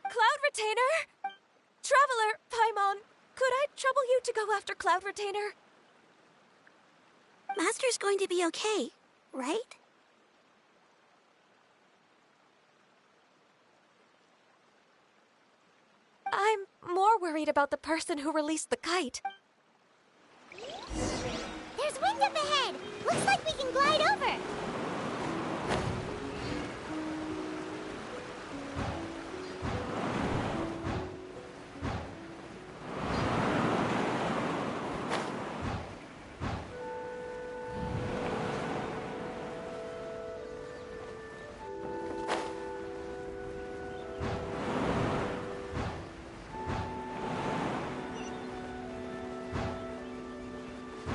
Cloud Retainer! Traveler, Paimon, could I trouble you to go after Cloud Retainer? Master's going to be okay, right? I'm more worried about the person who released the kite. There's wind up ahead! Looks like we can glide over!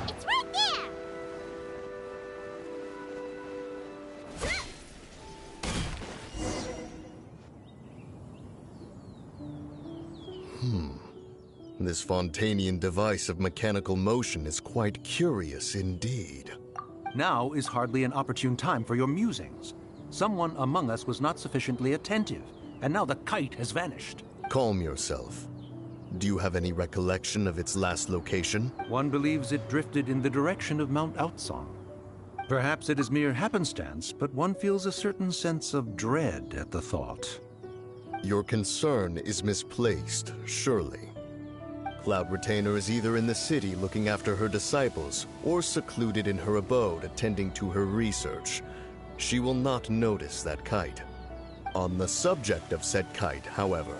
It's right there! This Fontanian device of mechanical motion is quite curious indeed. Now is hardly an opportune time for your musings. Someone among us was not sufficiently attentive, and now the kite has vanished. Calm yourself. Do you have any recollection of its last location? One believes it drifted in the direction of Mount Outsong. Perhaps it is mere happenstance, but one feels a certain sense of dread at the thought. Your concern is misplaced, surely. Cloud Retainer is either in the city looking after her disciples, or secluded in her abode attending to her research. She will not notice that kite. On the subject of said kite, however,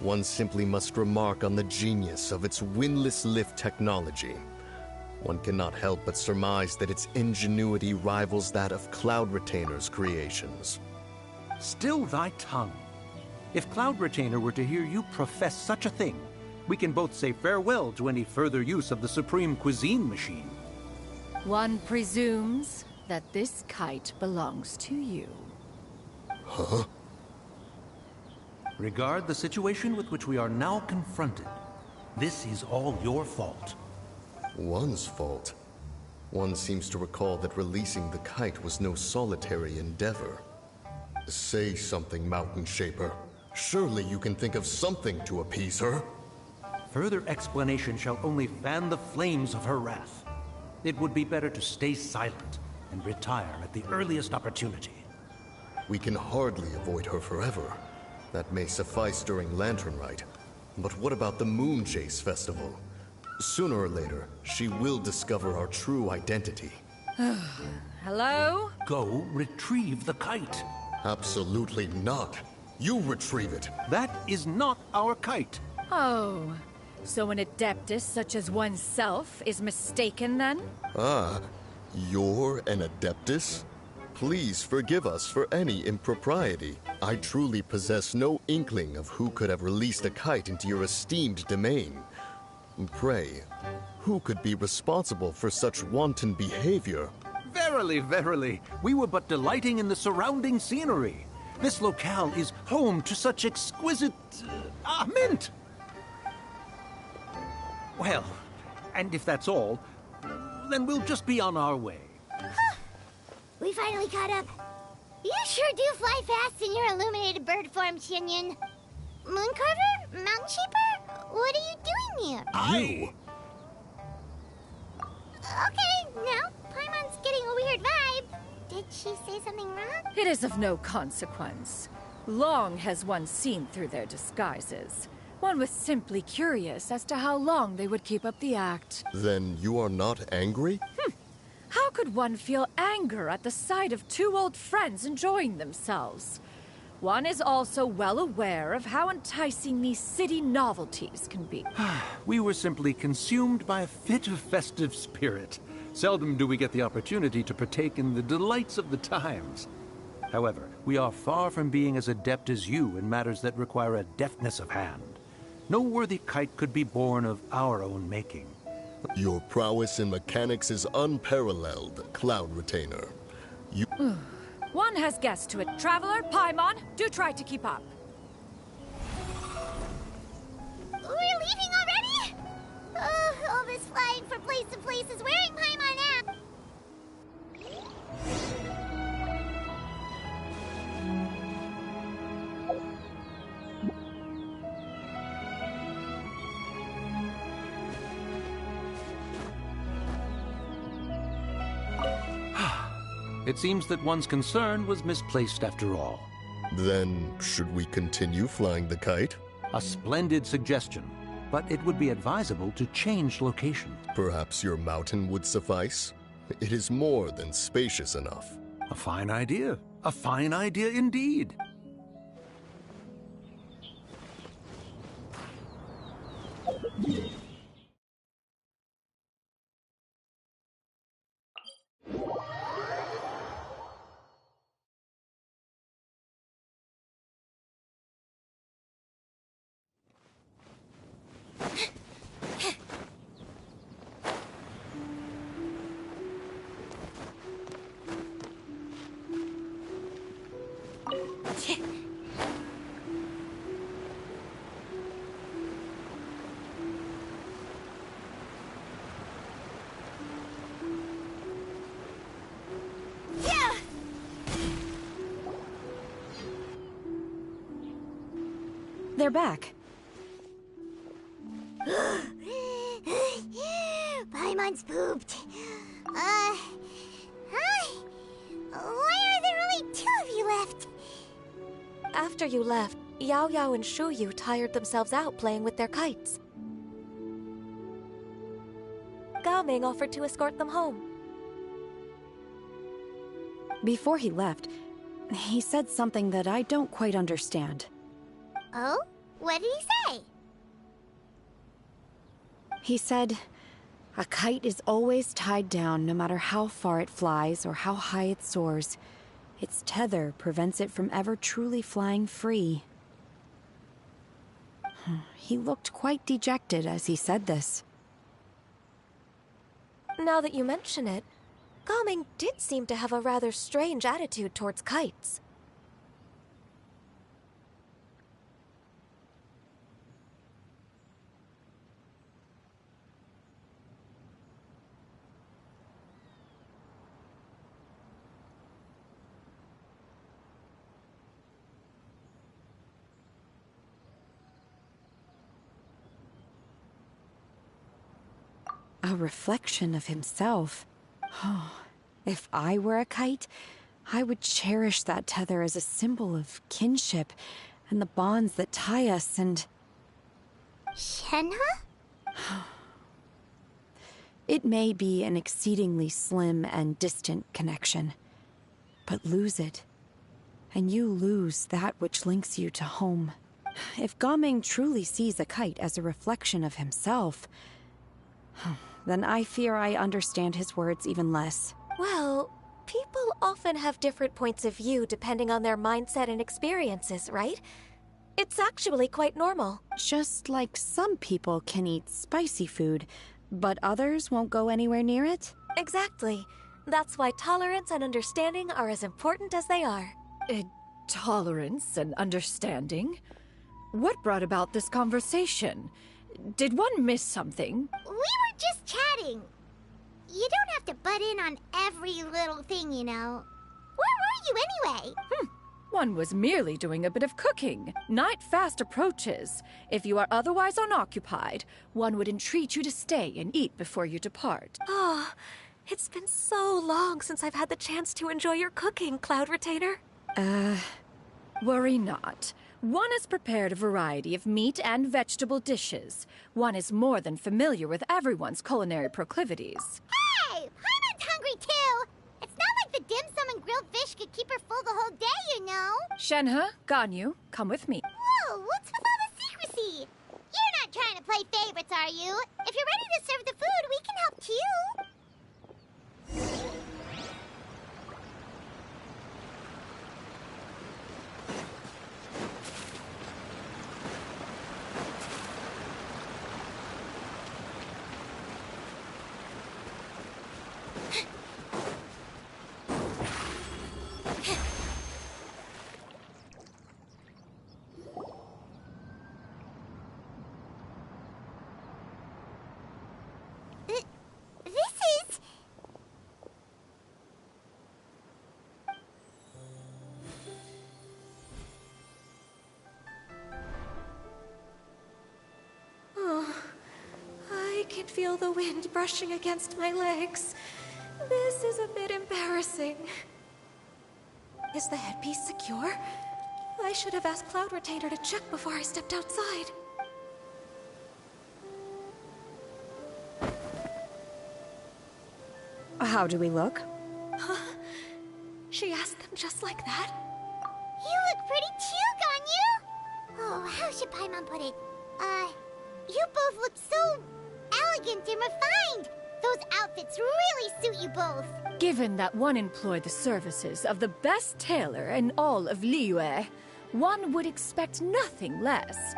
one simply must remark on the genius of its windless lift technology. One cannot help but surmise that its ingenuity rivals that of Cloud Retainer's creations. Still thy tongue. If Cloud Retainer were to hear you profess such a thing, we can both say farewell to any further use of the Supreme Cuisine Machine. One presumes that this kite belongs to you. Huh? Regard the situation with which we are now confronted. This is all your fault. One's fault? One seems to recall that releasing the kite was no solitary endeavor. Say something, Mountain Shaper. Surely you can think of something to appease her. Further explanation shall only fan the flames of her wrath. It would be better to stay silent and retire at the earliest opportunity. We can hardly avoid her forever. That may suffice during Lantern Rite. But what about the Moon Chase Festival? Sooner or later, she will discover our true identity. Hello? Go retrieve the kite. Absolutely not. You retrieve it. That is not our kite. Oh, so an adeptus such as oneself is mistaken then? Ah, you're an adeptus? Please forgive us for any impropriety. I truly possess no inkling of who could have released a kite into your esteemed domain. Pray, who could be responsible for such wanton behavior? Verily, verily, we were but delighting in the surrounding scenery. This locale is home to such exquisite... mint! Well, and if that's all, then we'll just be on our way. We finally caught up. You sure do fly fast in your illuminated bird form, Shinyan. Mooncarver? Mountain Sheeper? What are you doing here? You? Okay, now, Paimon's getting a weird vibe. Did she say something wrong? It is of no consequence. Long has one seen through their disguises. One was simply curious as to how long they would keep up the act. Then you are not angry? How could one feel anger at the sight of two old friends enjoying themselves? One is also well aware of how enticing these city novelties can be. We were simply consumed by a fit of festive spirit. Seldom do we get the opportunity to partake in the delights of the times. However, we are far from being as adept as you in matters that require a deftness of hand. No worthy kite could be born of our own making. Your prowess in mechanics is unparalleled, Cloud Retainer. You... One has guessed to it. Traveler, Paimon, do try to keep up. We're leaving already? Oh, all this flying from place to place is wearing Paimon out. It seems that one's concern was misplaced after all. Then, should we continue flying the kite? A splendid suggestion, but it would be advisable to change location. Perhaps your mountain would suffice? It is more than spacious enough. A fine idea. A fine idea indeed. They're back. Paimon's pooped. Hi. Why are there only two of you left? After you left, Yao Yao and Shu Yu tired themselves out playing with their kites. Gao Ming offered to escort them home. Before he left, he said something that I don't quite understand. Oh? What did he say? He said, a kite is always tied down no matter how far it flies or how high it soars. Its tether prevents it from ever truly flying free. He looked quite dejected as he said this. Now that you mention it, Gao Ming did seem to have a rather strange attitude towards kites. A reflection of himself. Oh, if I were a kite, I would cherish that tether as a symbol of kinship and the bonds that tie us and... Shenhe? It may be an exceedingly slim and distant connection, but lose it, and you lose that which links you to home. If Gaming truly sees a kite as a reflection of himself, then I fear I understand his words even less. Well, people often have different points of view depending on their mindset and experiences, right? It's actually quite normal. Just like some people can eat spicy food, but others won't go anywhere near it? Exactly. That's why tolerance and understanding are as important as they are. Tolerance and understanding? What brought about this conversation? Did one miss something? We were just chatting. You don't have to butt in on every little thing, you know. Where were you anyway? One was merely doing a bit of cooking. Night fast approaches. If you are otherwise unoccupied, one would entreat you to stay and eat before you depart. Oh, it's been so long since I've had the chance to enjoy your cooking, Cloud Retainer. Worry not. One has prepared a variety of meat and vegetable dishes. One is more than familiar with everyone's culinary proclivities. Hey! Paimon's hungry too! It's not like the dim sum and grilled fish could keep her full the whole day, you know? Shenhe, Ganyu, come with me. Whoa, what's with all the secrecy? You're not trying to play favorites, are you? If you're ready to serve the food, we can help too. I can feel the wind brushing against my legs. This is a bit embarrassing. Is the headpiece secure? I should have asked Cloud Retainer to check before I stepped outside. How do we look? Huh? She asked them just like that? You look pretty too, Ganyu! Oh, how should Paimon put it? You both look so elegant and refined. Those outfits really suit you both. Given that one employed the services of the best tailor in all of Liyue, one would expect nothing less.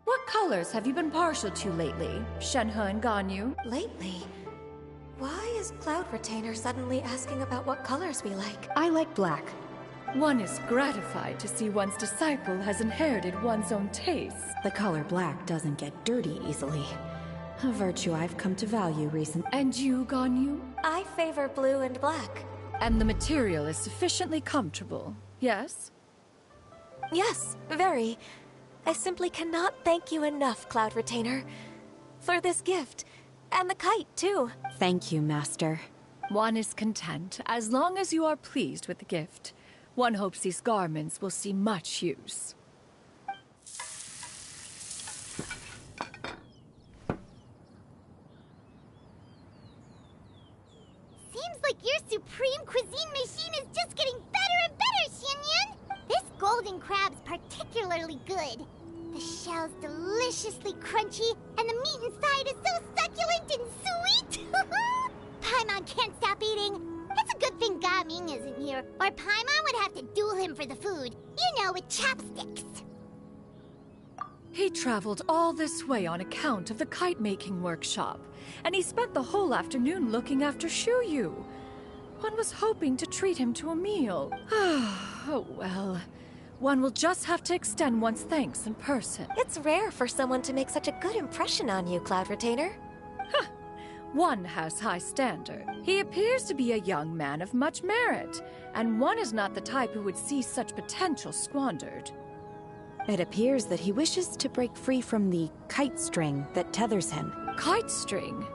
What colors have you been partial to lately, Shenhe and Ganyu? Lately? Why is Cloud Retainer suddenly asking about what colors we like? I like black. One is gratified to see one's disciple has inherited one's own tastes. The color black doesn't get dirty easily. A virtue I've come to value recently. And you, Ganyu? I favor blue and black. And the material is sufficiently comfortable, yes? Yes, very. I simply cannot thank you enough, Cloud Retainer, for this gift. And the kite, too. Thank you, Master. One is content, as long as you are pleased with the gift. One hopes these garments will see much use. Seems like your supreme cuisine machine is just getting better and better, Xianyun! This golden crab's particularly good. The shell's deliciously crunchy, and the meat inside is so succulent and sweet! Paimon can't stop eating. It's a good thing Gaming isn't here, or Paimon would have to duel him for the food. You know, with chopsticks. He traveled all this way on account of the kite-making workshop, and he spent the whole afternoon looking after Shuyu. One was hoping to treat him to a meal. Oh well. One will just have to extend one's thanks in person. It's rare for someone to make such a good impression on you, Cloud Retainer. One has high standard. He appears to be a young man of much merit, and one is not the type who would see such potential squandered. It appears that he wishes to break free from the kite string that tethers him. Kite string?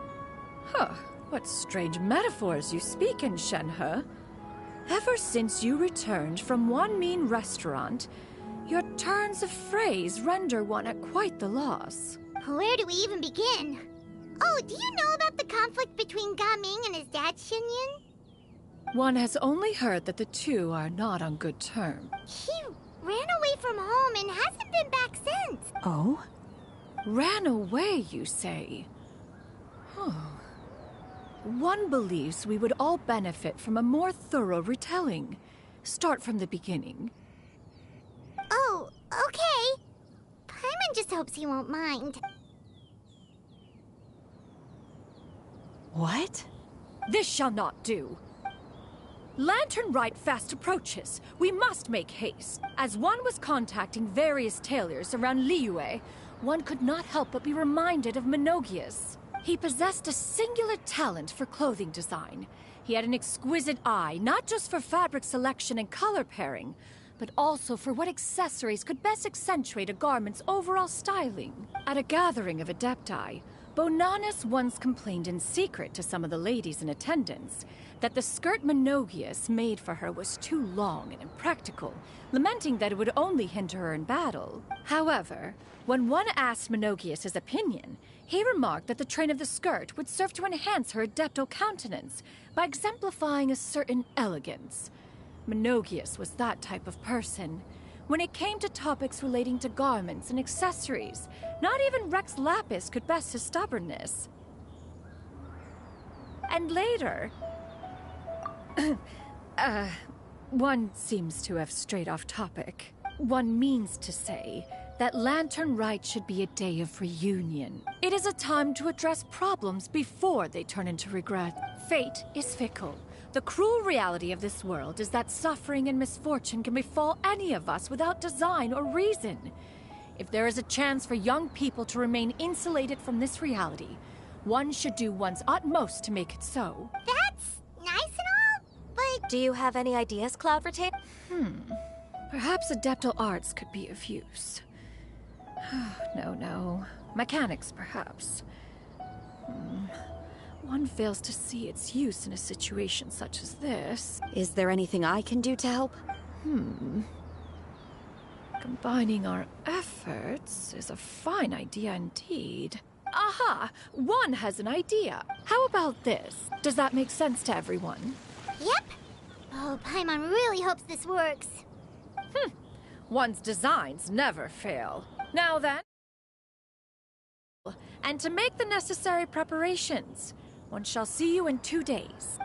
Huh, what strange metaphors you speak in, Shenhe. Ever since you returned from one mean restaurant, your turns of phrase render one at quite the loss. Where do we even begin? Oh, do you know about the conflict between Gaming and his dad, Xianyun? One has only heard that the two are not on good terms. He ran away from home and hasn't been back since. Oh? Ran away, you say? Huh. One believes we would all benefit from a more thorough retelling. Start from the beginning. Oh, okay. Paimon just hopes he won't mind. What? This shall not do. Lantern Rite fast approaches. We must make haste. As one was contacting various tailors around Liyue, one could not help but be reminded of Menogias. He possessed a singular talent for clothing design. He had an exquisite eye, not just for fabric selection and color pairing, but also for what accessories could best accentuate a garment's overall styling. At a gathering of Adepti, Bonanis once complained in secret to some of the ladies in attendance that the skirt Menogias made for her was too long and impractical, lamenting that it would only hinder her in battle. However, when one asked Menogias his opinion, he remarked that the train of the skirt would serve to enhance her adeptal countenance by exemplifying a certain elegance. Menogias was that type of person. When it came to topics relating to garments and accessories, not even Rex Lapis could best his stubbornness. And later... one seems to have strayed off topic. One means to say that Lantern Rite should be a day of reunion. It is a time to address problems before they turn into regret. Fate is fickle. The cruel reality of this world is that suffering and misfortune can befall any of us without design or reason. If there is a chance for young people to remain insulated from this reality, one should do one's utmost to make it so. That's nice and all, but... Do you have any ideas, Cloud Retainer? Perhaps adeptal arts could be of use. No. Mechanics, perhaps. One fails to see its use in a situation such as this. Is there anything I can do to help? Combining our efforts is a fine idea indeed. Aha! One has an idea. How about this? Does that make sense to everyone? Yep. Oh, Paimon really hopes this works. One's designs never fail. Now then... And to make the necessary preparations, one shall see you in 2 days.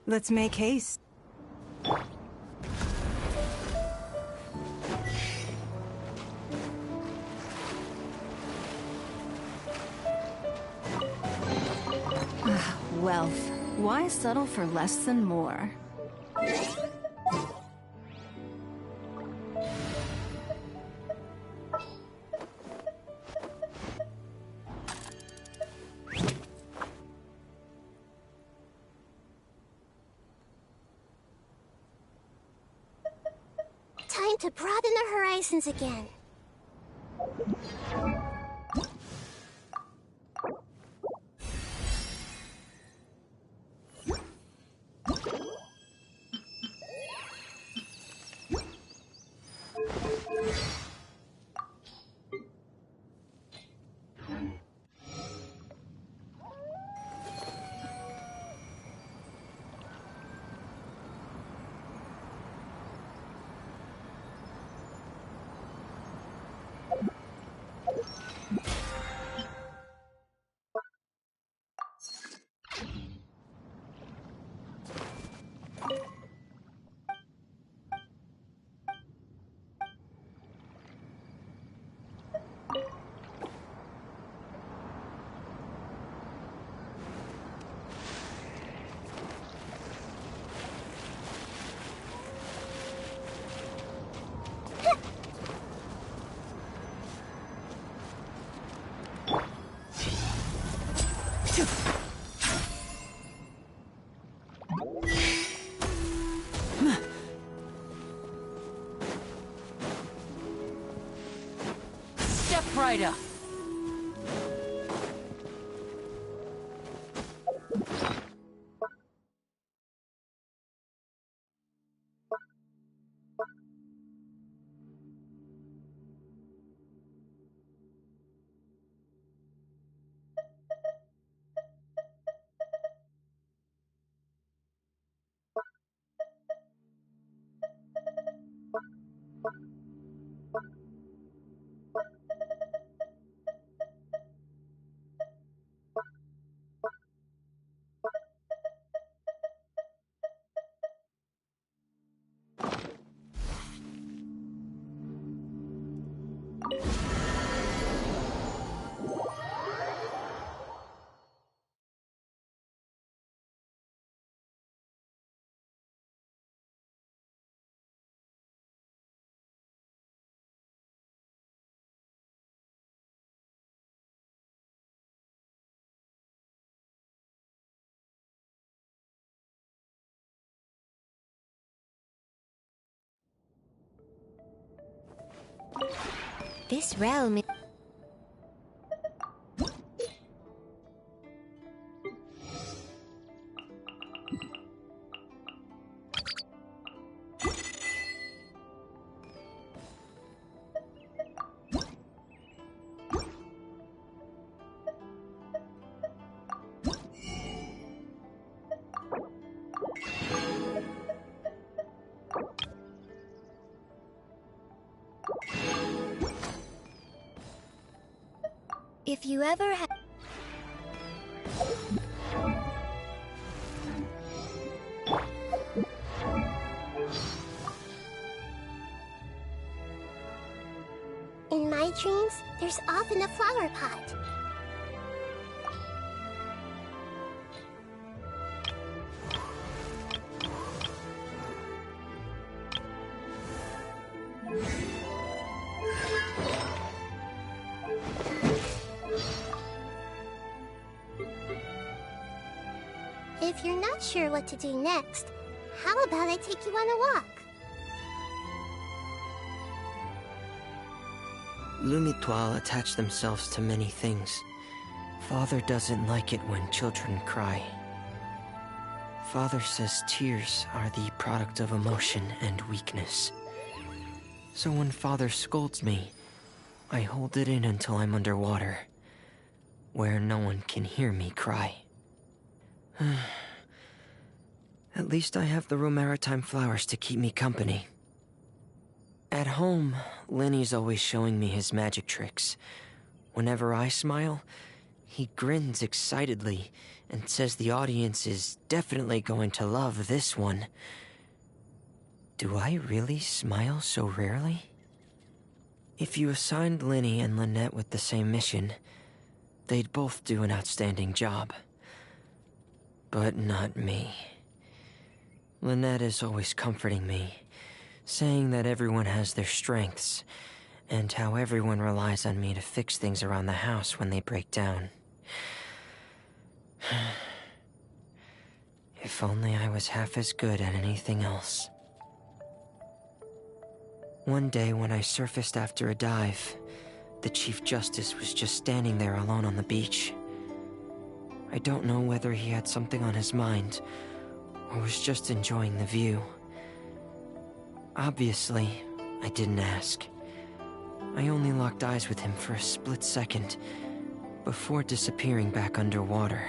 Let's make haste. Wealth. Why settle for less than more? Time to broaden the horizons again. right up. This realm is... If you ever had... In my dreams, there's often a flower pot. If you're not sure what to do next, how about I take you on a walk? Lumitoile attach themselves to many things. Father doesn't like it when children cry. Father says tears are the product of emotion and weakness. So when Father scolds me, I hold it in until I'm underwater, where no one can hear me cry. At least I have the Romaritime flowers to keep me company. At home, Lenny's always showing me his magic tricks. Whenever I smile, he grins excitedly and says the audience is definitely going to love this one. Do I really smile so rarely? If you assigned Lenny and Lynette with the same mission, they'd both do an outstanding job. But not me. Lynette is always comforting me, saying that everyone has their strengths, and how everyone relies on me to fix things around the house when they break down. If only I was half as good at anything else. One day when I surfaced after a dive, the Chief Justice was just standing there alone on the beach. I don't know whether he had something on his mind, or was just enjoying the view. Obviously, I didn't ask. I only locked eyes with him for a split second, before disappearing back underwater.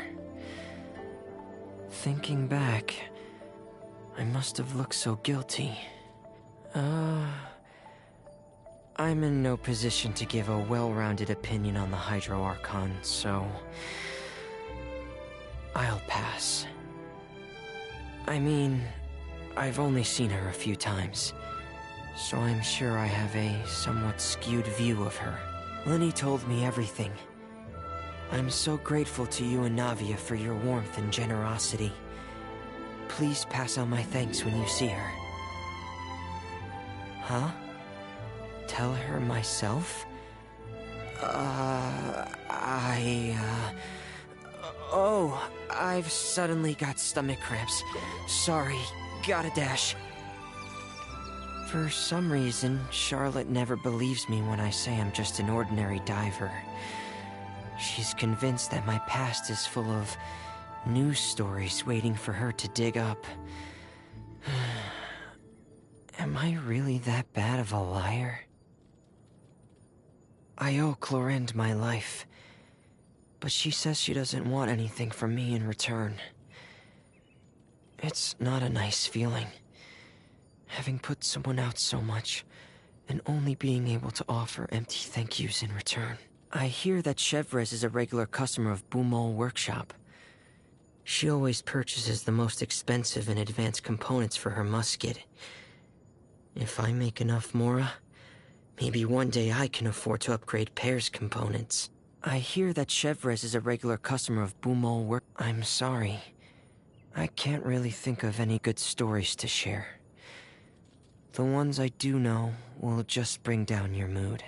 Thinking back, I must have looked so guilty. I'm in no position to give a well-rounded opinion on the Hydro Archon, so I'll pass. I mean, I've only seen her a few times, so I'm sure I have a somewhat skewed view of her. Lenny told me everything. I'm so grateful to you and Navia for your warmth and generosity. Please pass on my thanks when you see her. Huh? Tell her myself? Oh, I've suddenly got stomach cramps. Sorry, gotta dash. For some reason, Charlotte never believes me when I say I'm just an ordinary diver. She's convinced that my past is full of news stories waiting for her to dig up. Am I really that bad of a liar? I owe Clorinde my life, but she says she doesn't want anything from me in return. It's not a nice feeling, having put someone out so much, and only being able to offer empty thank yous in return. I hear that Chevrez is a regular customer of Boumol Workshop. She always purchases the most expensive and advanced components for her musket. If I make enough Mora, maybe one day I can afford to upgrade Pear's components. I hear that Chevrez is a regular customer of Boumol Work. I'm sorry. I can't really think of any good stories to share. The ones I do know will just bring down your mood.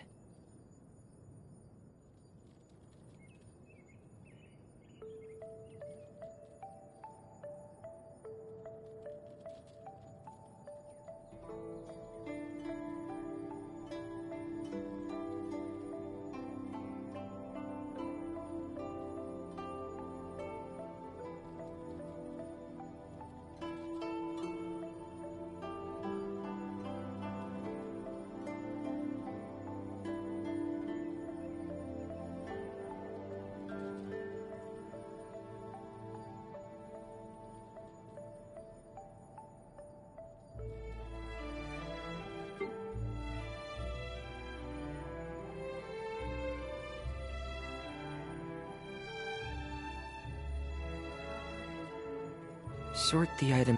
Sort the item.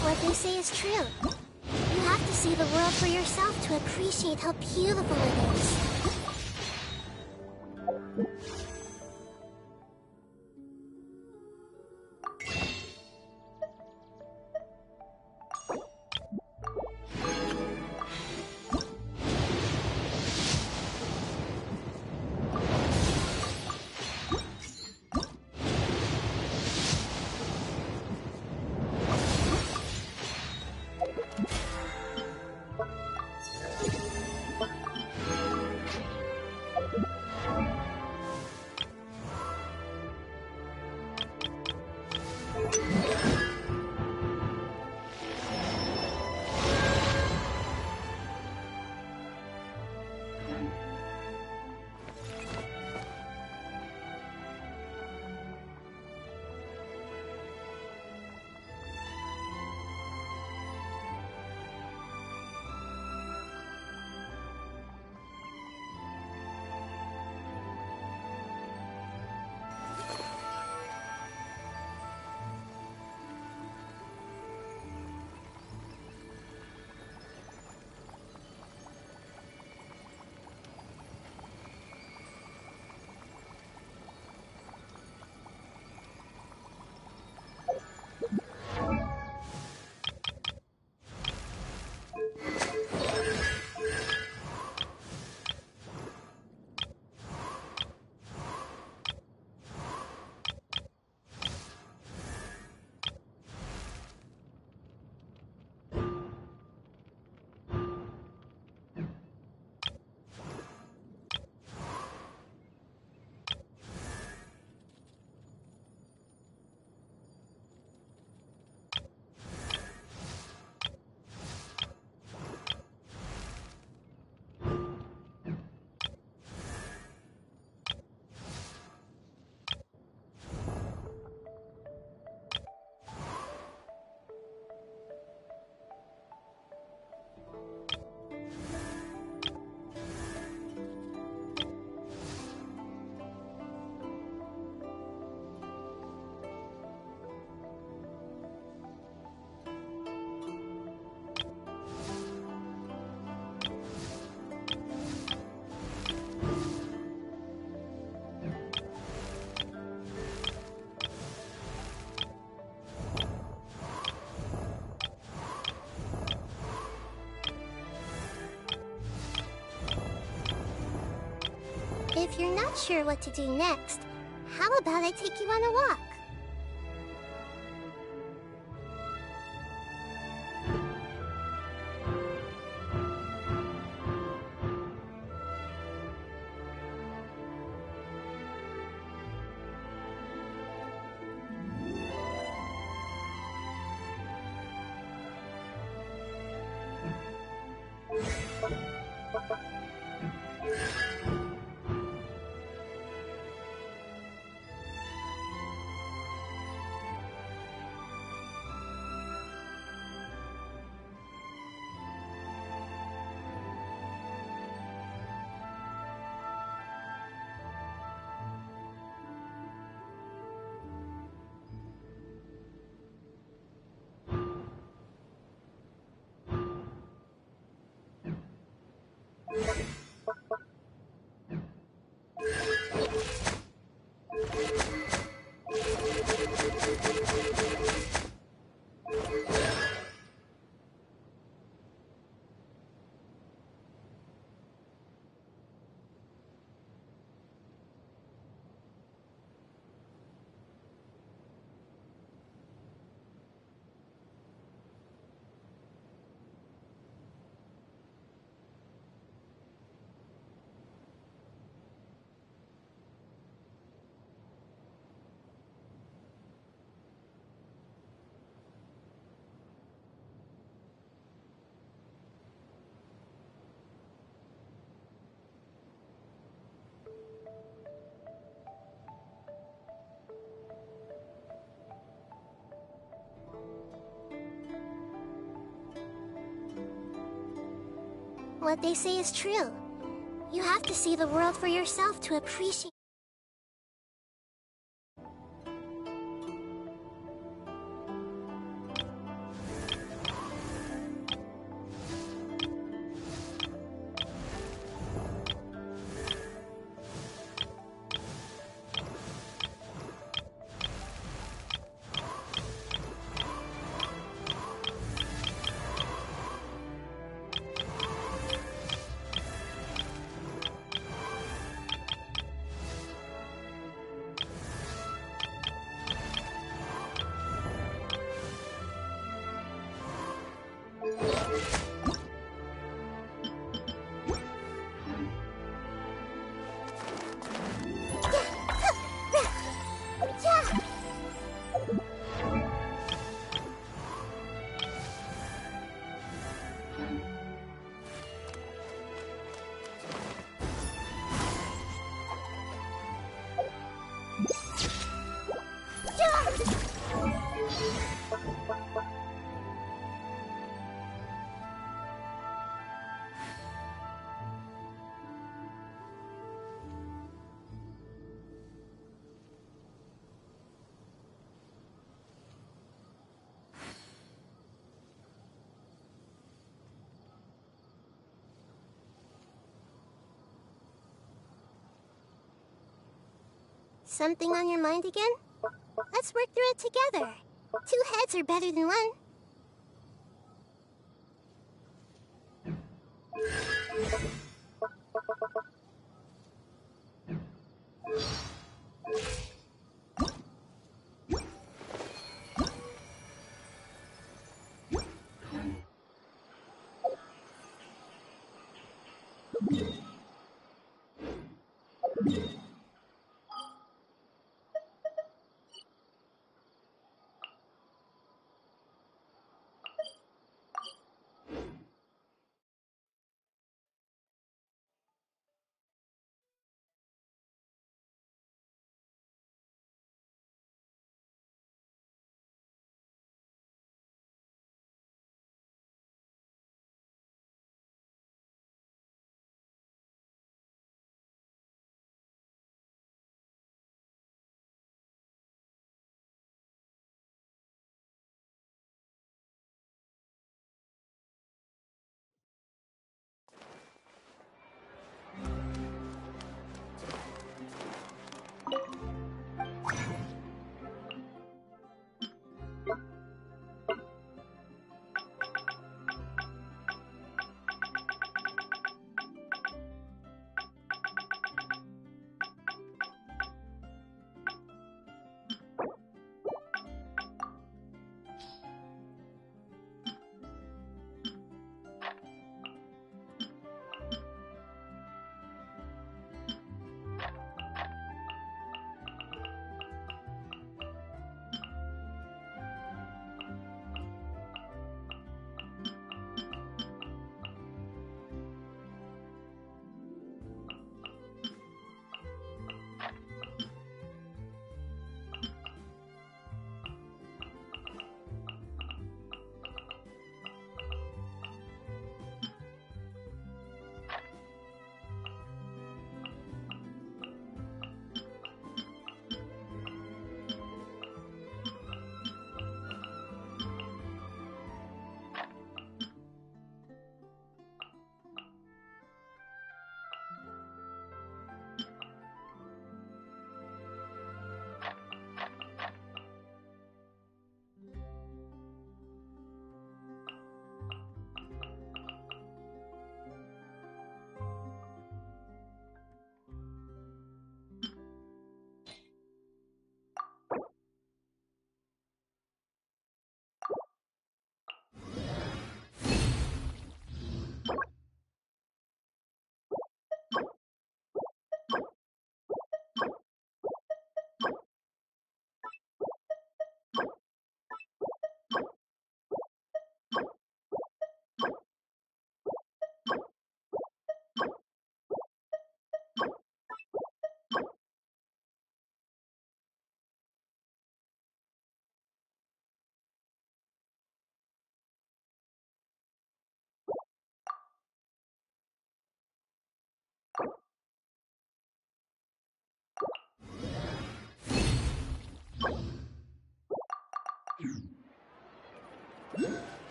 What they say is true. You have to see the world for yourself to appreciate how beautiful it is. If you're not sure what to do next, how about I take you on a walk? What they say is true. You have to see the world for yourself to appreciate. Something on your mind again? Let's work through it together. Two heads are better than one.